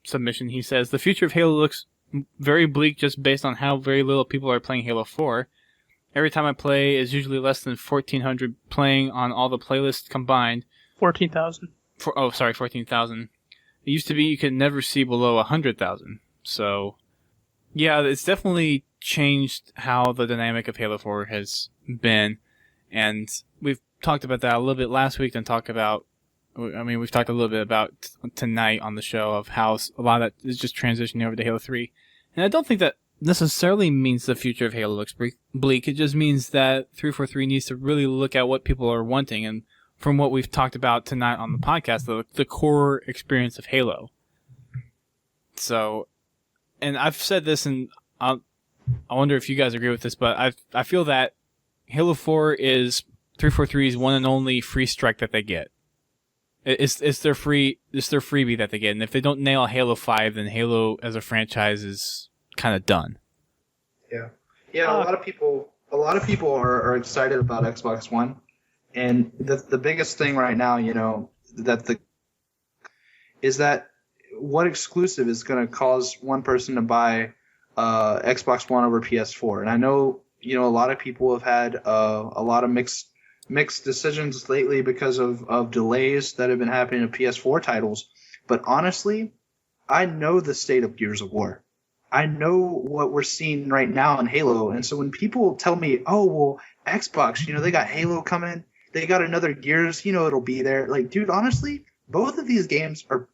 submission. He says, the future of Halo looks very bleak just based on how very little people are playing Halo 4. Every time I play is usually less than 1,400 playing on all the playlists combined. 14,000. 14,000. It used to be you could never see below 100,000. So, yeah, it's definitely changed how the dynamic of Halo 4 has been. And we've talked about that a little bit last week and we've talked a little bit about tonight on the show of how a lot of that is just transitioning over to Halo 3. And I don't think that necessarily means the future of Halo looks bleak. It just means that 343 needs to really look at what people are wanting, and from what we've talked about tonight on the podcast, the core experience of Halo. So, and I've said this, and I wonder if you guys agree with this, but I feel that Halo 4 is 343's one and only free strike that they get. It's their freebie that they get, and if they don't nail Halo 5, then Halo as a franchise is kind of done. Yeah. A lot of people are excited about Xbox One. And the biggest thing right now, is that what exclusive is going to cause one person to buy Xbox One over PS4? And I know, a lot of people have had a lot of mixed decisions lately because of delays that have been happening to PS4 titles. But honestly, I know the state of Gears of War. I know what we're seeing right now in Halo. And so when people tell me, oh, well, Xbox, they got Halo coming. They got another Gears, it'll be there. Like, dude, honestly, both of these games are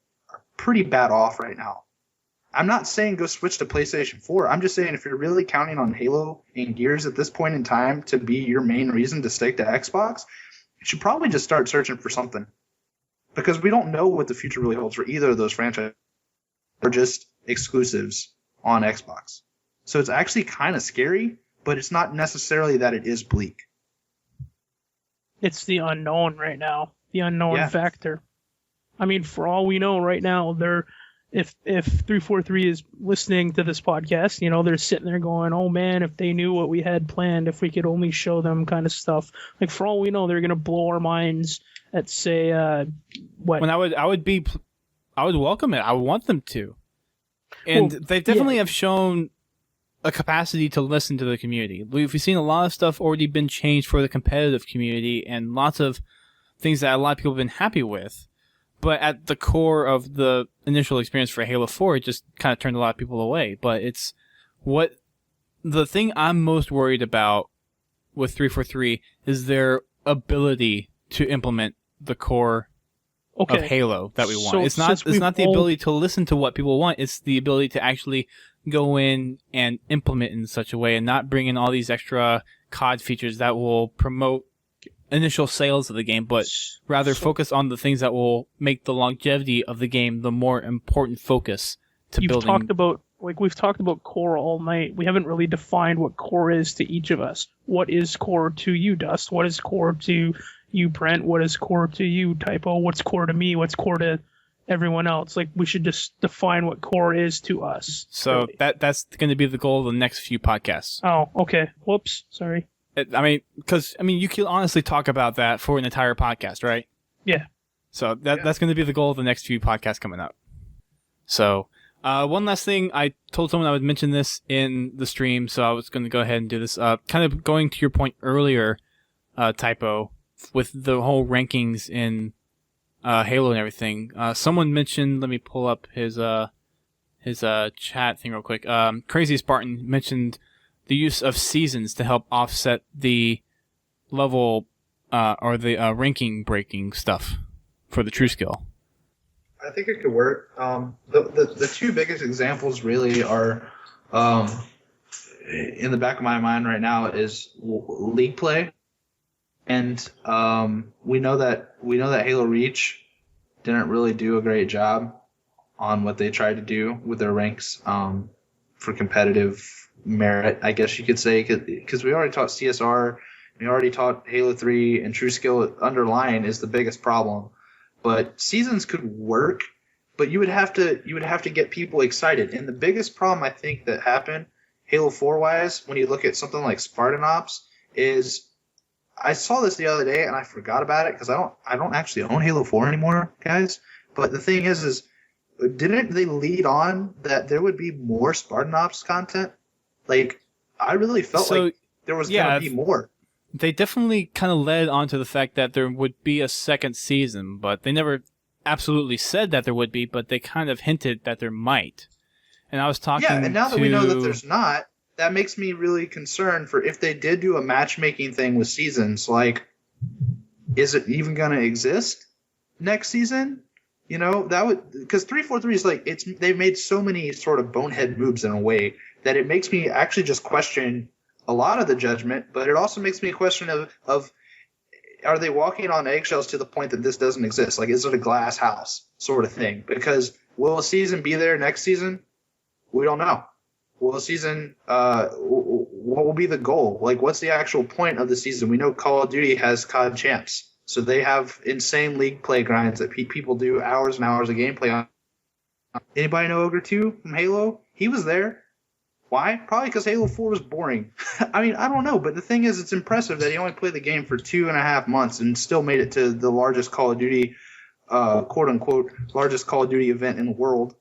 pretty bad off right now. I'm not saying go switch to PlayStation 4. I'm just saying if you're really counting on Halo and Gears at this point in time to be your main reason to stick to Xbox, you should probably just start searching for something. Because we don't know what the future really holds for either of those franchises. They're just exclusives on Xbox. So it's actually kind of scary, but it's not necessarily that it is bleak. It's the unknown right now. The unknown factor. I mean, for all we know right now, if 343 is listening to this podcast, you know, they're sitting there going, oh man, if they knew what we had planned, if we could only show them kind of stuff. Like, for all we know, they're going to blow our minds at, say, what? When I would welcome it. I would want them to. And they definitely have shown a capacity to listen to the community. We've seen a lot of stuff already been changed for the competitive community and lots of things that a lot of people have been happy with. But at the core of the initial experience for Halo 4, it just kind of turned a lot of people away. But it's the thing I'm most worried about with 343 is their ability to implement the core of Halo that we want. So it's not the ability to listen to what people want. It's the ability to actually go in and implement in such a way and not bring in all these extra COD features that will promote initial sales of the game, but rather focus on the things that will make the longevity of the game the more important focus to building. We've talked about core all night. We haven't really defined what core is to each of us. What is core to you, Dust? What is core to you, Brent? What is core to you, Typo? What's core to me? What's core to everyone else? Like, we should just define what core is to us. So really. That's going to be the goal of the next few podcasts. Oh, okay. Whoops. Sorry. Because you can honestly talk about that for an entire podcast, right? Yeah. So that's going to be the goal of the next few podcasts coming up. So, one last thing, I told someone I would mention this in the stream, so I was going to go ahead and do this. Kind of going to your point earlier, Typo, with the whole rankings in Halo and everything. Someone mentioned, let me pull up his chat thing real quick. Crazy Spartan mentioned the use of seasons to help offset the level or the ranking breaking stuff for the true skill. I think it could work. The two biggest examples really are in the back of my mind right now is league play, and we know that Halo Reach didn't really do a great job on what they tried to do with their ranks for competitive merit, I guess you could say, because we already taught CSR, we already taught Halo 3, and True Skill underlying is the biggest problem. But seasons could work, but you would have to get people excited. And the biggest problem I think that happened Halo 4 wise, when you look at something like Spartan Ops, is I saw this the other day and I forgot about it because I don't actually own Halo 4 anymore, guys. But the thing is didn't they lead on that there would be more Spartan Ops content? Like, I really felt like there was going to be more. They definitely kind of led on to the fact that there would be a second season, but they never absolutely said that there would be, but they kind of hinted that there might. And I was talking and now that we know that there's not, that makes me really concerned for if they did do a matchmaking thing with seasons, like, is it even going to exist next season? You know, that would, because 343 is like, they've made so many sort of bonehead moves in a way that it makes me actually just question a lot of the judgment, but it also makes me a question of are they walking on eggshells to the point that this doesn't exist? Like, is it a glass house sort of thing? Because will a season be there next season? We don't know. Will a season, what will be the goal? Like, what's the actual point of the season? We know Call of Duty has COD champs, so they have insane league play grinds that people do hours and hours of gameplay on. Anybody know Ogre 2 from Halo? He was there. Why? Probably because Halo 4 was boring. I mean, I don't know, but the thing is, it's impressive that he only played the game for 2.5 months and still made it to the largest Call of Duty, quote-unquote, largest Call of Duty event in the world.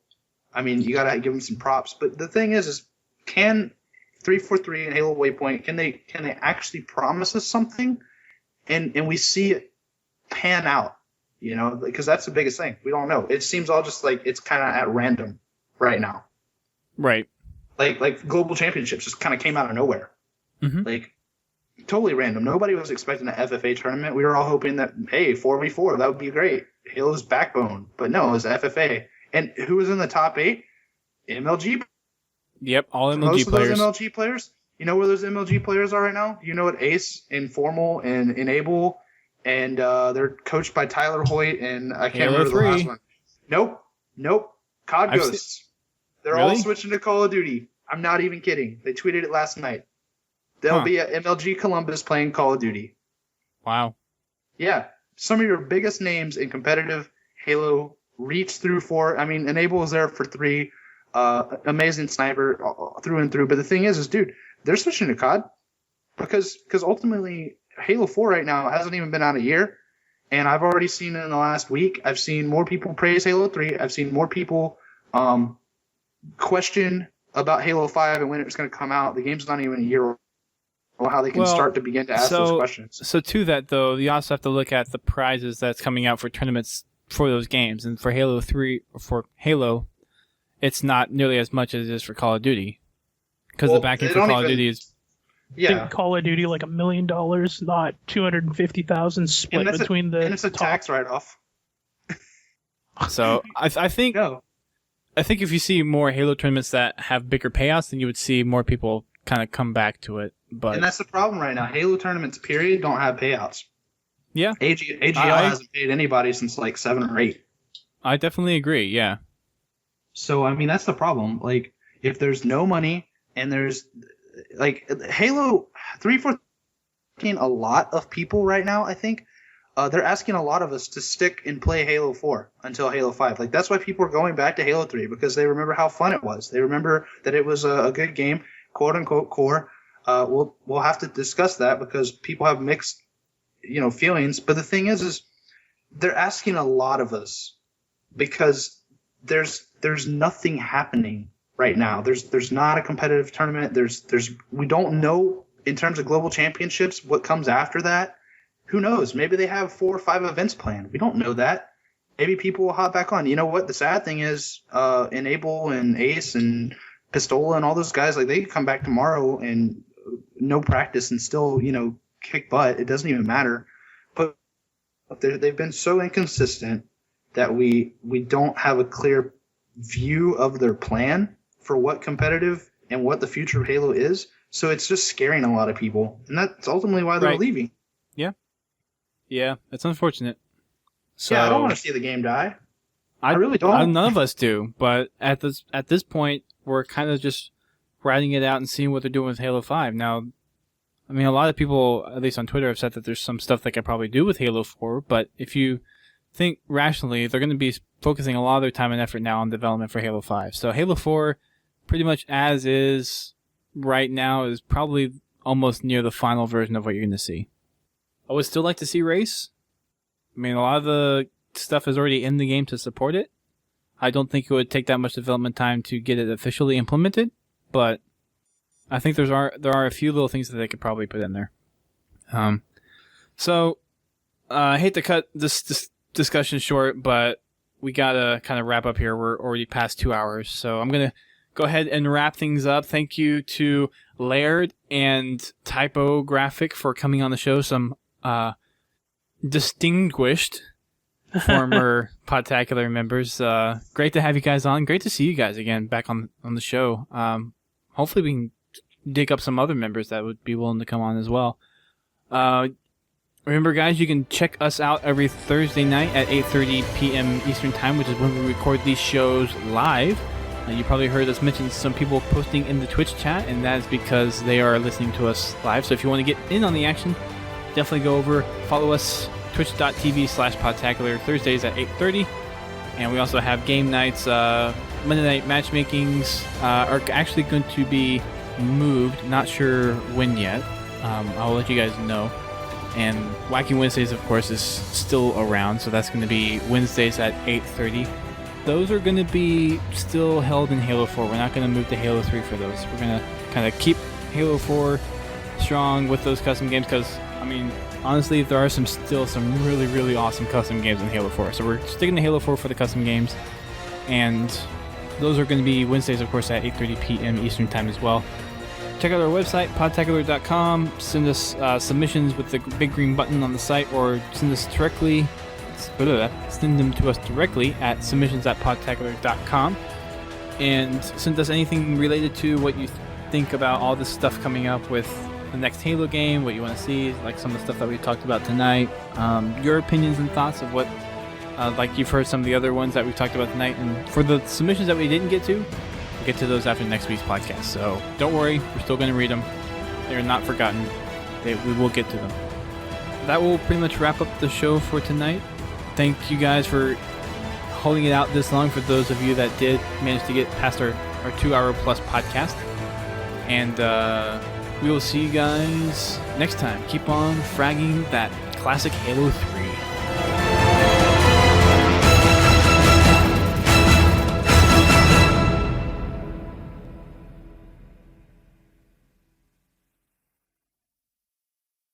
I mean, you got to give him some props. But the thing is can 343 and Halo Waypoint, can they actually promise us something? And we see it pan out, you know, because that's the biggest thing. We don't know. It seems all just like it's kind of at random right now. Right. Like global championships just kind of came out of nowhere. Mm-hmm. Like, totally random. Nobody was expecting an FFA tournament. We were all hoping that, hey, 4v4, that would be great. Halo's backbone. But no, it was FFA. And who was in the top 8? MLG. Yep, all MLG Most players. Of those MLG players. You know where those MLG players are right now? You know what Ace, Informal, and Enable, and they're coached by Tyler Hoyt, and I can't Halo remember 3. the last one. Nope. COD Ghosts. They're all switching to Call of Duty. I'm not even kidding. They tweeted it last night. There'll be a MLG Columbus playing Call of Duty. Wow. Yeah. Some of your biggest names in competitive Halo reach through 4. I mean, Enable was there for 3. Amazing sniper through and through. But the thing is, dude, they're switching to COD because ultimately Halo 4 right now hasn't even been out a year. And I've already seen in the last week, I've seen more people praise Halo 3. I've seen more people question about Halo 5 and when it's going to come out. The game's not even a year old. How they can start to begin to ask those questions. So to that, though, you also have to look at the prizes that's coming out for tournaments for those games. And for Halo 3, for Halo, it's not nearly as much as it is for Call of Duty. Because the backing for Call of Duty is... Yeah. I think Call of Duty like $1 million, not $250,000 split between the... And it's a tax write-off. So I think... No. I think if you see more Halo tournaments that have bigger payouts, then you would see more people kind of come back to it. And that's the problem right now. Halo tournaments, period, don't have payouts. Yeah. AGL hasn't paid anybody since like 7 or 8. I definitely agree, yeah. So, I mean, that's the problem. Like, if there's no money and there's, like, Halo 314, a lot of people right now, I think, they're asking a lot of us to stick and play Halo 4 until Halo 5. Like, that's why people are going back to Halo 3, because they remember how fun it was. They remember that it was a good game, quote-unquote core. We'll have to discuss that because people have mixed, feelings. But the thing is they're asking a lot of us because there's nothing happening right now. There's not a competitive tournament. We don't know in terms of global championships what comes after that. Who knows? Maybe they have 4 or 5 events planned. We don't know that. Maybe people will hop back on. You know what? The sad thing is, Enable and Ace and Pistola and all those guys, like, they could come back tomorrow and no practice and still, kick butt. It doesn't even matter. But they've been so inconsistent that we don't have a clear view of their plan for what competitive and what the future of Halo is. So it's just scaring a lot of people. And that's ultimately why they're leaving. Yeah. Yeah, it's unfortunate. So, yeah, I don't want to see the game die. I really don't. None of us do. But at this point, we're kind of just riding it out and seeing what they're doing with Halo 5. Now, I mean, a lot of people, at least on Twitter, have said that there's some stuff they could probably do with Halo 4, but if you think rationally, they're going to be focusing a lot of their time and effort now on development for Halo 5. So Halo 4, pretty much as is right now, is probably almost near the final version of what you're going to see. I would still like to see race. I mean, a lot of the stuff is already in the game to support it. I don't think it would take that much development time to get it officially implemented, but I think there are a few little things that they could probably put in there. So I hate to cut this discussion short, but we gotta kind of wrap up here. We're already past 2 hours, so I'm gonna go ahead and wrap things up. Thank you to Laird and TYP0GRAPH1C for coming on the show. Some distinguished former Podtacular members. Great to have you guys on. Great to see you guys again back on the show. Hopefully we can dig up some other members that would be willing to come on as well. Remember, guys, you can check us out every Thursday night at 8:30 p.m. Eastern Time, which is when we record these shows live. You probably heard us mention some people posting in the Twitch chat, and that is because they are listening to us live. So if you want to get in on the action, definitely go over, follow us, twitch.tv/Podtacular, Thursdays at 8:30. And we also have game nights. Monday night matchmakings are actually going to be moved. Not sure when yet. I'll let you guys know. And Wacky Wednesdays, of course, is still around, so that's going to be Wednesdays at 8:30. Those are going to be still held in Halo 4. We're not going to move to Halo 3 for those. We're going to kind of keep Halo 4 strong with those custom games because, I mean, honestly, there are still some really, really awesome custom games in Halo 4. So we're sticking to Halo 4 for the custom games. And those are going to be Wednesdays, of course, at 8:30 p.m. Eastern Time as well. Check out our website, podtacular.com. Send us submissions with the big green button on the site, or send them to us directly at submissions@podtacular.com. and send us anything related to what you think about all this stuff coming up with the next Halo game, what you want to see, like some of the stuff that we talked about tonight, your opinions and thoughts of what, like you've heard some of the other ones that we talked about tonight. And for the submissions that we didn't get to, we'll get to those after next week's podcast. So don't worry, we're still going to read them. They're not forgotten. We will get to them. That will pretty much wrap up the show for tonight. Thank you guys for holding it out this long, for those of you that did manage to get past our 2-hour plus podcast. And we will see you guys next time. Keep on fragging that classic Halo 3.